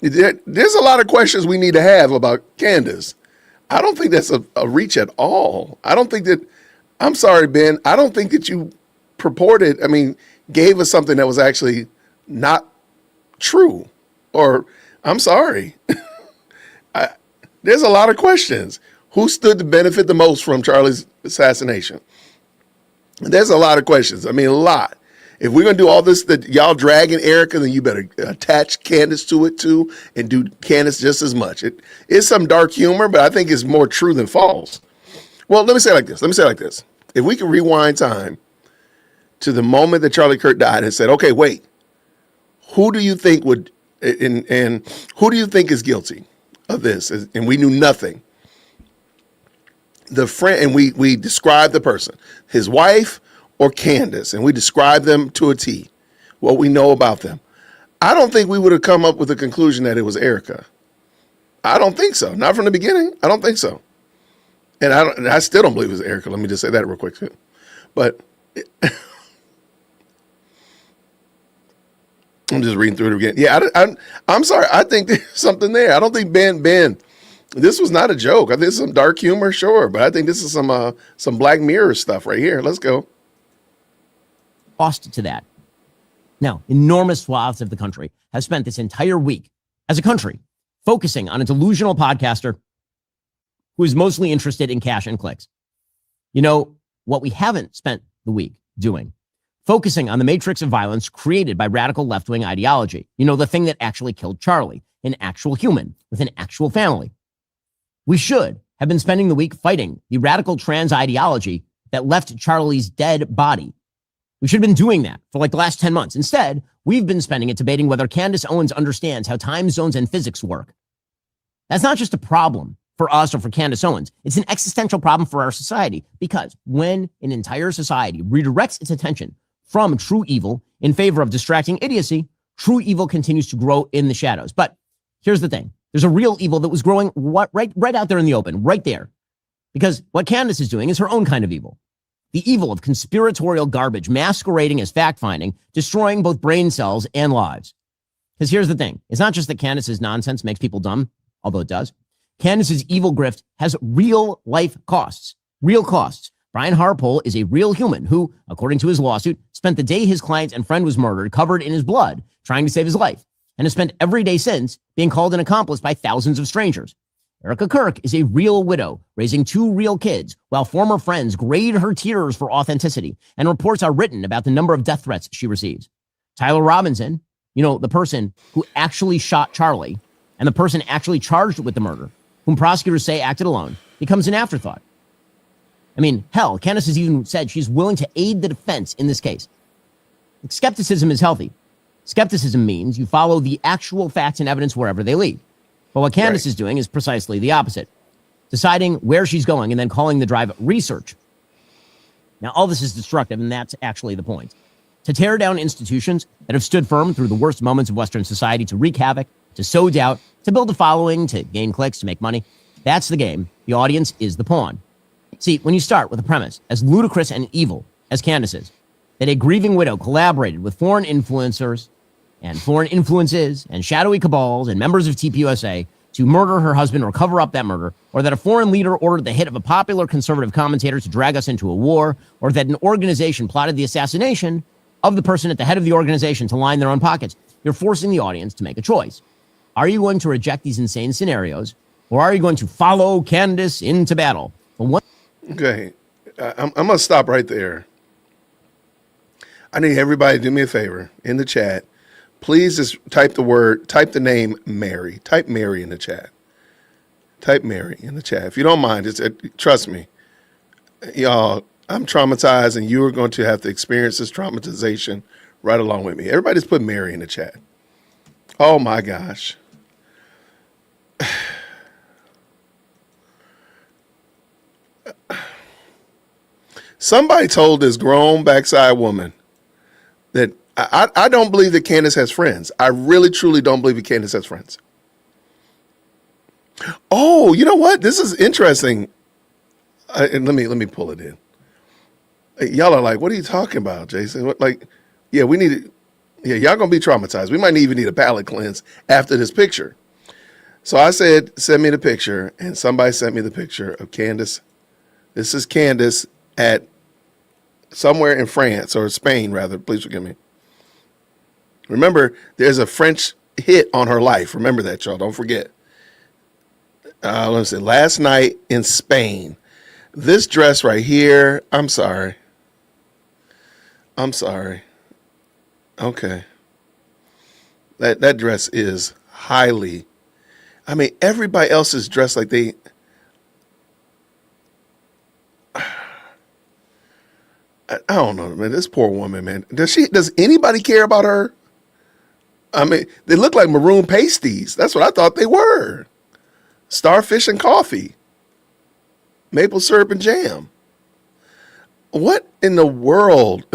B: There's a lot of questions we need to have about Candace. I don't think that's a reach at all. I don't think that, I'm sorry, Ben, I don't think that you gave us something that was actually not true. Or, I'm sorry. There's a lot of questions. Who stood to benefit the most from Charlie's assassination? There's a lot of questions. I mean, a lot. If we're gonna do all this that y'all dragging Erica, then you better attach Candace to it too, and do Candace just as much. It is some dark humor, but I think it's more true than false. Well, let me say it like this. If we can rewind time to the moment that Charlie Kirk died and said, okay, wait, who do you think would, and who do you think is guilty of this? And we knew nothing. The friend, and we described the person, his wife or Candace, and we described them to a T, what we know about them. I don't think we would have come up with the conclusion that it was Erica. I don't think so. Not from the beginning. I don't think so. And I still don't believe it was Erica. Let me just say that real quick too. But I'm just reading through it again. Yeah, I'm sorry. I think there's something there. I don't think Ben, this was not a joke. I think this is some dark humor, sure, but I think this is some Black Mirror stuff right here. Let's go.
P: Cost to that. Now, enormous swaths of the country have spent this entire week as a country focusing on a delusional podcaster who is mostly interested in cash and clicks. You know, what we haven't spent the week doing, focusing on the matrix of violence created by radical left-wing ideology. You know, the thing that actually killed Charlie, an actual human with an actual family. We should have been spending the week fighting the radical trans ideology that left Charlie's dead body. We should have been doing that for like the last 10 months. Instead, we've been spending it debating whether Candace Owens understands how time zones and physics work. That's not just a problem for us or for Candace Owens. It's an existential problem for our society, because when an entire society redirects its attention from true evil in favor of distracting idiocy, true evil continues to grow in the shadows. But here's the thing. There's a real evil that was growing right out there in the open, right there. Because what Candace is doing is her own kind of evil. The evil of conspiratorial garbage masquerading as fact-finding, destroying both brain cells and lives. Because here's the thing. It's not just that Candace's nonsense makes people dumb, although it does. Candace's evil grift has real life costs. Real costs. Brian Harpole is a real human who, according to his lawsuit, spent the day his client and friend was murdered covered in his blood, trying to save his life, and has spent every day since being called an accomplice by thousands of strangers. Erica Kirk is a real widow, raising 2 real kids, while former friends grade her tears for authenticity, and reports are written about the number of death threats she receives. Tyler Robinson, you know, the person who actually shot Charlie, and the person actually charged with the murder, whom prosecutors say acted alone, becomes an afterthought. I mean, hell, Candace has even said she's willing to aid the defense in this case. Skepticism is healthy. Skepticism means you follow the actual facts and evidence wherever they lead. But what Candace is doing is precisely the opposite, deciding where she's going and then calling the drive research. Now, all this is destructive, and that's actually the point. To tear down institutions that have stood firm through the worst moments of Western society, to wreak havoc, to sow doubt, to build a following, to gain clicks, to make money. That's the game. The audience is the pawn. See, when you start with a premise as ludicrous and evil as Candace is, that a grieving widow collaborated with foreign influencers and foreign influences and shadowy cabals and members of TPUSA to murder her husband or cover up that murder, or that a foreign leader ordered the hit of a popular conservative commentator to drag us into a war, or that an organization plotted the assassination of the person at the head of the organization to line their own pockets, you're forcing the audience to make a choice. Are you going to reject these insane scenarios, or are you going to follow Candace into battle?
B: Okay, I'm going to stop right there. I need everybody to do me a favor in the chat. Please just type the name Mary. Type Mary in the chat. Type Mary in the chat. If you don't mind, trust me. Y'all, I'm traumatized, and you are going to have to experience this traumatization right along with me. Everybody just put Mary in the chat. Oh, my gosh. Somebody told this grown backside woman that I don't believe that Candace has friends. I really, truly don't believe that Candace has friends. Oh, you know what? This is interesting. And let me pull it in. Y'all are like, what are you talking about, Jason? What, like, yeah, we need it. Yeah, y'all gonna be traumatized. We might even need a palate cleanse after this picture. So I said, send me the picture, and somebody sent me the picture of Candace. This is Candace at somewhere in France, or Spain, rather. Please forgive me. Remember, there's a French hit on her life. Remember that, y'all. Don't forget. Let me see. Last night in Spain. This dress right here. I'm sorry. Okay. That dress is highly. I mean, everybody else is dressed like they. I don't know, man. This poor woman, man. Does anybody care about her? I mean, they look like maroon pasties. That's what I thought they were. Starfish and coffee. Maple syrup and jam. What in the world?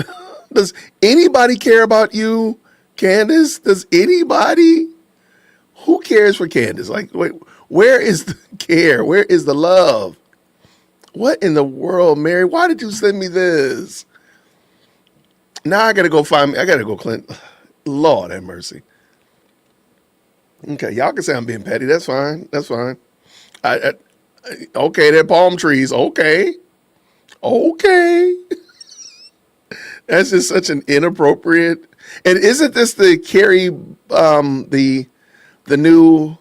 B: Does anybody care about you, Candace? Does anybody? Who cares for Candace? Like, wait, where is the care? Where is the love? What in the world, Mary? Why did you send me this? Now I gotta go find me. I gotta go clean. Lord have mercy. Okay, y'all can say I'm being petty. That's fine. That's fine. Okay, they're palm trees. Okay. That's just such an inappropriate. And isn't this the Carrie, the new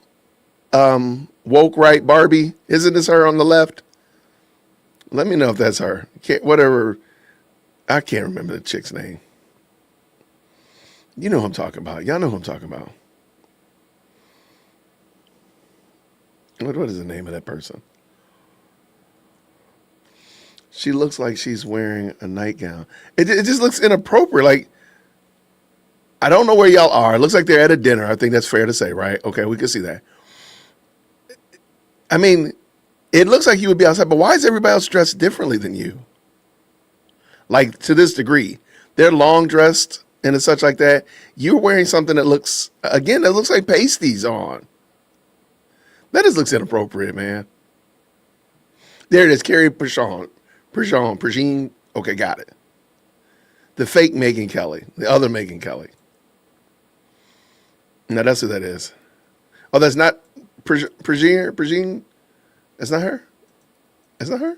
B: woke right Barbie? Isn't this her on the left? Let me know if that's her. Whatever. I can't remember the chick's name. You know who I'm talking about. Y'all know who I'm talking about. What is the name of that person? She looks like she's wearing a nightgown. It just looks inappropriate. Like, I don't know where y'all are. It looks like they're at a dinner. I think that's fair to say, right? Okay, we can see that. I mean, it looks like you would be outside, but why is everybody else dressed differently than you? Like, to this degree. They're long dressed and such like that. You're wearing something that looks like pasties on. That just looks inappropriate, man. There it is, Carrie Perjean. Okay, got it. The fake Megyn Kelly. The other Megyn Kelly. No, that's who that is. Oh, that's not Perjean? That's not her? That's not her?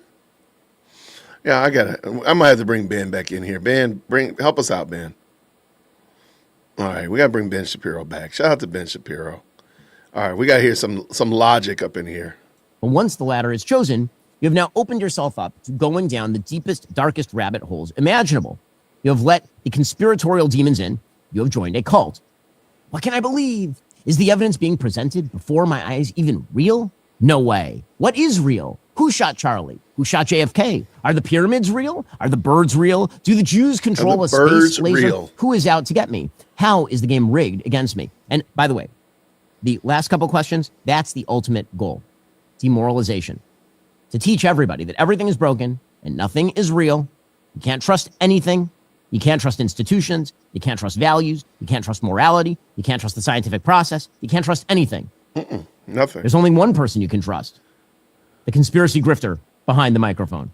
B: Yeah, I got it. I'm going to have to bring Ben back in here. Ben, help us out, Ben. All right, we got to bring Ben Shapiro back. Shout out to Ben Shapiro. All right, we got to hear some logic up in here.
P: But once the ladder is chosen, you have now opened yourself up to going down the deepest, darkest rabbit holes imaginable. You have let the conspiratorial demons in. You have joined a cult. What can I believe? Is the evidence being presented before my eyes even real? No way. What is real? Who shot Charlie? Who shot JFK? Are the pyramids real? Are the birds real? Do the Jews control a space laser?
B: Real?
P: Who is out to get me? How is the game rigged against me? And by the way, the last couple questions, that's the ultimate goal. Demoralization. To teach everybody that everything is broken and nothing is real. You can't trust anything. You can't trust institutions. You can't trust values. You can't trust morality. You can't trust the scientific process. You can't trust anything.
B: Nothing.
P: There's only one person you can trust. The conspiracy grifter behind the microphone.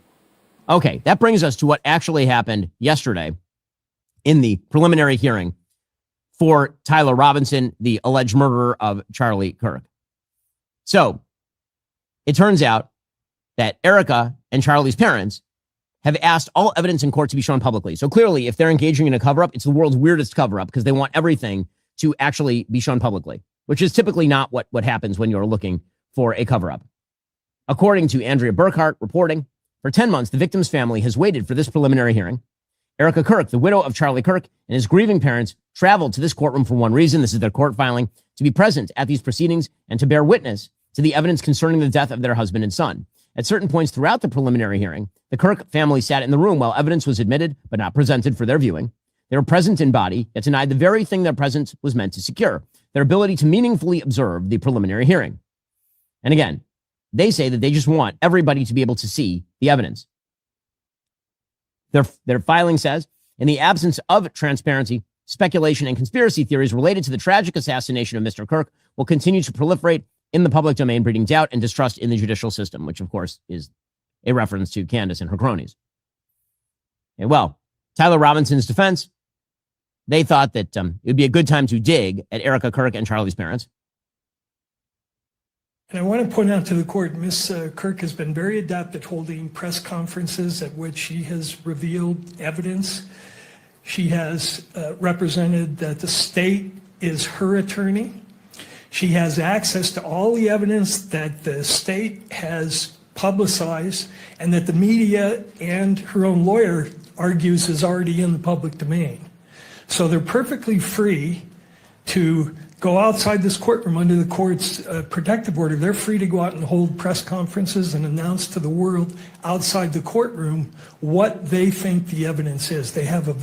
P: Okay, that brings us to what actually happened yesterday in the preliminary hearing for Tyler Robinson, the alleged murderer of Charlie Kirk. So it turns out that Erica and Charlie's parents have asked all evidence in court to be shown publicly. So clearly, if they're engaging in a cover-up, it's the world's weirdest cover-up because they want everything to actually be shown publicly, which is typically not what happens when you're looking for a cover-up. According to Andrea Burkhart reporting, for 10 months, the victim's family has waited for this preliminary hearing. Erica Kirk, the widow of Charlie Kirk, and his grieving parents traveled to this courtroom for one reason. This is their court filing, to be present at these proceedings and to bear witness to the evidence concerning the death of their husband and son. At certain points throughout the preliminary hearing, the Kirk family sat in the room while evidence was admitted but not presented for their viewing. They were present in body, yet denied the very thing their presence was meant to secure, their ability to meaningfully observe the preliminary hearing. And again, they say that they just want everybody to be able to see the evidence. Their filing says, in the absence of transparency, speculation and conspiracy theories related to the tragic assassination of Mr. Kirk will continue to proliferate in the public domain, breeding doubt and distrust in the judicial system, which, of course, is a reference to Candace and her cronies. And well, Tyler Robinson's defense, they thought that it would be a good time to dig at Erica Kirk and Charlie's parents.
A: And I want to point out to the court, Ms. Kirk has been very adept at holding press conferences at which she has revealed evidence. She has represented that the state is her attorney. She has access to all the evidence that the state has publicized and that the media and her own lawyer argues is already in the public domain. So they're perfectly free to go outside this courtroom under the court's protective order. They're free to go out and hold press conferences and announce to the world outside the courtroom what they think the evidence is. They have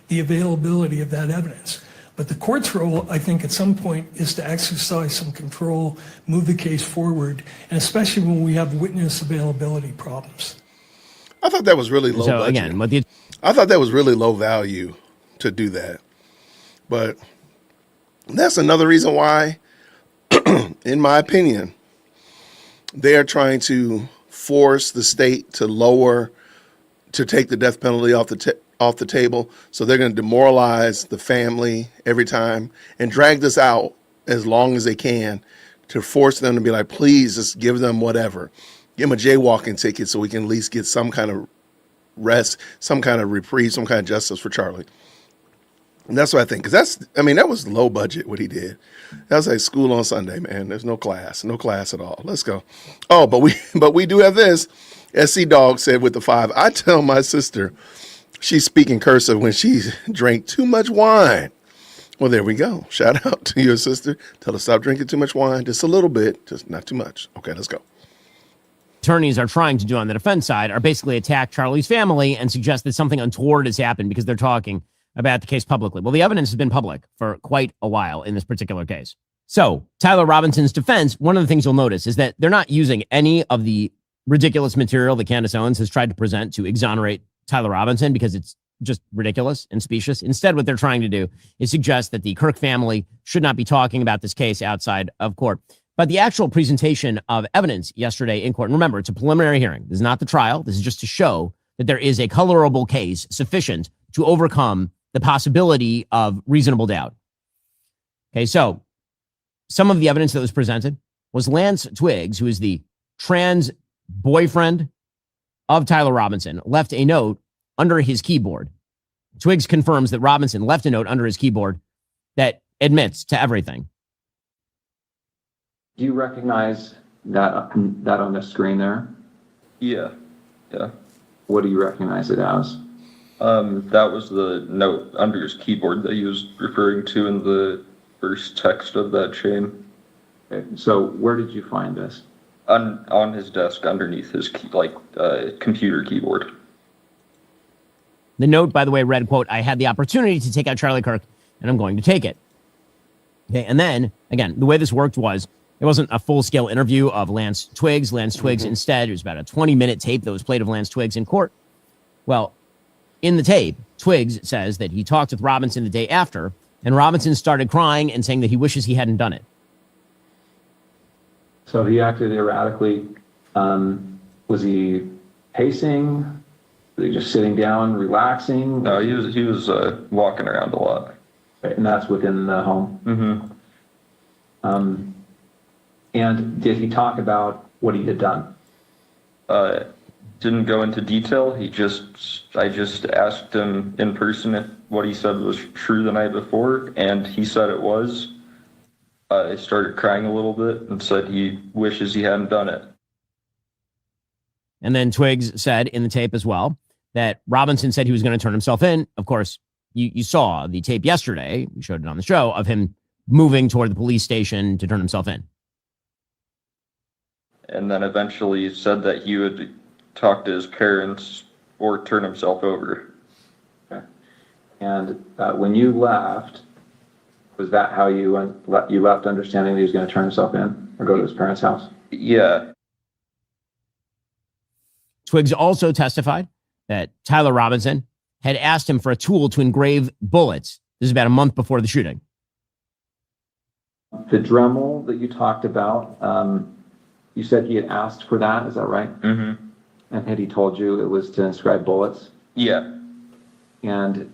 A: the availability of that evidence. But the court's role, I think, at some point is to exercise some control, move the case forward, and especially when we have witness availability problems.
B: I thought that was really low
P: So
B: budget.
P: again,
B: I thought that was really low value to do that. But that's another reason why, in my opinion, they're trying to force the state to take the death penalty off the table. So they're going to demoralize the family every time and drag this out as long as they can to force them to be like, please just give them whatever. Give them a jaywalking ticket so we can at least get some kind of rest, some kind of reprieve, some kind of justice for Charlie. And that's what I think. Because that was low budget what he did. That was like school on Sunday, man. There's no class at all. Let's go. Oh, but we do have this. SC Dog said with the 5, I tell my sister she's speaking cursive when she drank too much wine. Well, there we go. Shout out to your sister. Tell her stop drinking too much wine. Just a little bit, just not too much. Okay, let's go.
P: attorneys are trying to do on the defense side are basically attack Charlie's family and suggest that something untoward has happened because they're talking about the case publicly. Well, the evidence has been public for quite a while in this particular case. So Tyler Robinson's defense, one of the things you'll notice is that they're not using any of the ridiculous material that Candace Owens has tried to present to exonerate Tyler Robinson because it's just ridiculous and specious. Instead, what they're trying to do is suggest that the Kirk family should not be talking about this case outside of court. But the actual presentation of evidence yesterday in court, and remember, it's a preliminary hearing. This is not the trial. This is just to show that there is a colorable case sufficient to overcome the possibility of reasonable doubt. Okay, so some of the evidence that was presented was Lance Twiggs, who is the trans boyfriend of Tyler Robinson, left a note under his keyboard. Twiggs confirms that Robinson left a note under his keyboard that admits to everything.
C: Do you recognize that on the screen there?
D: Yeah.
C: What do you recognize it as?
D: That was the note under his keyboard that he was referring to in the first text of that chain.
C: Okay. So where did you find this?
D: On his desk underneath his computer keyboard.
P: The note, by the way, read, quote, "I had the opportunity to take out Charlie Kirk, and I'm going to take it." Okay, and then, again, the way this worked was, it wasn't a full-scale interview of Lance Twiggs. Lance Twiggs, instead, it was about a 20-minute tape that was played of Lance Twiggs in court. Well, in the tape, Twiggs says that he talked with Robinson the day after, and Robinson started crying and saying that he wishes he hadn't done it.
C: So he acted erratically. Was he pacing? Was he just sitting down, relaxing?
D: No, he was walking around a lot.
C: Okay, and that's within the home? Mm-hmm. And did he talk about what he had done?
D: Didn't go into detail. I just asked him in person if what he said was true the night before, and he said it was. I started crying a little bit and said he wishes he hadn't done it.
P: And then Twiggs said in the tape as well that Robinson said he was going to turn himself in. Of course, you saw the tape yesterday, we showed it on the show, of him moving toward the police station to turn himself in.
D: And then eventually said that he would talk to his parents or turn himself over.
C: Okay. And when you left, was that how you left, understanding that he was going to turn himself in or go to his parents' house?
D: Yeah.
P: Twiggs also testified that Tyler Robinson had asked him for a tool to engrave bullets. This is about a month before the shooting.
C: The Dremel that you talked about, you said he had asked for that, is that right?
D: Mm-hmm.
C: And had he told you it was to inscribe bullets?
D: Yeah.
C: And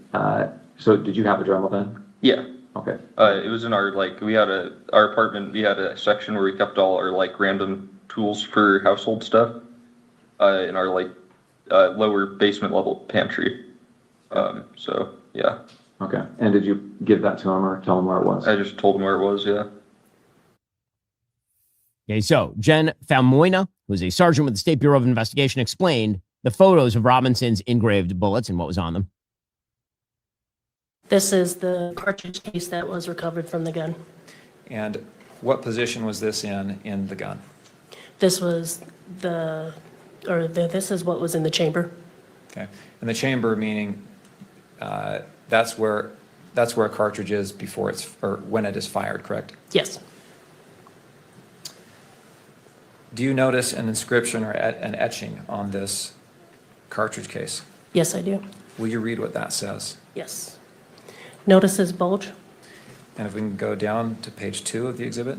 C: so did you have a Dremel then?
D: Yeah.
C: Okay.
D: It was in our our apartment. We had a section where we kept all our random tools for household stuff in our lower basement level pantry. So yeah.
C: Okay. And did you give that to him or tell him where it was?
D: I just told him where it was. Yeah.
P: Okay, so Jen Falmoina, who is a sergeant with the State Bureau of Investigation, explained the photos of Robinson's engraved bullets and what was on them.
E: This is the cartridge case that was recovered from the gun.
F: And what position was this in the gun?
E: This was this is what was in the chamber.
F: Okay. And the chamber meaning that's where a cartridge is before or when it is fired, correct?
E: Yes.
F: Do you notice an inscription or an etching on this cartridge case?
E: Yes, I do.
F: Will you read what that says?
E: Yes. Notices bulge.
F: And if we can go down to page 2 of the exhibit,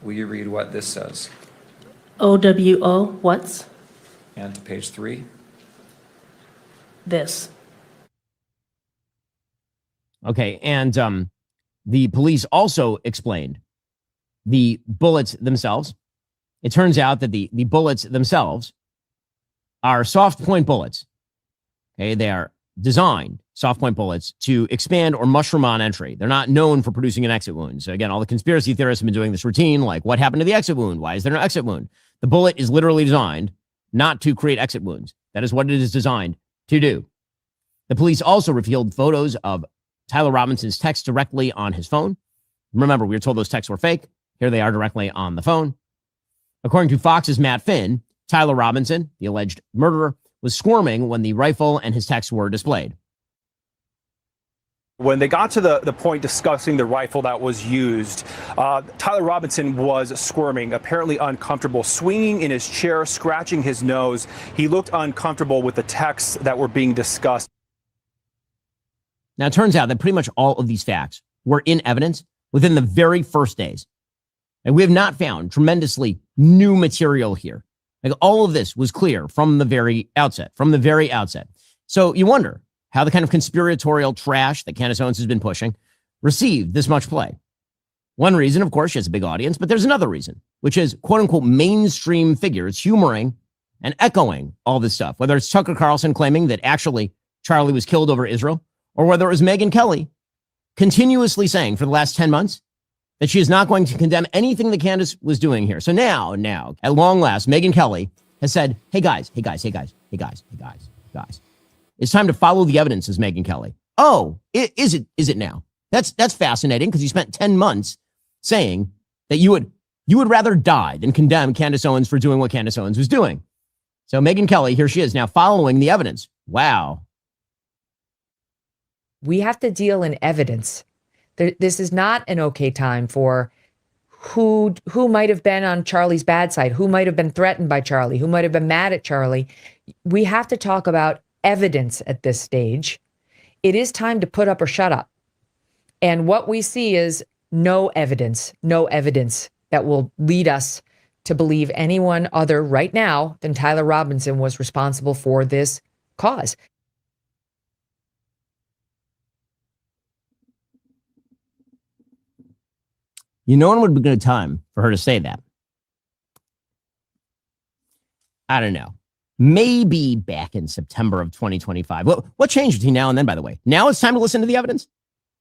F: will you read what this says?
E: OWO, what's
F: And to page 3.
E: this?
P: Okay, and the police also explained the bullets themselves. It turns out that the bullets themselves are soft point bullets. Okay, they are designed, soft point bullets, to expand or mushroom on entry. They're not known for producing an exit wound. So again, all the conspiracy theorists have been doing this routine, like what happened to the exit wound? Why is there no exit wound? The bullet is literally designed not to create exit wounds. That is what it is designed to do. The police also revealed photos of Tyler Robinson's texts directly on his phone. Remember, we were told those texts were fake. Here they are directly on the phone. According to Fox's Matt Finn, Tyler Robinson, the alleged murderer, was squirming when the rifle and his texts were displayed.
G: When they got to the point discussing the rifle that was used, Tyler Robinson was squirming, apparently uncomfortable, swinging in his chair, scratching his nose. He looked uncomfortable with the texts that were being discussed.
P: Now, it turns out that pretty much all of these facts were in evidence within the very first days. And we have not found tremendously new material here. Like all of this was clear from the very outset, So you wonder how the kind of conspiratorial trash that Candace Owens has been pushing received this much play. One reason, of course, she has a big audience, but there's another reason, which is quote unquote mainstream figures humoring and echoing all this stuff, whether it's Tucker Carlson claiming that actually Charlie was killed over Israel, or whether it was Megyn Kelly continuously saying for the last 10 months that she is not going to condemn anything that Candace was doing here. So now, at long last, Megyn Kelly has said, hey guys. It's time to follow the evidence, says Megyn Kelly. Oh, is it now? That's fascinating because you spent 10 months saying that you would rather die than condemn Candace Owens for doing what Candace Owens was doing. So Megyn Kelly, here she is now following the evidence. Wow.
X: We have to deal in evidence. This is not an okay time for who might have been on Charlie's bad side, who might have been threatened by Charlie, who might have been mad at Charlie. We have to talk about evidence at this stage. It is time to put up or shut up. And what we see is no evidence that will lead us to believe anyone other right now than Tyler Robinson was responsible for this cause.
P: You know when would be a good time for her to say that? I don't know. Maybe back in September of 2025. What changed between now and then, by the way? Now it's time to listen to the evidence?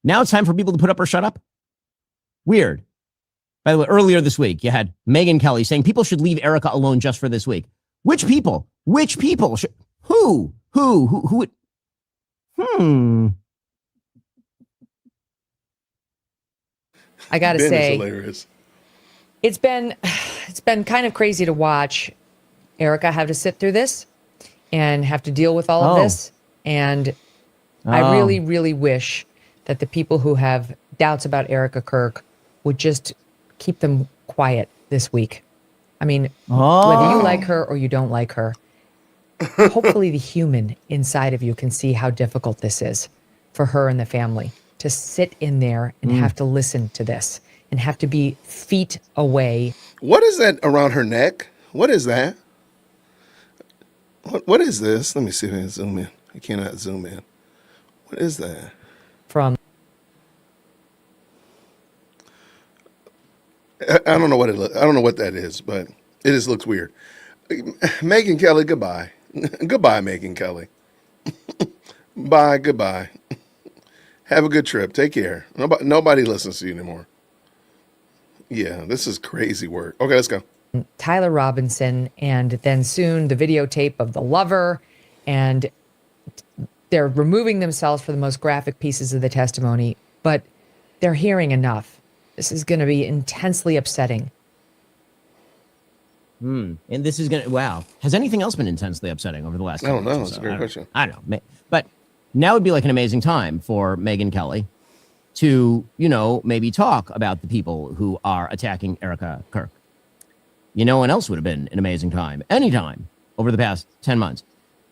P: Now it's time for people to put up or shut up? Weird. By the way, earlier this week, you had Megyn Kelly saying people should leave Erica alone just for this week. Which people? Which people? Who?
X: I got to
B: Ben
X: say,
B: is hilarious.
X: it's been kind of crazy to watch Erica have to sit through this and have to deal with all of this. And I really, really wish that the people who have doubts about Erica Kirk would just keep them quiet this week. I mean, whether you like her or you don't like her, hopefully the human inside of you can see how difficult this is for her and the family to sit in there and have to listen to this and have to be feet away.
B: What is that around her neck? What is that? What is this? Let me see if I can zoom in. I cannot zoom in. What is that?
X: From
B: I don't know what it I don't know what that is, but it just looks weird. Megyn Kelly, goodbye. Goodbye, Megyn Kelly. Bye, goodbye. Have a good trip. Take care. Nobody listens to you anymore. Yeah, this is crazy work. Okay, let's go.
X: Tyler Robinson, and then soon the videotape of the lover. And they're removing themselves for the most graphic pieces of the testimony, but they're hearing enough. This is going to be intensely upsetting.
P: And this is going to, wow. Has anything else been intensely upsetting over the last
B: I don't
P: 10 months
B: know.
P: or
B: It's
P: so?
B: a great question.
P: I don't know. But now would be like an amazing time for Megyn Kelly to, maybe talk about the people who are attacking Erica Kirk. You know when else would have been an amazing time? Anytime over the past 10 months.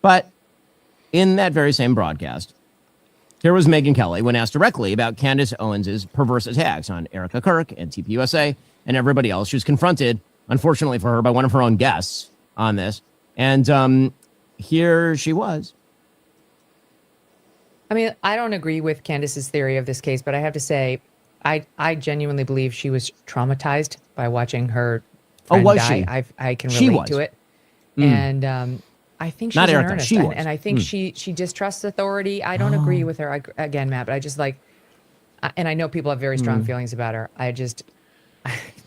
P: But in that very same broadcast, here was Megyn Kelly when asked directly about Candace Owens' perverse attacks on Erica Kirk and TPUSA and everybody else. She was confronted, unfortunately for her, by one of her own guests on this. And here she was.
X: I mean, I don't agree with Candace's theory of this case, but I have to say, I genuinely believe she was traumatized by watching her friend
P: was
X: die.
P: she?
X: I can
P: She
X: relate
P: was.
X: to it.
P: Mm.
X: And I think she's
P: Not
X: in
P: Erica,
X: earnest.
P: she was.
X: And I think she distrusts authority. I don't agree with her, again, Matt, but I just and I know people have very strong feelings about her. I just...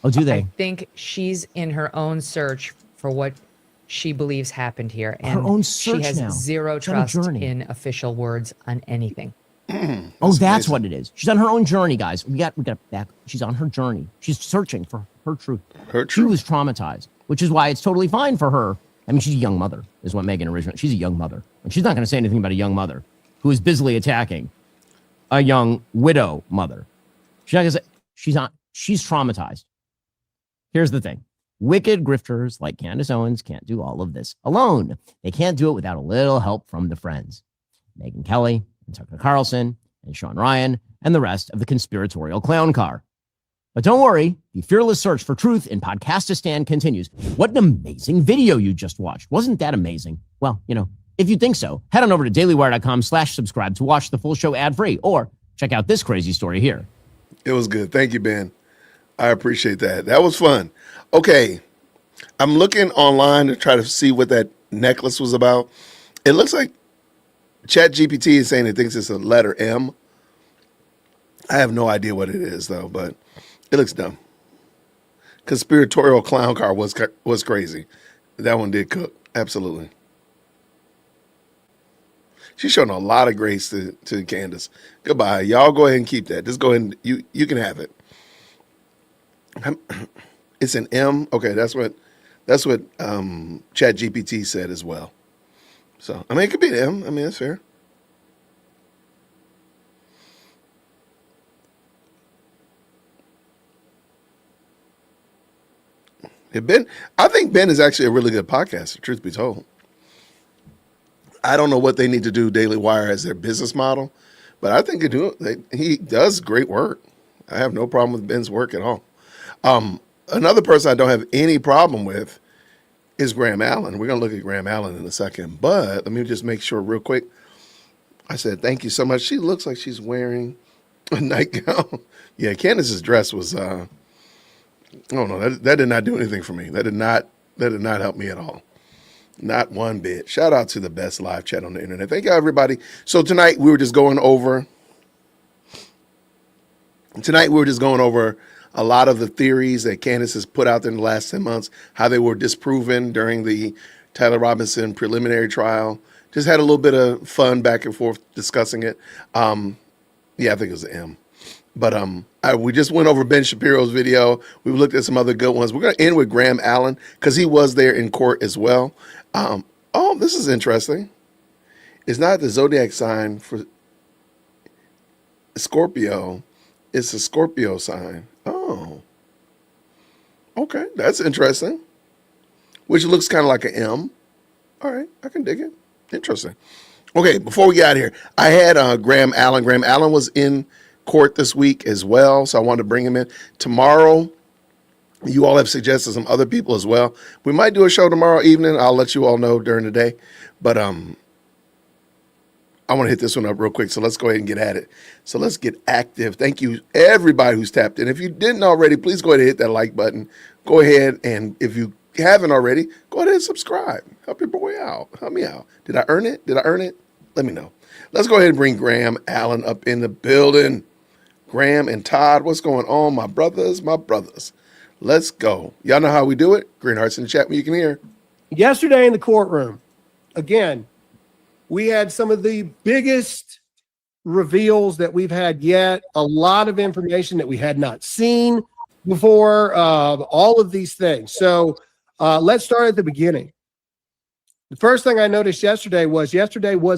P: Oh, do they?
X: I think she's in her own search for what she believes happened here. And
P: Her own
X: she
P: search
X: has
P: now.
X: zero
P: She's on a
X: trust
P: journey.
X: in official words on anything.
P: That's what it is. She's on her own journey, guys. We got back. She's on her journey. She's searching for her truth. She was traumatized, which is why it's totally fine for her. I mean, she's a young mother, is what Megyn originally. She's a young mother, and she's not going to say anything about a young mother who is busily attacking a young widow mother. She's not going to say she's traumatized. Here's the thing. Wicked grifters like Candace Owens can't do all of this alone. They can't do it without a little help from the friends. Megyn Kelly and Tucker Carlson and Sean Ryan and the rest of the conspiratorial clown car. But don't worry, the fearless search for truth in Podcastistan continues. What an amazing video you just watched. Wasn't that amazing? Well, if you think so, head on over to dailywire.com/subscribe to watch the full show ad-free, or check out this crazy story here.
B: It was good. Thank you, Ben. I appreciate that. That was fun. Okay. I'm looking online to try to see what that necklace was about. It looks like ChatGPT is saying it thinks it's a letter M. I have no idea what it is, though, but it looks dumb. Conspiratorial clown car was crazy. That one did cook. Absolutely. She's showing a lot of grace to Candace. Goodbye. Y'all go ahead and keep that. Just go ahead and you can have it. It's an M. Okay, that's what ChatGPT said as well. So, I mean, it could be an M. I mean, that's fair. I think Ben is actually a really good podcaster, truth be told. I don't know what they need to do Daily Wire as their business model, but I think he does great work. I have no problem with Ben's work at all. Another person I don't have any problem with is Graham Allen. We're going to look at Graham Allen in a second, but let me just make sure real quick. I said, thank you so much. She looks like she's wearing a nightgown. Yeah, Candace's dress was, I don't know, that did not do anything for me. That did not help me at all. Not one bit. Shout out to the best live chat on the internet. Thank you, everybody. So tonight we were just going over a lot of the theories that Candace has put out there in the last 10 months, how they were disproven during the Tyler Robinson preliminary trial. Just had a little bit of fun back and forth discussing it. Yeah, I think it was an M. But we just went over Ben Shapiro's video. We looked at some other good ones. We're going to end with Graham Allen because he was there in court as well. Oh, this is interesting. It's not the zodiac sign for Scorpio. It's a Scorpio sign. Oh. Okay, that's interesting. Which looks kind of like an M. All right, I can dig it. Interesting. Okay, before we get out of here, I had Graham Allen. Graham Allen was in court this week as well, so I wanted to bring him in. Tomorrow, you all have suggested some other people as well. We might do a show tomorrow evening. I'll let you all know during the day. But I want to hit this one up real quick, so let's go ahead and get at it. So let's get active. Thank you, everybody who's tapped in. If you didn't already, please go ahead and hit that like button. Go ahead, and if you haven't already, go ahead and subscribe. Help your boy out. Help me out. Did I earn it? Let me know. Let's go ahead and bring Graham Allen up in the building. Graham and Todd, what's going on, my brothers, Let's go. Y'all know how we do it. Green hearts in the chat when you can hear.
K: Yesterday in the courtroom, again, We had some of the biggest reveals that we've had yet, a lot of information that we had not seen before, all of these things. So let's start at the beginning. The first thing I noticed yesterday was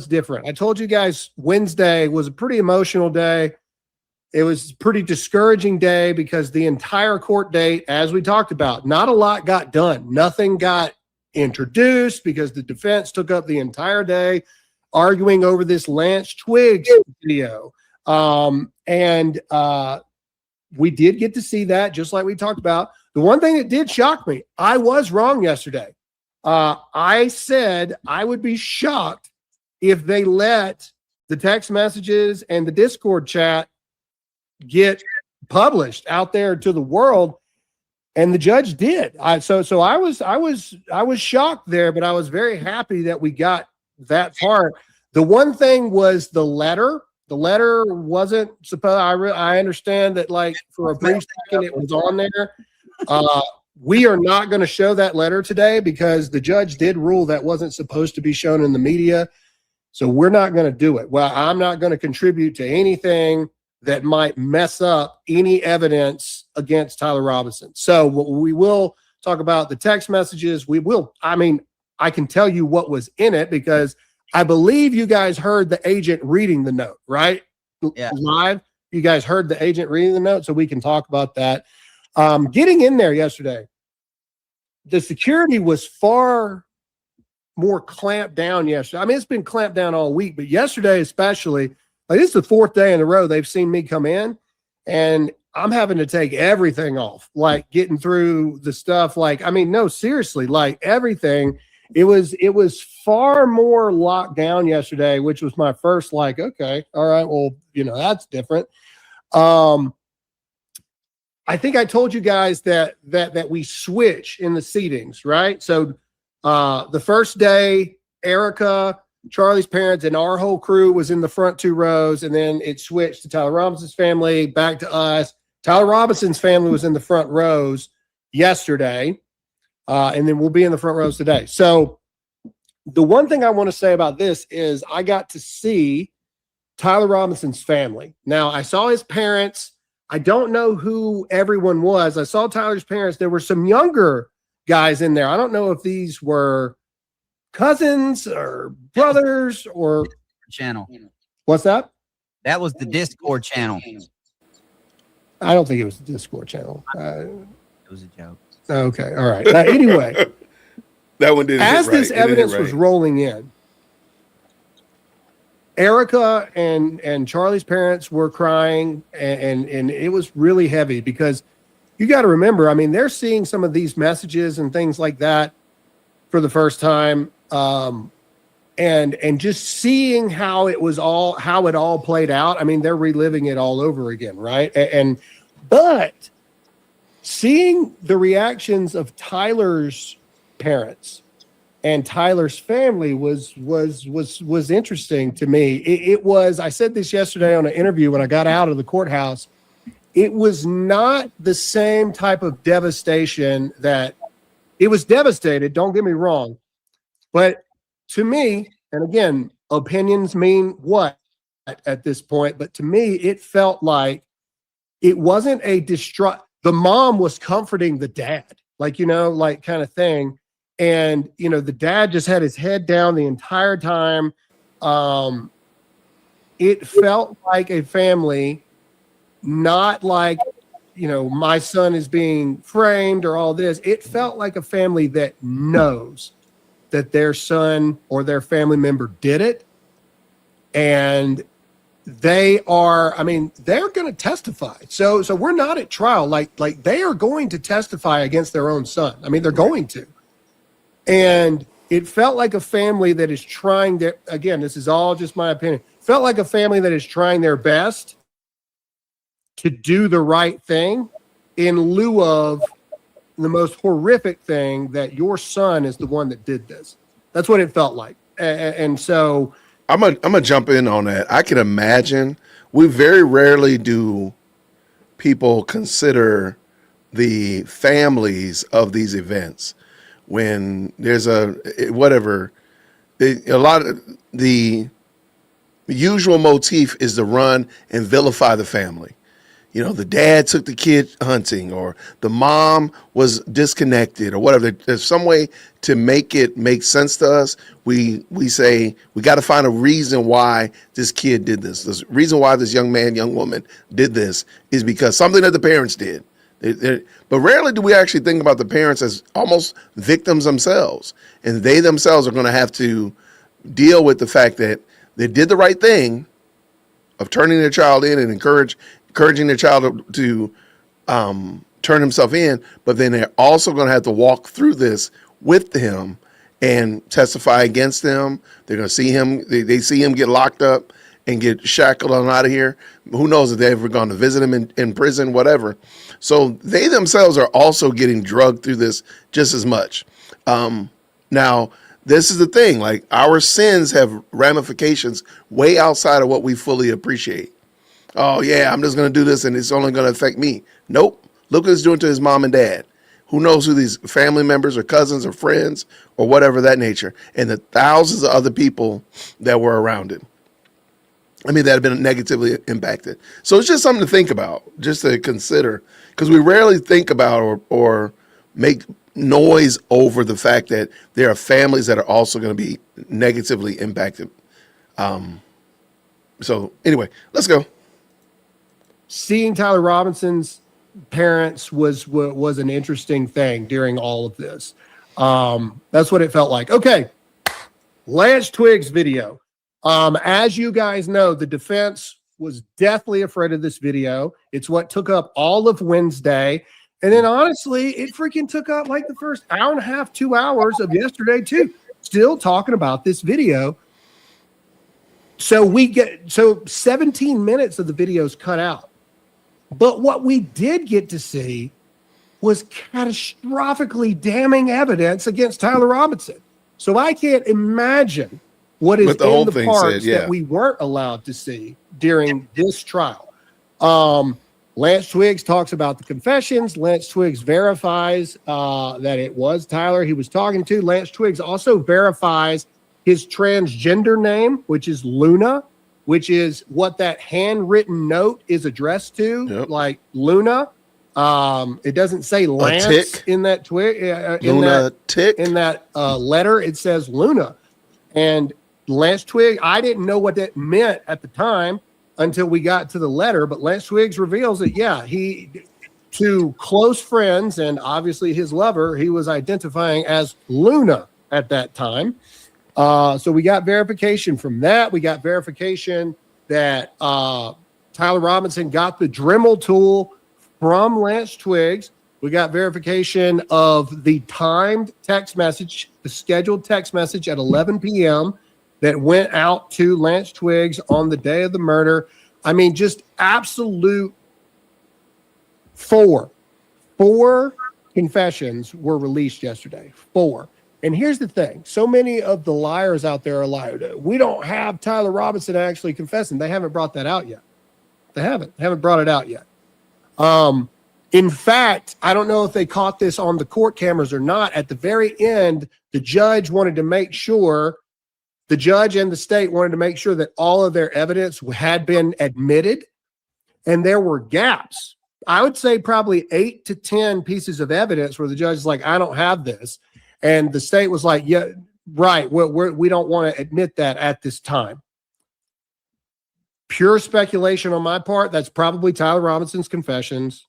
K: different. I told you guys Wednesday was a pretty emotional day. It was a pretty discouraging day because the entire court date, as we talked about, not a lot got done. Nothing got introduced because the defense took up the entire day arguing over this Lance Twiggs video. We did get to see that, just like we talked about. The one thing that did shock me, I was wrong yesterday. I said I would be shocked if they let the text messages and the Discord chat get published out there to the world, and the judge did. So I was shocked there, but I was very happy that we got that part. The one thing was the letter. The letter wasn't supposed. I understand that, like, for a brief second it was on there. We are not going to show that letter today because the judge did rule that wasn't supposed to be shown in the media. So we're not going to do it. Well, I'm not going to contribute to anything that might mess up any evidence against Tyler Robinson. So we will talk about the text messages. I can tell you what was in it because I believe you guys heard the agent reading the note, right? Yeah. Live. You guys heard the agent reading the note, so we can talk about that. Getting in there yesterday, the security was far more clamped down yesterday. I mean, it's been clamped down all week, but yesterday especially, like, this is the fourth day in a row they've seen me come in, and I'm having to take everything off, like getting through the stuff. Like, I mean, no, seriously, like everything. It was far more locked down yesterday, which was my first, like, okay, all right, well, that's different. I think I told you guys that we switch in the seatings, right? So the first day, Erica, Charlie's parents, and our whole crew was in the front two rows, and then it switched to Tyler Robinson's family, back to us. Tyler Robinson's family was in the front rows yesterday, and then we'll be in the front rows today. So the one thing I want to say about this is I got to see Tyler Robinson's family. Now, I saw his parents. I don't know who everyone was. I saw Tyler's parents. There were some younger guys in there. I don't know if these were cousins or brothers or
L: channel.
K: What's that?
L: That was the Discord channel.
K: I don't think it was the Discord channel.
L: It was a joke.
K: Okay. All right. Anyway,
B: that one didn't.
K: As this
B: right.
K: evidence was rolling in, Erica and Charlie's parents were crying, and it was really heavy because you got to remember, I mean, they're seeing some of these messages and things like that for the first time, and just seeing how it all played out. I mean, they're reliving it all over again, right? But seeing the reactions of Tyler's parents and Tyler's family was interesting to me. It was, I said this yesterday on an interview when I got out of the courthouse, it was not the same type of devastation that it was devastated. Don't get me wrong. But to me, and again, opinions mean what at this point, but to me, it felt like it wasn't a the mom was comforting the dad, like kind of thing. And, the dad just had his head down the entire time. It felt like a family, not like, my son is being framed or all this. It felt like a family that knows that their son or their family member did it. And they're going to testify. So we're not at trial. Like they are going to testify against their own son. I mean, they're going to. And it felt like a family that is trying their, again, this is all just my opinion, felt like a family that is trying their best to do the right thing in lieu of the most horrific thing that your son is the one that did this. That's what it felt like. And so
B: I'm gonna jump in on that. I can imagine we very rarely do people consider the families of these events when there's a lot of the usual motif is to run and vilify the family. You know, the dad took the kid hunting, or the mom was disconnected, or whatever. There's some way to make it make sense to us. We say we got to find a reason why this kid did this. The reason why this young man, young woman did this is because something that the parents did. But rarely do we actually think about the parents as almost victims themselves, and they themselves are going to have to deal with the fact that they did the right thing of turning their child in and encouraging their child to turn himself in, but then they're also going to have to walk through this with him and testify against him. They're going to see him, they see him get locked up and get shackled on out of here. Who knows if they've ever gone to visit him in prison, whatever. So they themselves are also getting drugged through this just as much. Now, this is the thing, like our sins have ramifications way outside of what we fully appreciate. Oh yeah, I'm just going to do this and it's only going to affect me. Nope. Look what it's doing to his mom and dad. Who knows who these family members or cousins or friends or whatever that nature, and the thousands of other people that were around it. I mean, that have been negatively impacted. So it's just something to think about, just to consider, because we rarely think about or make noise over the fact that there are families that are also going to be negatively impacted. So anyway, let's go.
K: Seeing Tyler Robinson's parents was an interesting thing during all of this. That's what it felt like. Okay, Lance Twiggs video. As you guys know, the defense was deathly afraid of this video. It's what took up all of Wednesday. And then honestly, it freaking took up like the first hour and a half, 2 hours of yesterday too. Still talking about this video. So 17 minutes of the videos cut out. But what we did get to see was catastrophically damning evidence against Tyler Robinson. So I can't imagine what is in the parts that we weren't allowed to see during this trial. Lance Twiggs talks about the confessions. Lance Twiggs verifies that it was Tyler he was talking to. Lance Twiggs also verifies his transgender name, which is Luna, which is what that handwritten note is addressed to, like Luna. It doesn't say Lance in that letter. It says Luna. And Lance Twiggs, I didn't know what that meant at the time until we got to the letter, but Lance Twiggs reveals that, yeah, he, to close friends and obviously his lover, he was identifying as Luna at that time. So we got verification from that. We got verification that Tyler Robinson got the Dremel tool from Lance Twiggs. We got verification of the timed text message, the scheduled text message at 11 p.m. that went out to Lance Twiggs on the day of the murder. I mean, just absolute four confessions were released yesterday. 4. And here's the thing. So many of the liars out there are lying. We don't have Tyler Robinson actually confessing. They haven't brought that out yet. They haven't brought it out yet. In fact, I don't know if they caught this on the court cameras or not. At the very end, the judge wanted to make sure, the judge and the state wanted to make sure that all of their evidence had been admitted. And there were gaps. I would say probably 8 to 10 pieces of evidence where the judge is like, I don't have this. And the state was like, yeah, right. We don't want to admit that at this time. Pure speculation on my part. That's probably Tyler Robinson's confessions.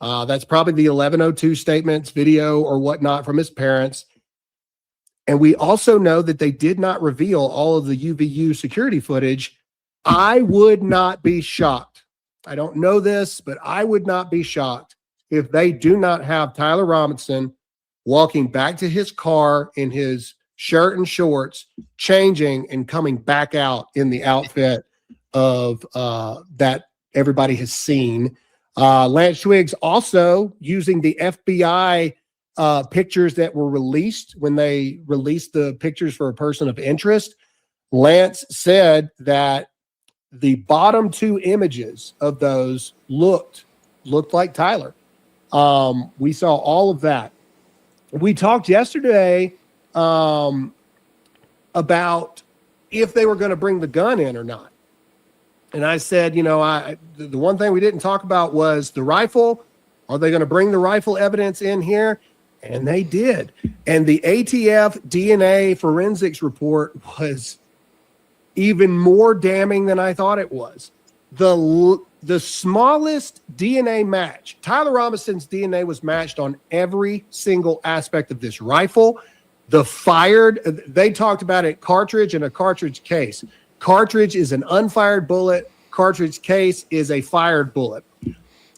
K: That's probably the 1102 statements, video or whatnot from his parents. And we also know that they did not reveal all of the UVU security footage. I would not be shocked. I don't know this, but I would not be shocked if they do not have Tyler Robinson walking back to his car in his shirt and shorts, changing and coming back out in the outfit of that everybody has seen. Lance Twiggs also using the FBI pictures that were released when they released the pictures for a person of interest. Lance said that the bottom 2 images of those looked like Tyler. We saw all of that. We talked yesterday about if they were going to bring the gun in or not. And I said, the one thing we didn't talk about was the rifle. Are they going to bring the rifle evidence in here? And they did. And the ATF DNA forensics report was even more damning than I thought it was. The smallest DNA match, Tyler Robinson's DNA was matched on every single aspect of this rifle. They talked about it, cartridge and a cartridge case. Cartridge is an unfired bullet. Cartridge case is a fired bullet.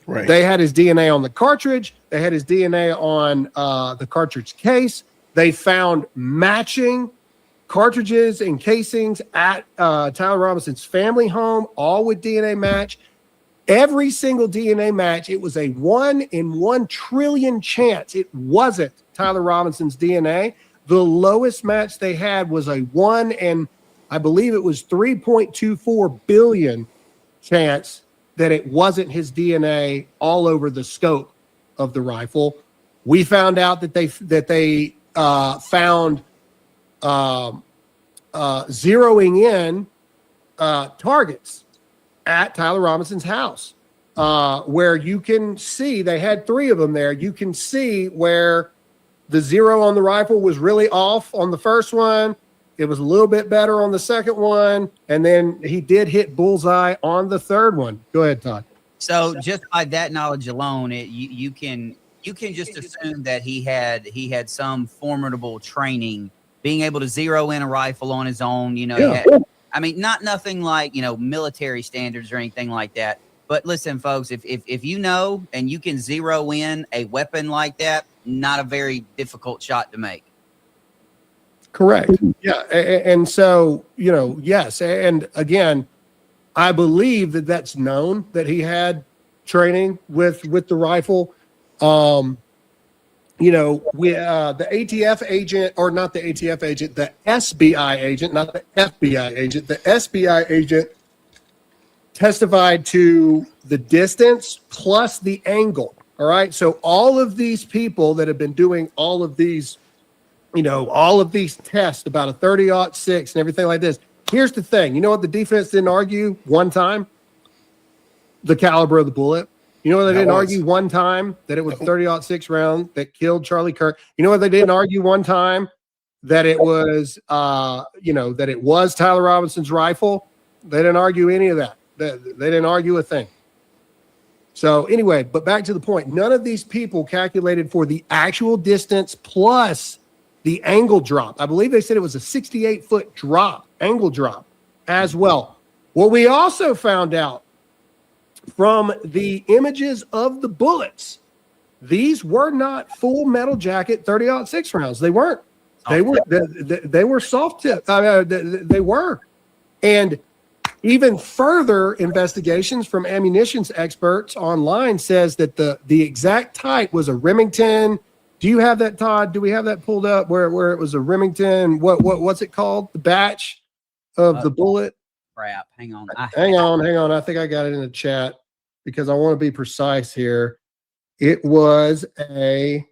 B: Right.
K: They had his DNA on the cartridge. They had his DNA on the cartridge case. They found matching cartridges and casings at Tyler Robinson's family home, all with DNA match. Every single DNA match, it was a 1 in 1 trillion chance it wasn't Tyler Robinson's DNA. The lowest match they had was a 1 in, I believe it was 3.24 billion chance that it wasn't his DNA all over the scope of the rifle. We found out that they found zeroing in targets at Tyler Robinson's house, where you can see they had 3 of them there. You can see where the zero on the rifle was really off on the first one. It was a little bit better on the second one. And then he did hit bullseye on the third one. Go ahead, Todd.
L: So just by that knowledge alone, you can just assume that he had some formidable training, being able to zero in a rifle on his own. I mean, nothing like military standards or anything like that. But listen, folks, if you know and you can zero in a weapon like that, not a very difficult shot to make.
K: Correct. Yeah. And so, yes. And again, I believe that that's known that he had training with the rifle. The ATF agent, or not the ATF agent, the SBI agent, not the FBI agent, the SBI agent testified to the distance plus the angle. All right. So all of these people that have been doing all of these tests about a 30-06 and everything like this. Here's the thing. You know what the defense didn't argue one time? The caliber of the bullet. You know what they didn't argue one time? That it was a 30-06 round that killed Charlie Kirk. You know what they didn't argue one time? That it was, that it was Tyler Robinson's rifle. They didn't argue any of that. They didn't argue a thing. So anyway, but back to the point. None of these people calculated for the actual distance plus the angle drop. I believe they said it was a 68-foot drop, angle drop as well. What we also found out from the images of the bullets, these were not full metal jacket 30-06 rounds. They weren't. They were soft tip. They were. And even further investigations from ammunitions experts online says that the exact type was a Remington. Do you have that, Todd? Do we have that pulled up where it was a Remington? What's it called? The batch of the bullet?
L: Crap. Hang on.
K: Hang on. I think I got it in the chat because I want to be precise here. It was a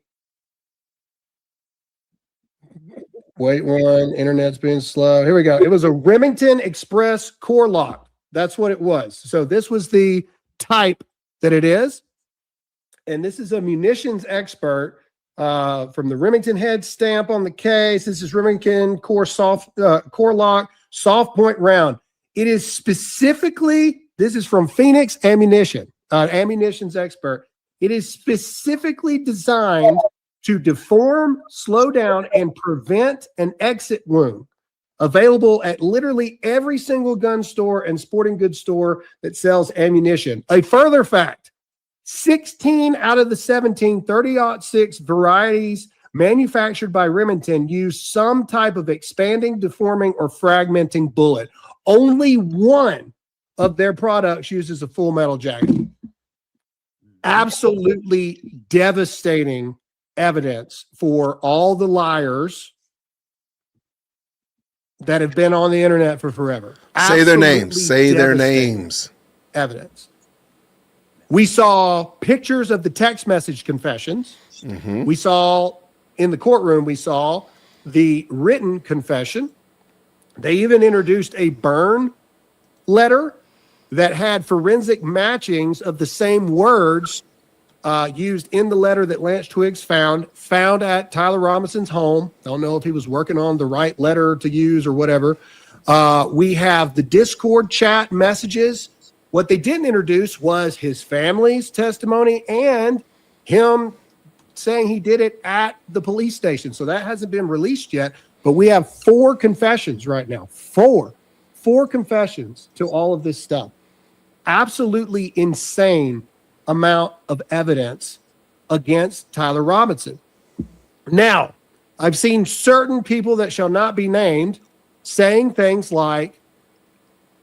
K: internet's being slow. Here we go. It was a Remington Express core lock. That's what it was. So this was the type that it is. And this is a munitions expert from the Remington head stamp on the case. This is Remington core lock, soft point round. It is specifically, this is from Phoenix Ammunition, ammunitions expert. It is specifically designed to deform, slow down, and prevent an exit wound. Available at literally every single gun store and sporting goods store that sells ammunition. A further fact, 16 out of the 17 30-06 varieties manufactured by Remington use some type of expanding, deforming, or fragmenting bullet. Only one of their products uses a full metal jacket. Absolutely devastating evidence for all the liars that have been on the internet for forever.
B: Say their names.
K: Absolutely
B: Say their
K: devastating
B: names.
K: Evidence. We saw pictures of the text message confessions.
B: Mm-hmm.
K: We saw in the courtroom, we saw the written confession. They even introduced a burn letter that had forensic matchings of the same words used in the letter that Lance Twiggs found at Tyler Robinson's home. I don't know if he was working on the right letter to use or whatever. We have the Discord chat messages. What they didn't introduce was his family's testimony and him saying he did it at the police station. So that hasn't been released yet, but we have 4 confessions right now. Four confessions to all of this stuff. Absolutely insane amount of evidence against Tyler Robinson. Now, I've seen certain people that shall not be named saying things like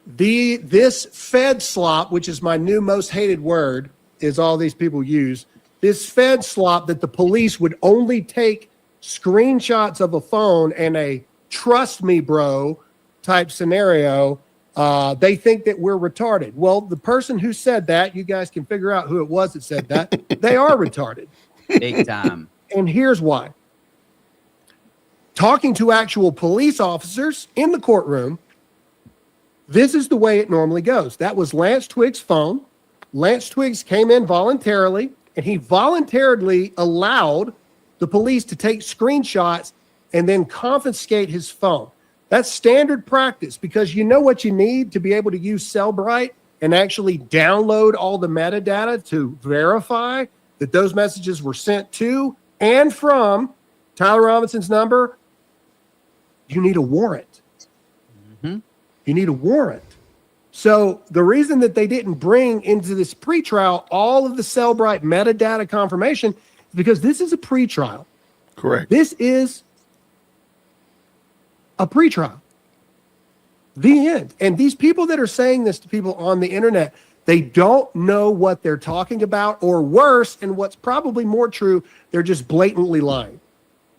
K: this Fed slop, which is my new most hated word, is all these people use. This Fed slop that the police would only take screenshots of a phone and a trust me, bro type scenario. They think that we're retarded. Well, the person who said that, you guys can figure out who it was that said that. They are retarded.
L: Big time.
K: And here's why. Talking to actual police officers in the courtroom, this is the way it normally goes. That was Lance Twiggs' phone. Lance Twiggs came in voluntarily, and he voluntarily allowed the police to take screenshots and then confiscate his phone. That's standard practice because you know what you need to be able to use Cellbrite and actually download all the metadata to verify that those messages were sent to and from Tyler Robinson's number. You need a warrant.
L: Mm-hmm.
K: You need a warrant. So the reason that they didn't bring into this pretrial all of the Cellbrite metadata confirmation is because this is a pretrial.
B: Correct.
K: This is a pretrial. The end. And these people that are saying this to people on the internet, they don't know what they're talking about, or worse, and what's probably more true, they're just blatantly lying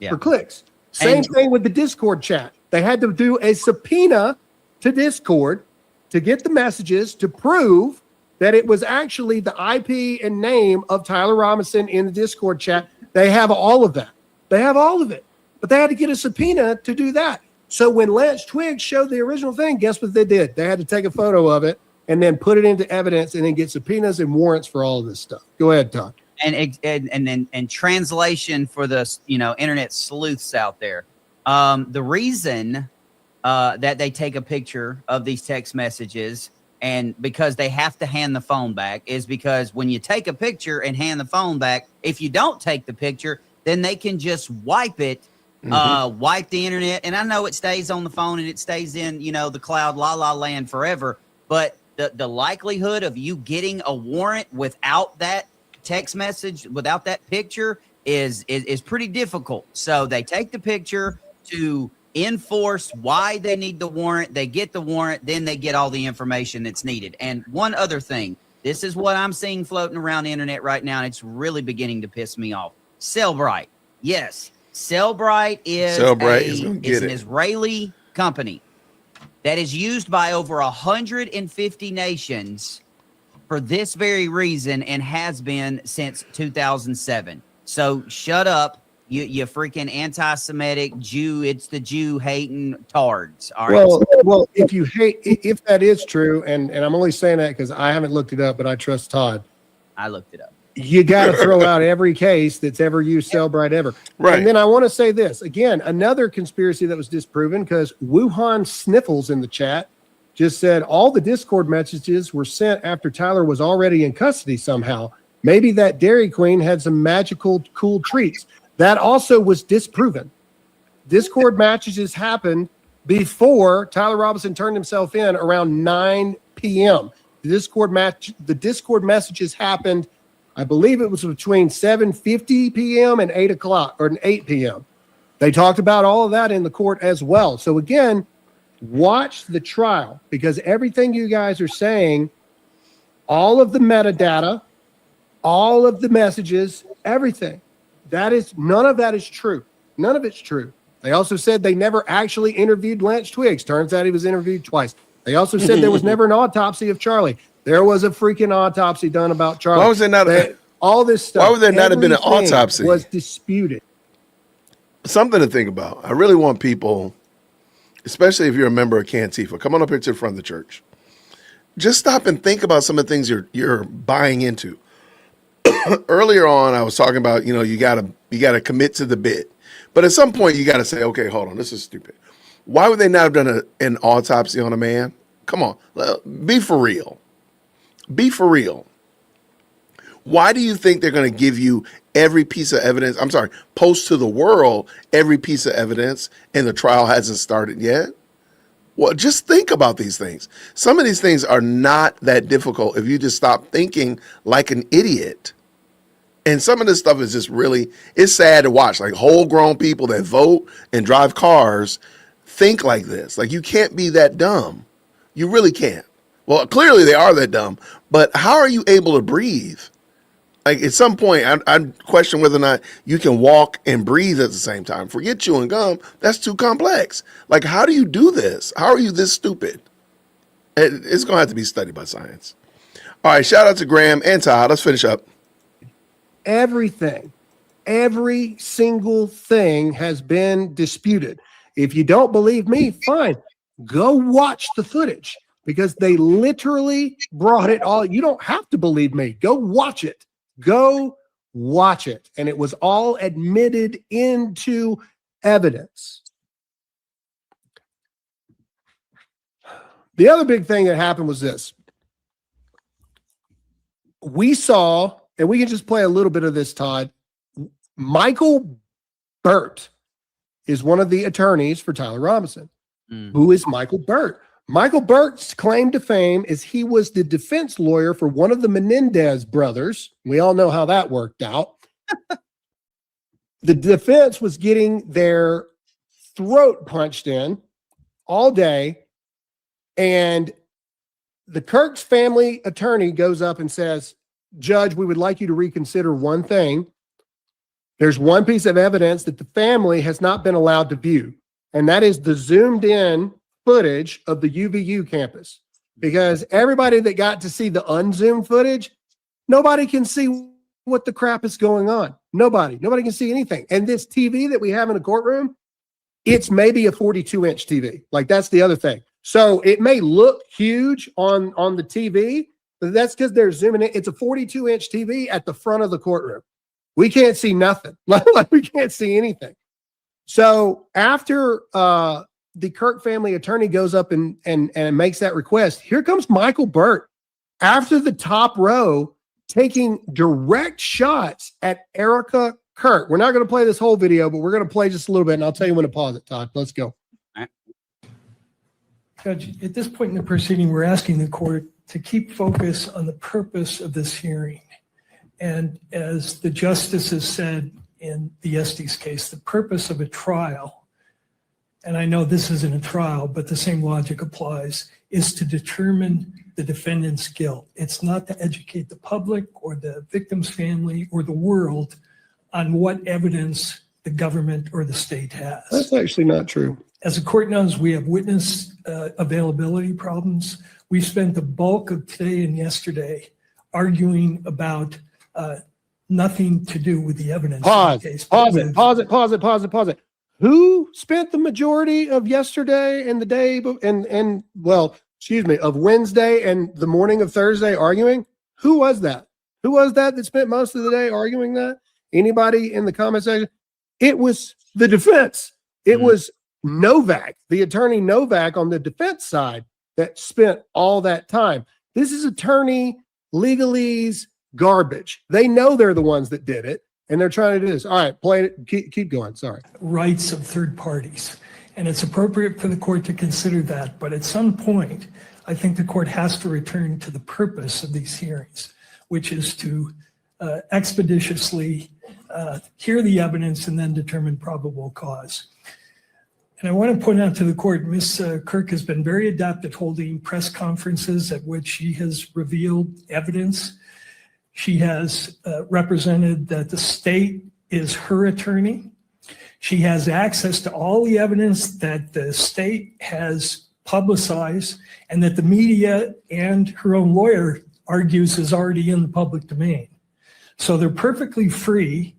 K: for clicks. Same thing with the Discord chat. They had to do a subpoena to Discord to get the messages to prove that it was actually the IP and name of Tyler Robinson in the Discord chat. They have all of that. They have all of it. But they had to get a subpoena to do that. So when Lance Twiggs showed the original thing, guess what they did? They had to take a photo of it and then put it into evidence and then get subpoenas and warrants for all of this stuff. Go ahead, Todd.
L: And translation for the internet sleuths out there. The reason that they take a picture of these text messages and because they have to hand the phone back is because when you take a picture and hand the phone back, if you don't take the picture, then they can just wipe it. Wipe the internet, and I know it stays on the phone and it stays in the cloud la la land forever, but the likelihood of you getting a warrant without that text message, without that picture is pretty difficult. So they take the picture to enforce why they need the warrant. They get the warrant, then they get all the information that's needed. And one other thing, this is what I'm seeing floating around the internet right now, and it's really beginning to piss me off. Cellbrite. Yes. Cellbrite is an Israeli company that is used by over 150 nations for this very reason and has been since 2007. So shut up, you freaking anti-Semitic Jew. It's the Jew hating tards. All right.
K: Well, if that is true, and I'm only saying that because I haven't looked it up, but I trust Todd.
L: I looked it up.
K: You got to throw out every case that's ever used Cellbrite ever.
B: Right.
K: And then I want to say this again, another conspiracy that was disproven because Wuhan Sniffles in the chat just said all the Discord messages were sent after Tyler was already in custody somehow. Maybe that Dairy Queen had some magical cool treats. That also was disproven. Discord messages happened before Tyler Robinson turned himself in around 9 p.m. The Discord messages happened, I believe it was between 7:50 p.m. and 8 o'clock or 8 p.m. They talked about all of that in the court as well. So again, watch the trial because everything you guys are saying, all of the metadata, all of the messages, everything, none of that is true. None of it's true. They also said they never actually interviewed Lance Twiggs. Turns out he was interviewed twice. They also said there was never an autopsy of Charlie. There was a freaking autopsy done about Charlie.
B: Why was there not
K: all this stuff?
B: Why would there not have been an
K: everything
B: autopsy?
K: Was disputed.
B: Something to think about. I really want people especially if you're a member of Cantifa, come on up here to the front of the church. Just stop and think about some of the things you're buying into. Earlier on, I was talking about, you gotta commit to the bit, but at some point you gotta say, okay, hold on, this is stupid. Why would they not have done an autopsy on a man? Come on, be for real. Be for real. Why do you think they're going to give you every piece of evidence? I'm sorry, post to the world every piece of evidence, and the trial hasn't started yet? Well, just think about these things. Some of these things are not that difficult if you just stop thinking like an idiot. And some of this stuff is just really, it's sad to watch. Like whole grown people that vote and drive cars think like this. Like you can't be that dumb. You really can't. Well, clearly they are that dumb, but how are you able to breathe? Like at some point, I question whether or not you can walk and breathe at the same time. Forget chewing gum. That's too complex. Like, how do you do this? How are you this stupid? It's going to have to be studied by science. All right. Shout out to Graham and Todd. Let's finish up.
K: Everything, every single thing has been disputed. If you don't believe me, fine. Go watch the footage because they literally brought it all. You don't have to believe me. Go watch it. Go watch it. And it was all admitted into evidence. The other big thing that happened was this. We saw, and we can just play a little bit of this, Todd. Michael Burt is one of the attorneys for Tyler Robinson. Who is Michael Burt? Michael Burt's claim to fame is he was the defense lawyer for one of the Menendez brothers. We all know how that worked out. The defense was getting their throat punched in all day, and the Kirk's family attorney goes up and says, Judge, we would like you to reconsider one thing. There's one piece of evidence that the family has not been allowed to view, and that is the zoomed in footage of the UVU campus, because everybody that got to see the unzoomed footage, nobody can see what the crap is going on. Nobody can see anything. And this TV that we have in the courtroom, it's maybe a 42-inch TV. Like that's the other thing. So it may look huge on the TV, but that's because they're zooming in. It's a 42-inch TV at the front of the courtroom. We can't see nothing. Like we can't see anything. So after the Kirk family attorney goes up and makes that request, here comes Michael Burt after the top row taking direct shots at Erica Kirk. We're not going to play this whole video, but we're going to play just a little bit, and I'll tell you when to pause it, Todd. Let's go.
A: Judge, at this point in the proceeding, we're asking the court to keep focus on the purpose of this hearing. And as the justices said in the Estes case, the purpose of a trial, and I know this isn't a trial, but the same logic applies, is to determine the defendant's guilt. It's not to educate the public or the victim's family or the world on what evidence the government or the state has.
K: That's actually not true.
A: As the court knows, we have witness availability problems. We spent the bulk of today and yesterday arguing about nothing to do with the evidence.
K: Pause it. Who spent the majority of yesterday and the day of Wednesday and the morning of Thursday arguing? Who was that? Who was that spent most of the day arguing that? Anybody in the comment section? It was the defense. It was Novak, the attorney Novak on the defense side that spent all that time. This is attorney legalese garbage. They know they're the ones that did it, and they're trying to do this. All right, play it. Keep going. Sorry.
A: Rights of third parties. And it's appropriate for the court to consider that. But at some point, I think the court has to return to the purpose of these hearings, which is to expeditiously hear the evidence and then determine probable cause. And I want to point out to the court, Ms. Kirk has been very adept at holding press conferences at which she has revealed evidence. She has represented that the state is her attorney. She has access to all the evidence that the state has publicized and that the media and her own lawyer argues is already in the public domain. So they're perfectly free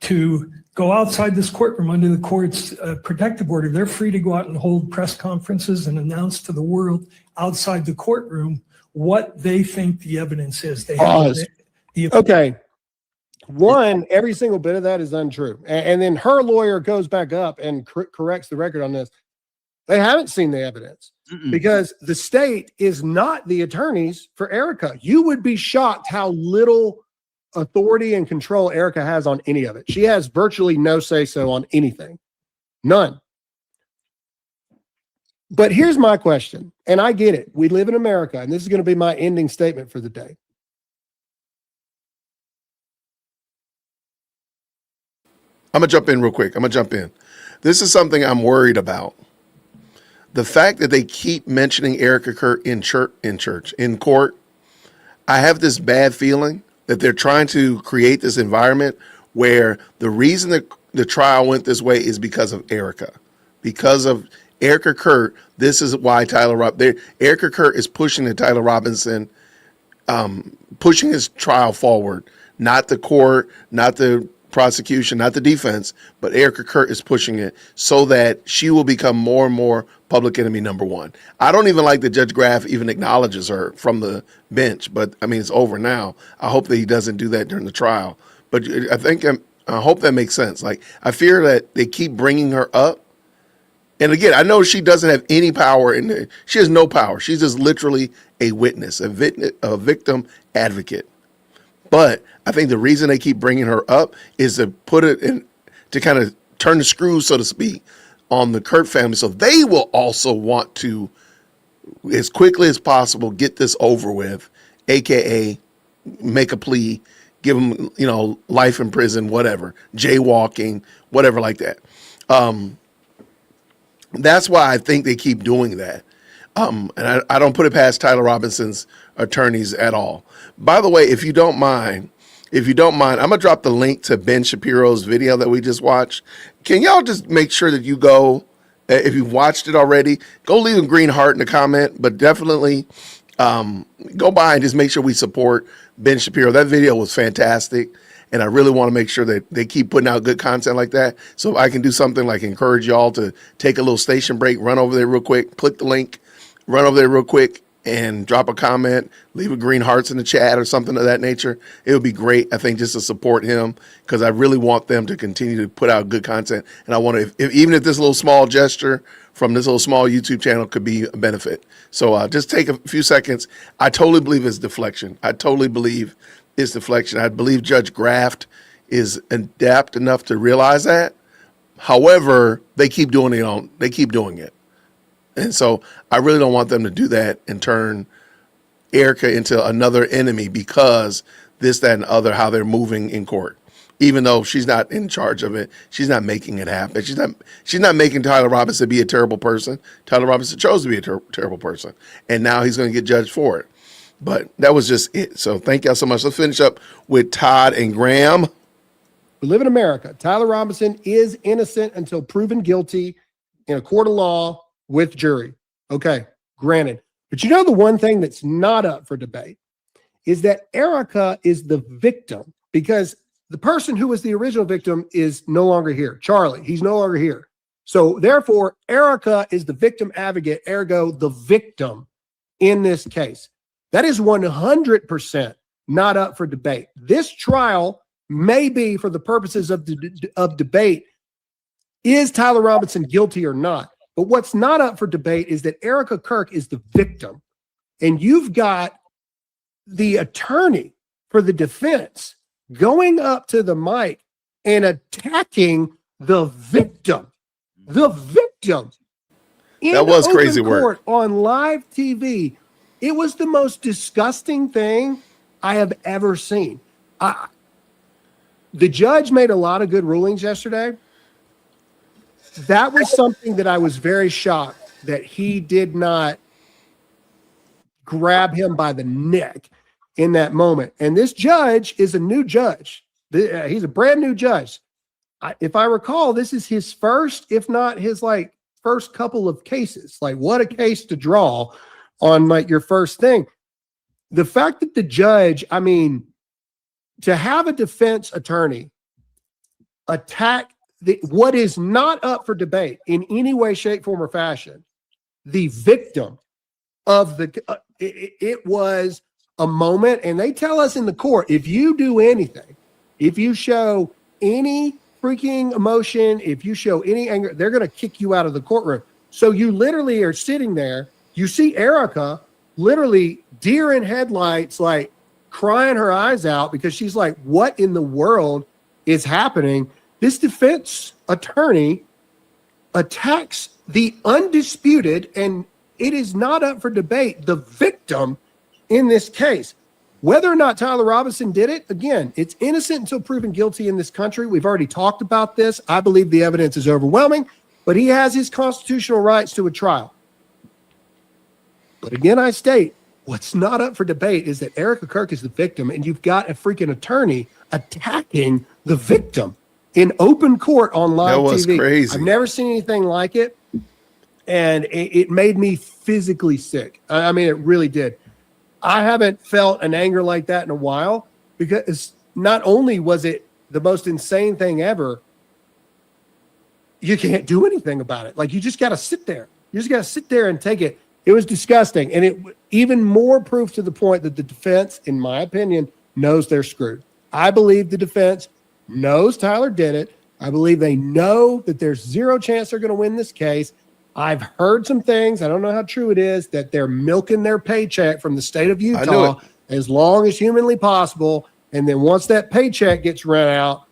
A: to go outside this courtroom under the court's protective order. They're free to go out and hold press conferences and announce to the world outside the courtroom what they think the evidence is. They have
K: Okay. One, every single bit of that is untrue. And then her lawyer goes back up and corrects the record on this. They haven't seen the evidence because the state is not the attorneys for Erica. You would be shocked how little authority and control Erica has on any of it. She has virtually no say-so on anything. None. But here's my question, and I get it. We live in America, and this is going to be my ending statement for the day.
B: I'm going to jump in real quick. This is something I'm worried about. The fact that they keep mentioning Erica Kirk in court, I have this bad feeling that they're trying to create this environment where the reason that the trial went this way is because of Erica. Because of Erica Kirk, this is why Erica Kirk is pushing the Tyler Robinson, pushing his trial forward. Not the court, not the prosecution, not the defense, but Erica Kirk is pushing it so that she will become more and more public enemy number one. I don't even like that Judge Graff even acknowledges her from the bench, but I mean, it's over now. I hope that he doesn't do that during the trial. But I hope that makes sense. Like, I fear that they keep bringing her up. And again, I know she doesn't have any power she has no power. She's just literally a witness, a victim advocate. But I think the reason they keep bringing her up is to put it in, to kind of turn the screws, so to speak, on the Kirk family. So they will also want to, as quickly as possible, get this over with, AKA make a plea, give them, life in prison, whatever, jaywalking, whatever like that. That's why I think they keep doing that. And I don't put it past Tyler Robinson's attorneys at all. By the way, if you don't mind, I'm going to drop the link to Ben Shapiro's video that we just watched. Can y'all just make sure that you go, if you've watched it already, go leave a green heart in the comment, but definitely go by and just make sure we support Ben Shapiro. That video was fantastic. And I really want to make sure that they keep putting out good content like that. So if I can do something like encourage y'all to take a little station break, run over there real quick, click the link, run over there real quick and drop a comment, leave a green hearts in the chat or something of that nature. It would be great, I think, just to support him, because I really want them to continue to put out good content. And I want to, even if this little small gesture from this little small YouTube channel could be a benefit. So just take a few seconds. I totally believe it's deflection. I believe Judge Graft is adept enough to realize that. However, they keep doing it. And so I really don't want them to do that and turn Erica into another enemy because this, that, and other, how they're moving in court. Even though she's not in charge of it, she's not making it happen. She's not making Tyler Robinson be a terrible person. Tyler Robinson chose to be a terrible person. And now he's going to get judged for it. But that was just it. So thank y'all so much. Let's finish up with Todd and Graham.
K: We live in America. Tyler Robinson is innocent until proven guilty in a court of law with jury. Okay, granted. But the one thing that's not up for debate is that Erica is the victim, because the person who was the original victim is no longer here. Charlie, he's no longer here. So therefore, Erica is the victim advocate, ergo the victim in this case. That is 100% not up for debate. This trial may be, for the purposes of debate, is Tyler Robinson guilty or not? But what's not up for debate is that Erica Kirk is the victim. And you've got the attorney for the defense going up to the mic and attacking the victim. The victim.
B: That was crazy work.
K: On live TV. It was the most disgusting thing I have ever seen. The judge made a lot of good rulings yesterday. That was something that I was very shocked that he did not grab him by the neck in that moment. And this judge is a new judge. He's a brand new judge. If I recall, this is his first, if not his first couple of cases. What a case to draw on your first thing. The fact that the judge, to have a defense attorney attack what is not up for debate in any way, shape, form, or fashion. The victim of it was a moment, and they tell us in the court, if you do anything, if you show any freaking emotion, if you show any anger, they're going to kick you out of the courtroom. So you literally are sitting there. You see Erica literally deer in headlights, like crying her eyes out because she's like, what in the world is happening? This defense attorney attacks the undisputed, and it is not up for debate, the victim in this case. Whether or not Tyler Robinson did it, again, it's innocent until proven guilty in this country. We've already talked about this. I believe the evidence is overwhelming, but he has his constitutional rights to a trial. But again, I state, what's not up for debate is that Erica Kirk is the victim, and you've got a freaking attorney attacking the victim in open court on live TV.
B: That was crazy.
K: I've never seen anything like it, and it made me physically sick. I mean, it really did. I haven't felt an anger like that in a while, because not only was it the most insane thing ever, you can't do anything about it. Like, you just got to sit there. You just got to sit there and take it. It was disgusting. And it even more proof to the point that the defense, in my opinion, knows they're screwed. I believe the defense knows Tyler did it. I believe they know that there's zero chance they're going to win this case. I've heard some things, I don't know how true it is, that they're milking their paycheck from the state of Utah as long as humanly possible. And then once that paycheck gets run out,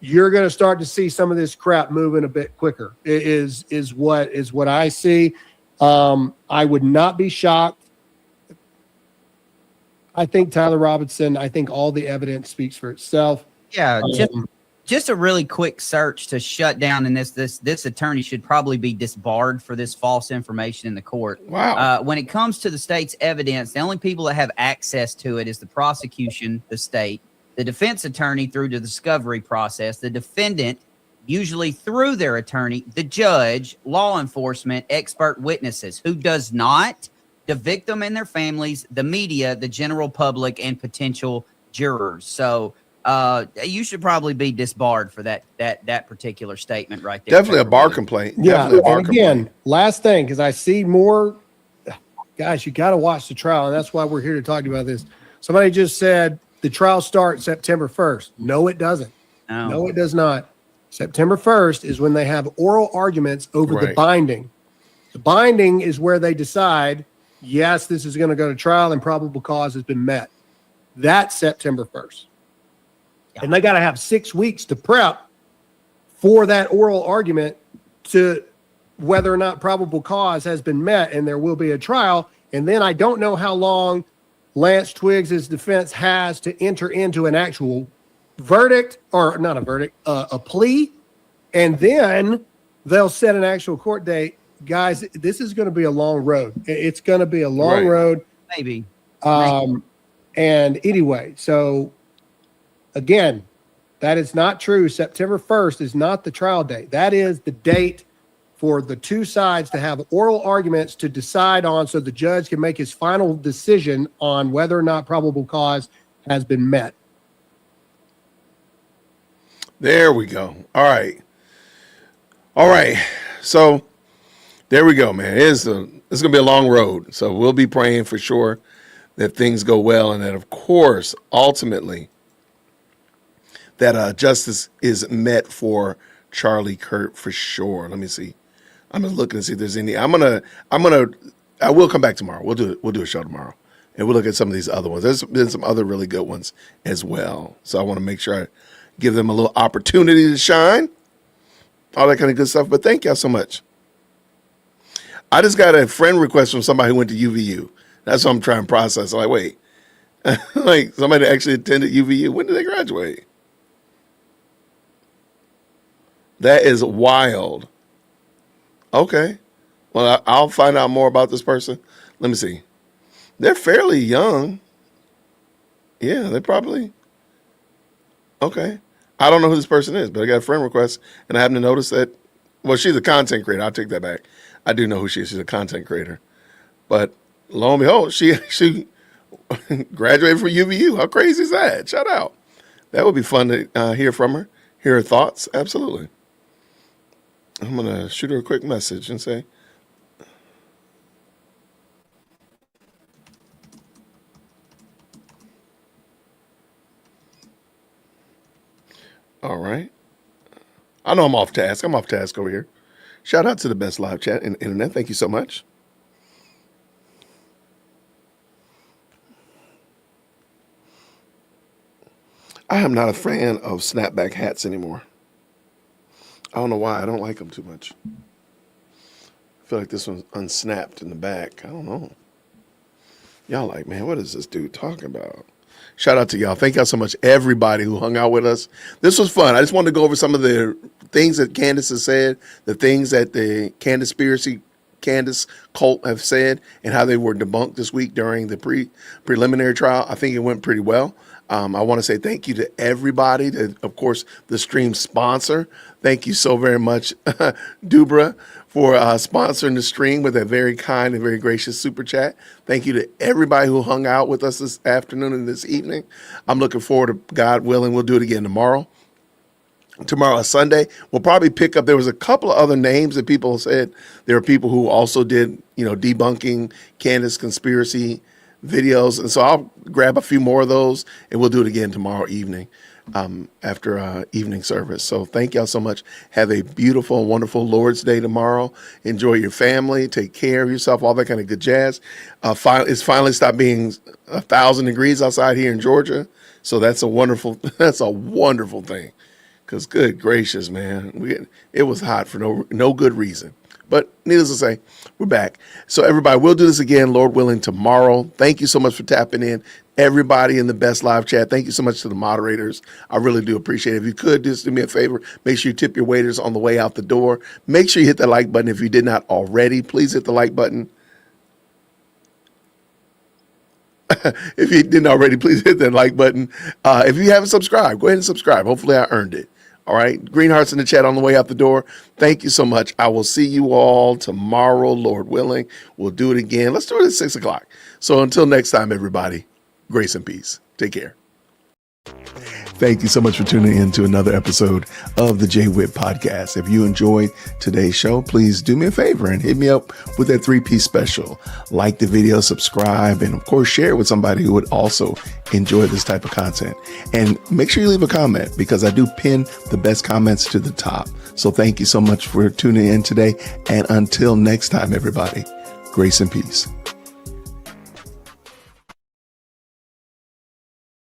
K: you're going to start to see some of this crap moving a bit quicker. It is what I see. I would not be shocked. I think Tyler Robinson, I think all the evidence speaks for itself.
L: Yeah, just a really quick search to shut down, and this attorney should probably be disbarred for this false information in the court.
B: Wow.
L: When it comes to the state's evidence, the only people that have access to it is the prosecution, the state, the defense attorney through the discovery process, the defendant usually through their attorney, the judge, law enforcement, expert witnesses. Who does not? The victim and their families, the media, the general public, and potential jurors. So you should probably be disbarred for that particular statement right there.
B: Definitely a bar complaint.
K: Yeah,
B: Definitely a bar
K: and again,
B: complaint.
K: last thing, because I see more. Guys, you got to watch the trial, and that's why we're here to talk about this. Somebody just said the trial starts September 1st. No, it doesn't. No, it does not. September 1st is when they have oral arguments over the binding. The binding is where they decide, yes, this is going to go to trial and probable cause has been met. That's September 1st. And they got to have 6 weeks to prep for that oral argument to whether or not probable cause has been met, and there will be a trial. And then I don't know how long Lance Twiggs' defense has to enter into an actual verdict, or not a verdict, a plea. And then they'll set an actual court date. Guys, this is going to be a long road. It's going to be a long road.
L: Maybe.
K: And anyway, so again, that is not true. September 1st is not the trial date. That is the date for the two sides to have oral arguments to decide on, so the judge can make his final decision on whether or not probable cause has been met.
B: There we go. All right. So there we go, man. It's going to be a long road. So we'll be praying for sure that things go well, and that, of course, ultimately, that justice is met for Charlie Kirk for sure. Let me see. I'm just looking to see if there's any. I will come back tomorrow. We'll do a show tomorrow, and we'll look at some of these other ones. There's been some other really good ones as well. So I want to make sure I give them a little opportunity to shine, all that kind of good stuff. But thank y'all so much. I just got a friend request from somebody who went to UVU. That's what I'm trying to process. I'm like, wait, like somebody actually attended UVU. When did they graduate? That is wild. Okay. Well, I'll find out more about this person. Let me see. They're fairly young. Yeah, they're probably. Okay. I don't know who this person is, but I got a friend request, and I happen to notice that, well, she's a content creator. I'll take that back. I do know who she is. She's a content creator. But lo and behold, she graduated from UVU. How crazy is that? Shout out. That would be fun to hear from her hear her thoughts, absolutely. I'm going to shoot her a quick message and say, all right. I know I'm off task. I'm off task over here. Shout out to the best live chat in the internet. Thank you so much. I am not a fan of snapback hats anymore. I don't know why. I don't like them too much. I feel like this one's unsnapped in the back. I don't know. Y'all like, man, what is this dude talking about? Shout out to y'all. Thank y'all so much, everybody who hung out with us. This was fun. I just wanted to go over some of the things that Candace has said, the things that the Candace cult have said, and how they were debunked this week during the preliminary trial. I think it went pretty well. I want to say thank you to everybody, of course, the stream sponsor. Thank you so very much, Dubra, for sponsoring the stream with a very kind and very gracious super chat. Thank you to everybody who hung out with us this afternoon and this evening. I'm looking forward to, God willing, we'll do it again tomorrow. Tomorrow is Sunday. We'll probably pick up, there was a couple of other names that people said. There are people who also did, debunking Candace conspiracy videos. And so I'll grab a few more of those and we'll do it again tomorrow evening after evening service. So thank y'all so much. Have a beautiful and wonderful Lord's Day tomorrow. Enjoy your family. Take care of yourself, all that kind of good jazz. It's finally stopped being 1,000 degrees outside here in Georgia. So that's a wonderful thing. Because good gracious, man, it was hot for no good reason. But needless to say, we're back. So everybody, we'll do this again, Lord willing, tomorrow. Thank you so much for tapping in. Everybody in the best live chat, thank you so much to the moderators. I really do appreciate it. If you could just do me a favor, make sure you tip your waiters on the way out the door. Make sure you hit the like button if you did not already. Please hit the like button. If you didn't already, please hit that like button. If you haven't subscribed, go ahead and subscribe. Hopefully I earned it. All right. Green hearts in the chat on the way out the door. Thank you so much. I will see you all tomorrow, Lord willing. We'll do it again. Let's do it at 6 o'clock. So until next time, everybody, grace and peace. Take care. Thank you so much for tuning in to another episode of the Jay Witt Podcast. If you enjoyed today's show, please do me a favor and hit me up with that 3-piece special. Like the video, subscribe, and of course, share it with somebody who would also enjoy this type of content. And make sure you leave a comment because I do pin the best comments to the top. So thank you so much for tuning in today. And until next time, everybody, grace and peace.